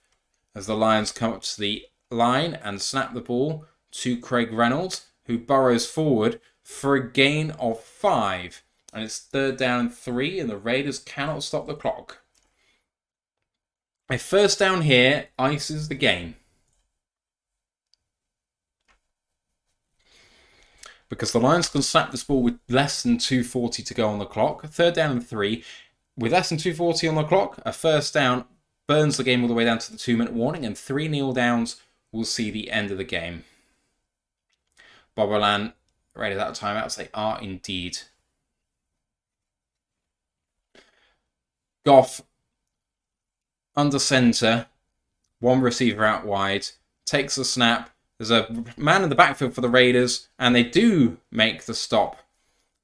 as the Lions come up to the line and snap the ball to Craig Reynolds, who burrows forward for a gain of 5. And it's 3rd down and 3, and the Raiders cannot stop the clock. A 1st down here ices the game, because the Lions can snap this ball with less than 2:40 to go on the clock. 3rd down and 3, with less than 2:40 on the clock, a 1st down burns the game all the way down to the 2-minute warning, and 3 kneel downs will see the end of the game. Bob Olan Raiders out of timeouts. They are indeed. Goff under centre, 1 receiver out wide, takes the snap. There's a man in the backfield for the Raiders, and they do make the stop.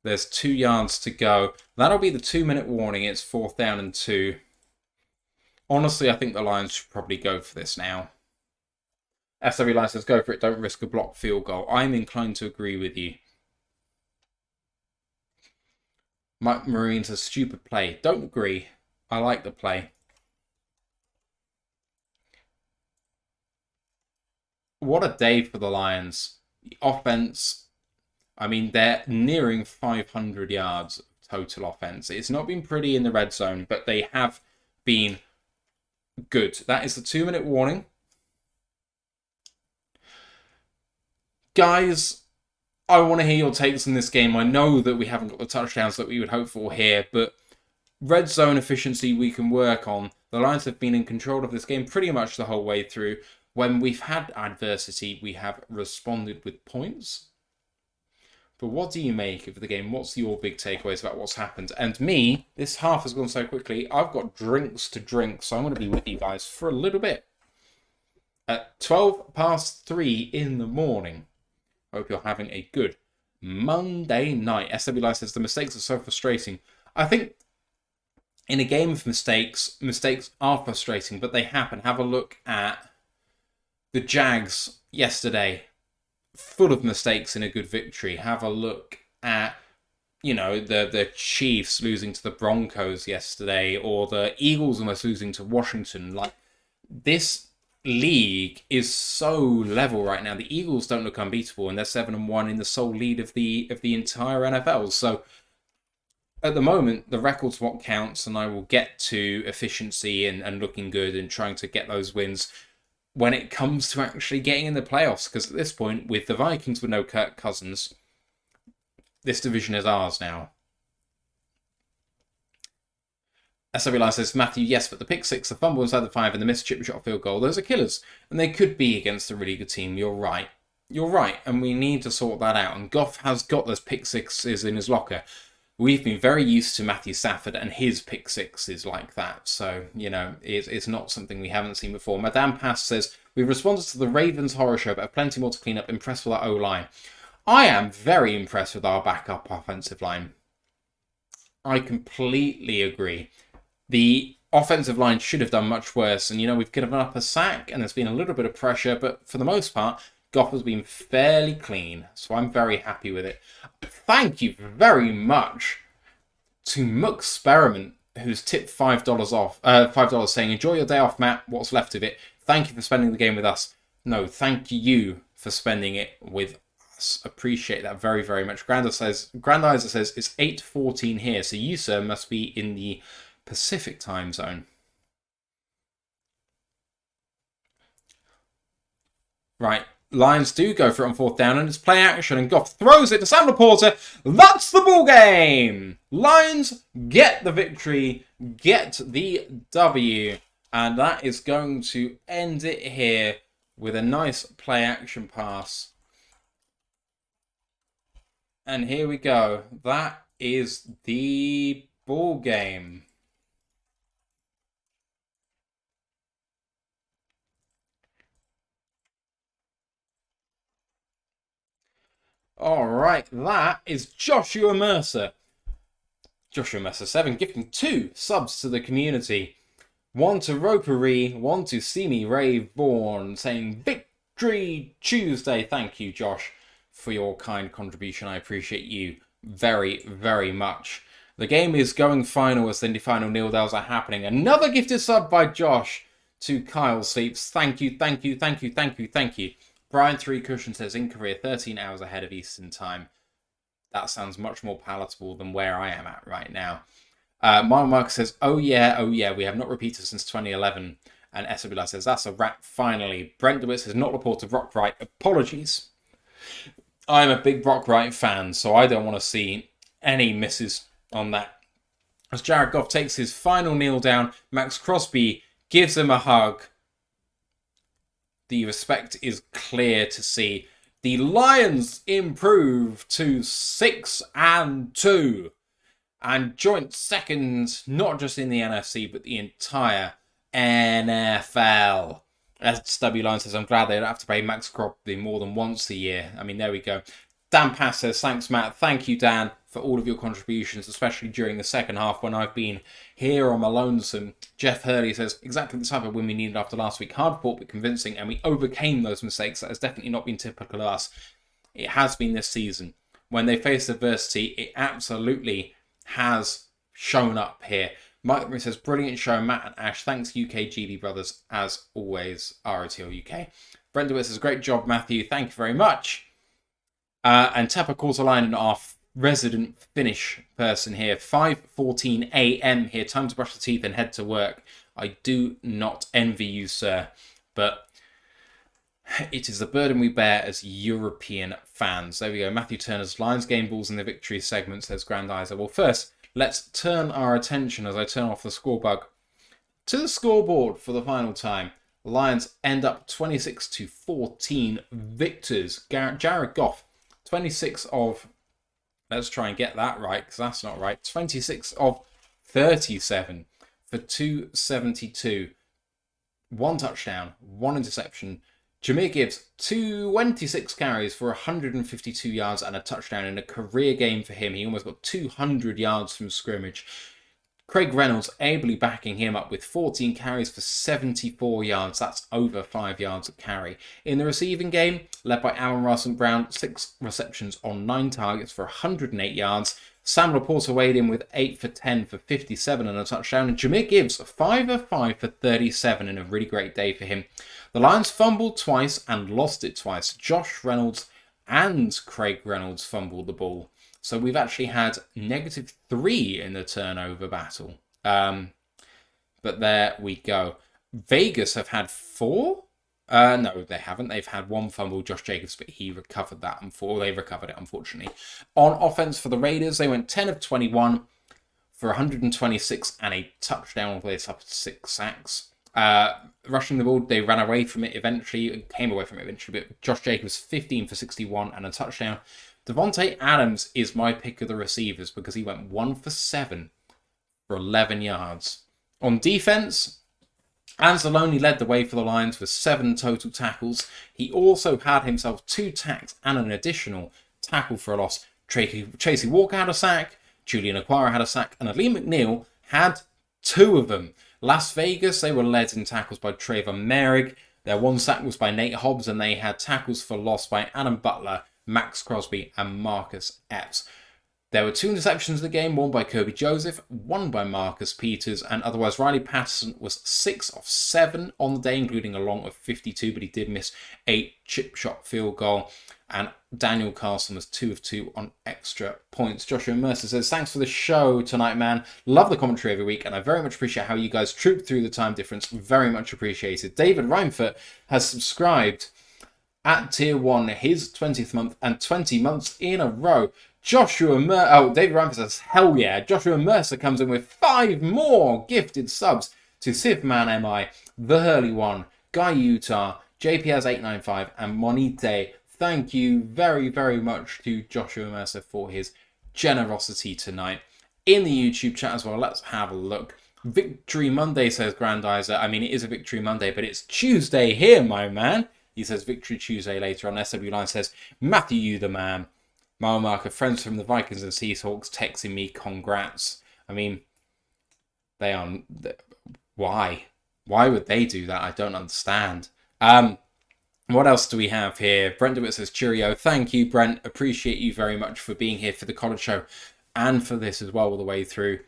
There's 2 yards to go. That'll be the 2-minute warning. It's 4th down and 2. Honestly, I think the Lions should probably go for this now. SW Lions says, go for it, don't risk a blocked field goal. I'm inclined to agree with you. Mike Marine says, stupid play. Don't agree. I like the play. What a day for the Lions. The offense, I mean, they're nearing 500 yards total offense. It's not been pretty in the red zone, but they have been good. That is the 2-minute warning. Guys, I want to hear your takes on this game. I know that we haven't got the touchdowns that we would hope for here, but red zone efficiency we can work on. The Lions have been in control of this game pretty much the whole way through. When we've had adversity, we have responded with points. But what do you make of the game? What's your big takeaways about what's happened? And me, this half has gone so quickly, I've got drinks to drink, so I'm going to be with you guys for a little bit. At 3:12 in the morning. Hope you're having a good Monday night. SWI says the mistakes are so frustrating. I think in a game of mistakes are frustrating, but they happen. Have a look at the Jags yesterday, full of mistakes in a good victory. Have a look at, the Chiefs losing to the Broncos yesterday, or the Eagles almost losing to Washington. Like, this league is so level right now. The Eagles don't look unbeatable, and they're 7-1 in the sole lead of the entire NFL. So at the moment, the record's what counts, and I will get to efficiency and looking good and trying to get those wins when it comes to actually getting in the playoffs. Because at this point, with the Vikings with no Kirk Cousins, this division is ours now. SWI says, Matthew, yes, but the pick 6, the fumble inside the 5, and the missed chip shot field goal, those are killers. And they could be against a really good team. You're right. You're right. And we need to sort that out. And Goff has got those pick 6s in his locker. We've been very used to Matthew Stafford and his pick 6s like that. So, it's not something we haven't seen before. Madame Pass says, we've responded to the Ravens horror show, but have plenty more to clean up. Impressed with our O-line. I am very impressed with our backup offensive line. I completely agree. The offensive line should have done much worse. And, we've given up a sack and there's been a little bit of pressure. But for the most part, Goff has been fairly clean. So I'm very happy with it. Thank you very much to Muxperiment, who's tipped $5 off. $5 saying, enjoy your day off, Matt. What's left of it. Thank you for spending the game with us. No, thank you for spending it with us. Appreciate that very, very much. Grandizer says it's 8:14 here, so you, sir, must be in the Pacific time zone. Right. Lions do go for it on 4th down, and it's play action, and Goff throws it to Sam Laporta. That's the ball game! Lions get the victory, get the W, and that is going to end it here with a nice play action pass. And here we go. That is the ball game. All right, that is Joshua Mercer. Joshua Mercer 7, gifting 2 subs to the community. 1 to Ropery, 1 to See Me Rave Born, saying Victory Tuesday. Thank you, Josh, for your kind contribution. I appreciate you very, very much. The game is going final as the Indy Final nil-downs are happening. Another gifted sub by Josh to Kyle Sleeps. Thank you, thank you, thank you, thank you, thank you. Brian 3 Cushion says, in Korea, 13 hours ahead of Eastern Time. That sounds much more palatable than where I am at right now. Mark says, oh yeah, we have not repeated since 2011. And Esabila says, that's a wrap finally. Brent DeWitt says, not reported Rock Right. Apologies. I'm a big Rock Right fan, so I don't want to see any misses on that. As Jared Goff takes his final kneel down, Max Crosby gives him a hug. The respect is clear to see. The Lions improve to 6-2 and joint second, not just in the NFC, but the entire NFL. As W Line says, I'm glad they don't have to pay Max Crosby more than once a year. I mean, there we go. Dan Pass says, thanks, Matt. Thank you, Dan, for all of your contributions, especially during the second half when I've been here on my lonesome. Jeff Hurley says, exactly the type of win we needed after last week. Hard fought but convincing, and we overcame those mistakes. That has definitely not been typical of us. It has been this season. When they face adversity, it absolutely has shown up here. Mike says, brilliant show, Matt and Ash. Thanks, UKGB brothers, as always, ROTL UK. Brent DeWitt says, great job, Matthew. Thank you very much. And Tepper Quarterline, our resident Finnish person here. 5:14 a.m. here. Time to brush the teeth and head to work. I do not envy you, sir. But it is the burden we bear as European fans. There we go. Matthew Turner's Lions game balls in the victory segment, says Grandizer. Well, first, let's turn our attention as I turn off the score bug to the scoreboard for the final time. Lions end up 26-14 victors. Jared Goff, 26 of, let's try and get that right because that's not right, 26 of 37 for 272. 1 touchdown, 1 interception. Jameer Gibbs, 26 carries for 152 yards and a touchdown in a career game for him. He almost got 200 yards from scrimmage. Craig Reynolds ably backing him up with 14 carries for 74 yards. That's over 5 yards a carry. In the receiving game, led by Aaron Russell Brown, 6 receptions on 9 targets for 108 yards. Sam Laporta weighed in with 8 for 10 for 57 and a touchdown. And Jameer Gibbs, 5 of 5 for 37 in a really great day for him. The Lions fumbled twice and lost it twice. Josh Reynolds and Craig Reynolds fumbled the ball. So we've actually had -3 in the turnover battle. But there we go. Vegas have had 4? No, they haven't. They've had 1 fumble, Josh Jacobs, but he recovered that. They recovered it, unfortunately. On offense for the Raiders, they went 10 of 21 for 126 and a touchdown. They suffered 6 sacks. Rushing the ball, they ran away from it eventually, came away from it eventually, but Josh Jacobs 15 for 61 and a touchdown. Devontae Adams is my pick of the receivers because he went 1 for 7 for 11 yards. On defense, Anzalone led the way for the Lions with 7 total tackles. He also had himself 2 sacks and an additional tackle for a loss. Tracy Walker had a sack, Julian Aquara had a sack, and Ali McNeil had 2 of them. Las Vegas, they were led in tackles by Trayvon Merrick. Their 1 sack was by Nate Hobbs, and they had tackles for loss by Adam Butler, Max Crosby, and Marcus Epps. There were 2 interceptions in the game, one by Kirby Joseph, one by Marcus Peters, and otherwise Riley Patterson was 6 of 7 on the day, including a long of 52, but he did miss a chip shot field goal. And Daniel Carlson was 2 of 2 on extra points. Joshua Mercer says, thanks for the show tonight, man. Love the commentary every week, and I very much appreciate how you guys troop through the time difference. Very much appreciated. David Reinfurt has subscribed at Tier 1, his 20th month and 20 months in a row. David Reinfurt says, hell yeah. Joshua Mercer comes in with 5 more gifted subs to Sivman MI, The Hurley One, Guy Utah, JPS895, and Monite. Thank you very, very much to Joshua Mercer for his generosity tonight. In the YouTube chat as well, let's have a look. Victory Monday, says Grandizer. I mean, it is a Victory Monday, but it's Tuesday here, my man. He says Victory Tuesday later on. SW Line says, Matthew, you the man. Mile marker, friends from the Vikings and Seahawks texting me congrats. I mean, they are... Why? Why would they do that? I don't understand. What else do we have here? Brent DeWitt says, cheerio. Thank you, Brent. Appreciate you very much for being here for the college show and for this as well all the way through.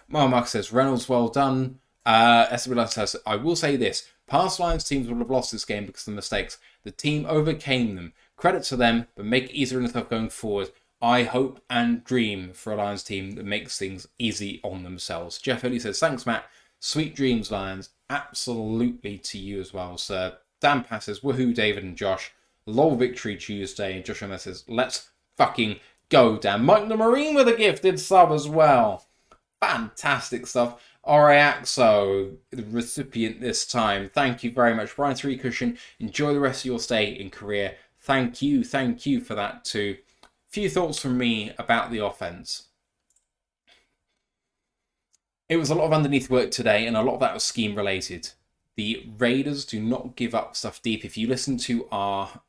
Mile marker says, Reynolds, well done. SW says, I will say this. Past Lions teams would have lost this game because of the mistakes. The team overcame them. Credit to them, but make it easier and stuff going forward. I hope and dream for a Lions team that makes things easy on themselves. Jeff Hurley says, thanks, Matt. Sweet dreams, Lions. Absolutely to you as well, sir. Dan passes, woohoo, David and Josh. Lol Victory Tuesday. And Joshua says, let's fucking go, Dan. Mike the Marine with a gifted sub as well. Fantastic stuff. Oriaxo, the recipient this time. Thank you very much. Brian 3 Cushion, enjoy the rest of your stay in Courier. Thank you for that too. Few thoughts from me about the offense. It was a lot of underneath work today, and a lot of that was scheme related. The Raiders do not give up stuff deep. If you listen to our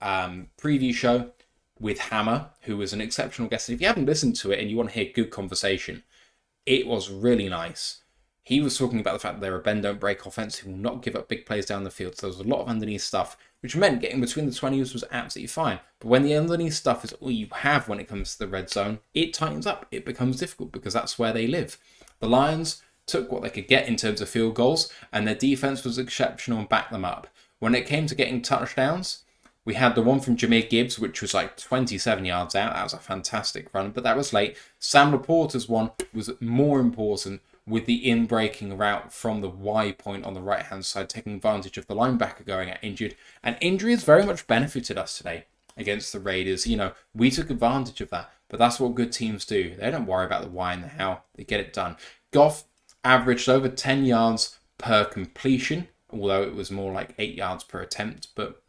preview show with Hammer, who was an exceptional guest, if you haven't listened to it and you want to hear good conversation, it was really nice. He was talking about the fact that they're a bend don't break offense who will not give up big plays down the field. So there was a lot of underneath stuff, which meant getting between the 20s was absolutely fine. But when the underneath stuff is all you have when it comes to the red zone, it tightens up. It becomes difficult because that's where they live. The Lions took what they could get in terms of field goals, and their defense was exceptional and backed them up. When it came to getting touchdowns, we had the one from Jameer Gibbs, which was like 27 yards out. That was a fantastic run, but that was late. Sam Laporta's one was more important, with the in-breaking route from the Y point on the right-hand side, taking advantage of the linebacker going out injured. And injuries very much benefited us today against the Raiders. You know, we took advantage of that, but that's what good teams do. They don't worry about the why and the how. They get it done. Goff averaged over 10 yards per completion, although it was more like 8 yards per attempt, but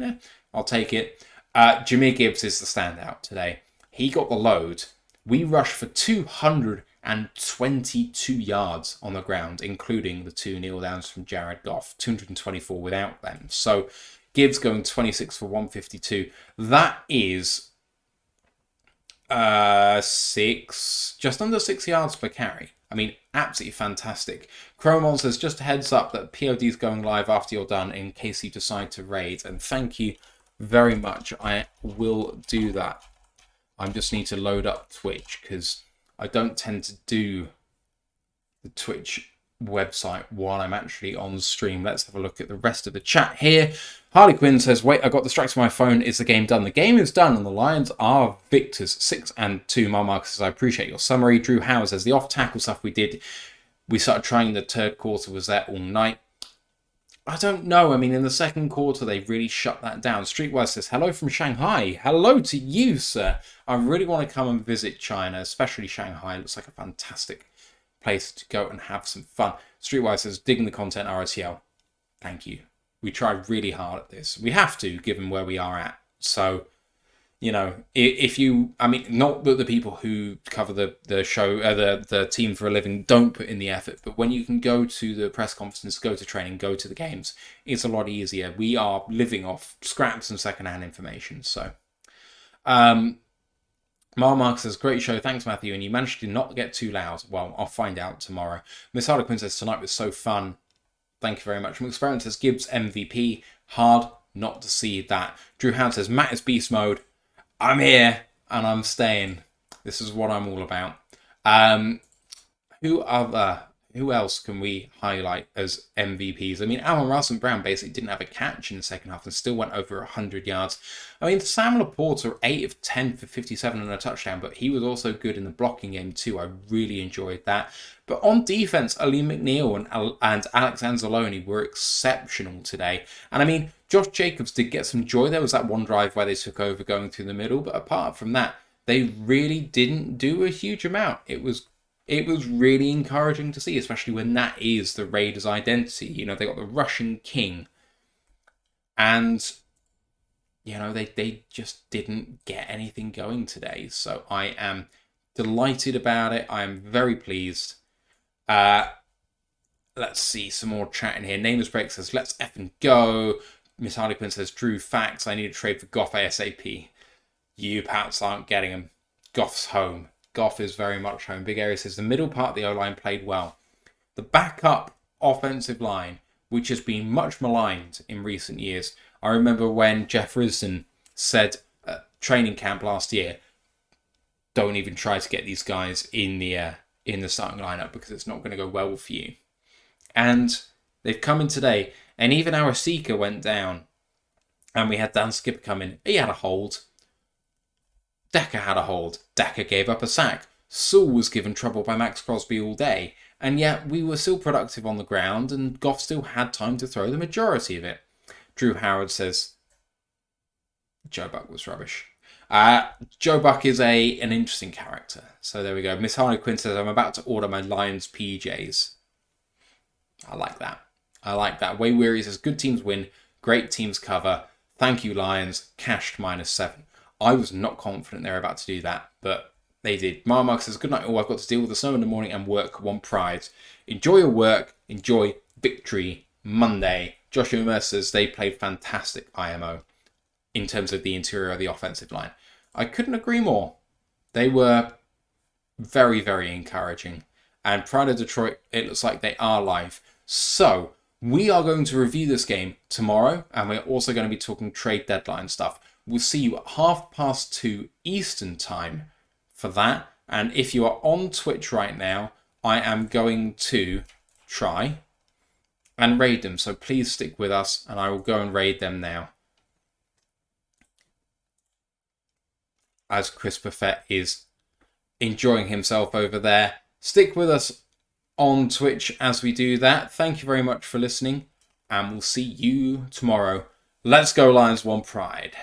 I'll take it. Jameer Gibbs is the standout today. He got the load. We rushed for 222 yards on the ground, including the 2 kneel downs from Jared Goff, 224 without them. So Gibbs going 26 for 152. That is just under 6 yards per carry. I mean, absolutely fantastic. Chromon says, just a heads up that POD is going live after you're done in case you decide to raid. And thank you very much. I will do that. I just need to load up Twitch because I don't tend to do the Twitch website while I'm actually on stream. Let's have a look at the rest of the chat here. Harley Quinn says, wait, I got distracted by my phone. Is the game done? The game is done and the Lions are victors. 6-2. Mark says, I appreciate your summary. Drew Howard says, the off-tackle stuff we did, we started trying the third quarter, was there all night. I don't know. I mean, in the second quarter, they really shut that down. Streetwise says, hello from Shanghai. Hello to you, sir. I really want to come and visit China, especially Shanghai. It looks like a fantastic place to go and have some fun. Streetwise says, digging the content, ROTL. Thank you. We tried really hard at this. We have to, given where we are at. So, you know, if you, I mean, not that the people who cover the show, the team for a living don't put in the effort, but when you can go to the press conferences, go to training, go to the games, it's a lot easier. We are living off scraps and secondhand information. So, Mark says, great show. Thanks, Matthew. And you managed to not get too loud. Well, I'll find out tomorrow. Miss Harlequin says, tonight was so fun. Thank you very much. Experiment says, Gibbs MVP. Hard not to see that. Drew Howard says, Matt is beast mode. I'm here and I'm staying. This is what I'm all about. Who else can we highlight as MVPs? I mean, Allen Russell Brown basically didn't have a catch in the second half and still went over 100 yards. I mean, Sam Laporta, 8 of 10 for 57 and a touchdown, but he was also good in the blocking game too. I really enjoyed that. But on defense, Ali McNeil and Alex Anzalone were exceptional today. And I mean, Josh Jacobs did get some joy. There was that one drive where they took over going through the middle, but apart from that, they really didn't do a huge amount. It was really encouraging to see, especially when that is the Raiders' identity. You know, they got the Russian king. And, you know, they just didn't get anything going today. So I am delighted about it. I am very pleased. Let's see some more chat in here. Nameless Break says, let's effing go. Miss Harlequin says, true facts. I need to trade for Goff ASAP. You Pats aren't getting him. Goff's home. Goff is very much home. Big Area says the middle part of the O-line played well. The backup offensive line, which has been much maligned in recent years. I remember when Jeff Risdon said at training camp last year, don't even try to get these guys in the starting lineup because it's not going to go well for you. And they've come in today, and even our seeker went down, and we had Dan Skipper come in. He had a hold. Decker had a hold. Decker gave up a sack. Sewell was given trouble by Max Crosby all day. And yet we were still productive on the ground and Goff still had time to throw the majority of it. Drew Howard says Joe Buck was rubbish. Joe Buck is an interesting character. So there we go. Miss Harley Quinn says, I'm about to order my Lions PJs. I like that. Way Weary says, good teams win. Great teams cover. Thank you, Lions. Cashed -7. I was not confident they were about to do that, but they did. Marmark says, good night all. I've got to deal with the snow in the morning and work one pride. Enjoy your work. Enjoy victory Monday. Joshua Mercer says they played fantastic IMO in terms of the interior of the offensive line. I couldn't agree more. They were very, very encouraging. And Pride of Detroit, it looks like they are live. So we are going to review this game tomorrow, and we're also going to be talking trade deadline stuff. We'll see you at 2:30 Eastern time for that. And if you are on Twitch right now, I am going to try and raid them. So please stick with us and I will go and raid them now. As Chris Buffett is enjoying himself over there. Stick with us on Twitch as we do that. Thank you very much for listening and we'll see you tomorrow. Let's go Lions, one pride.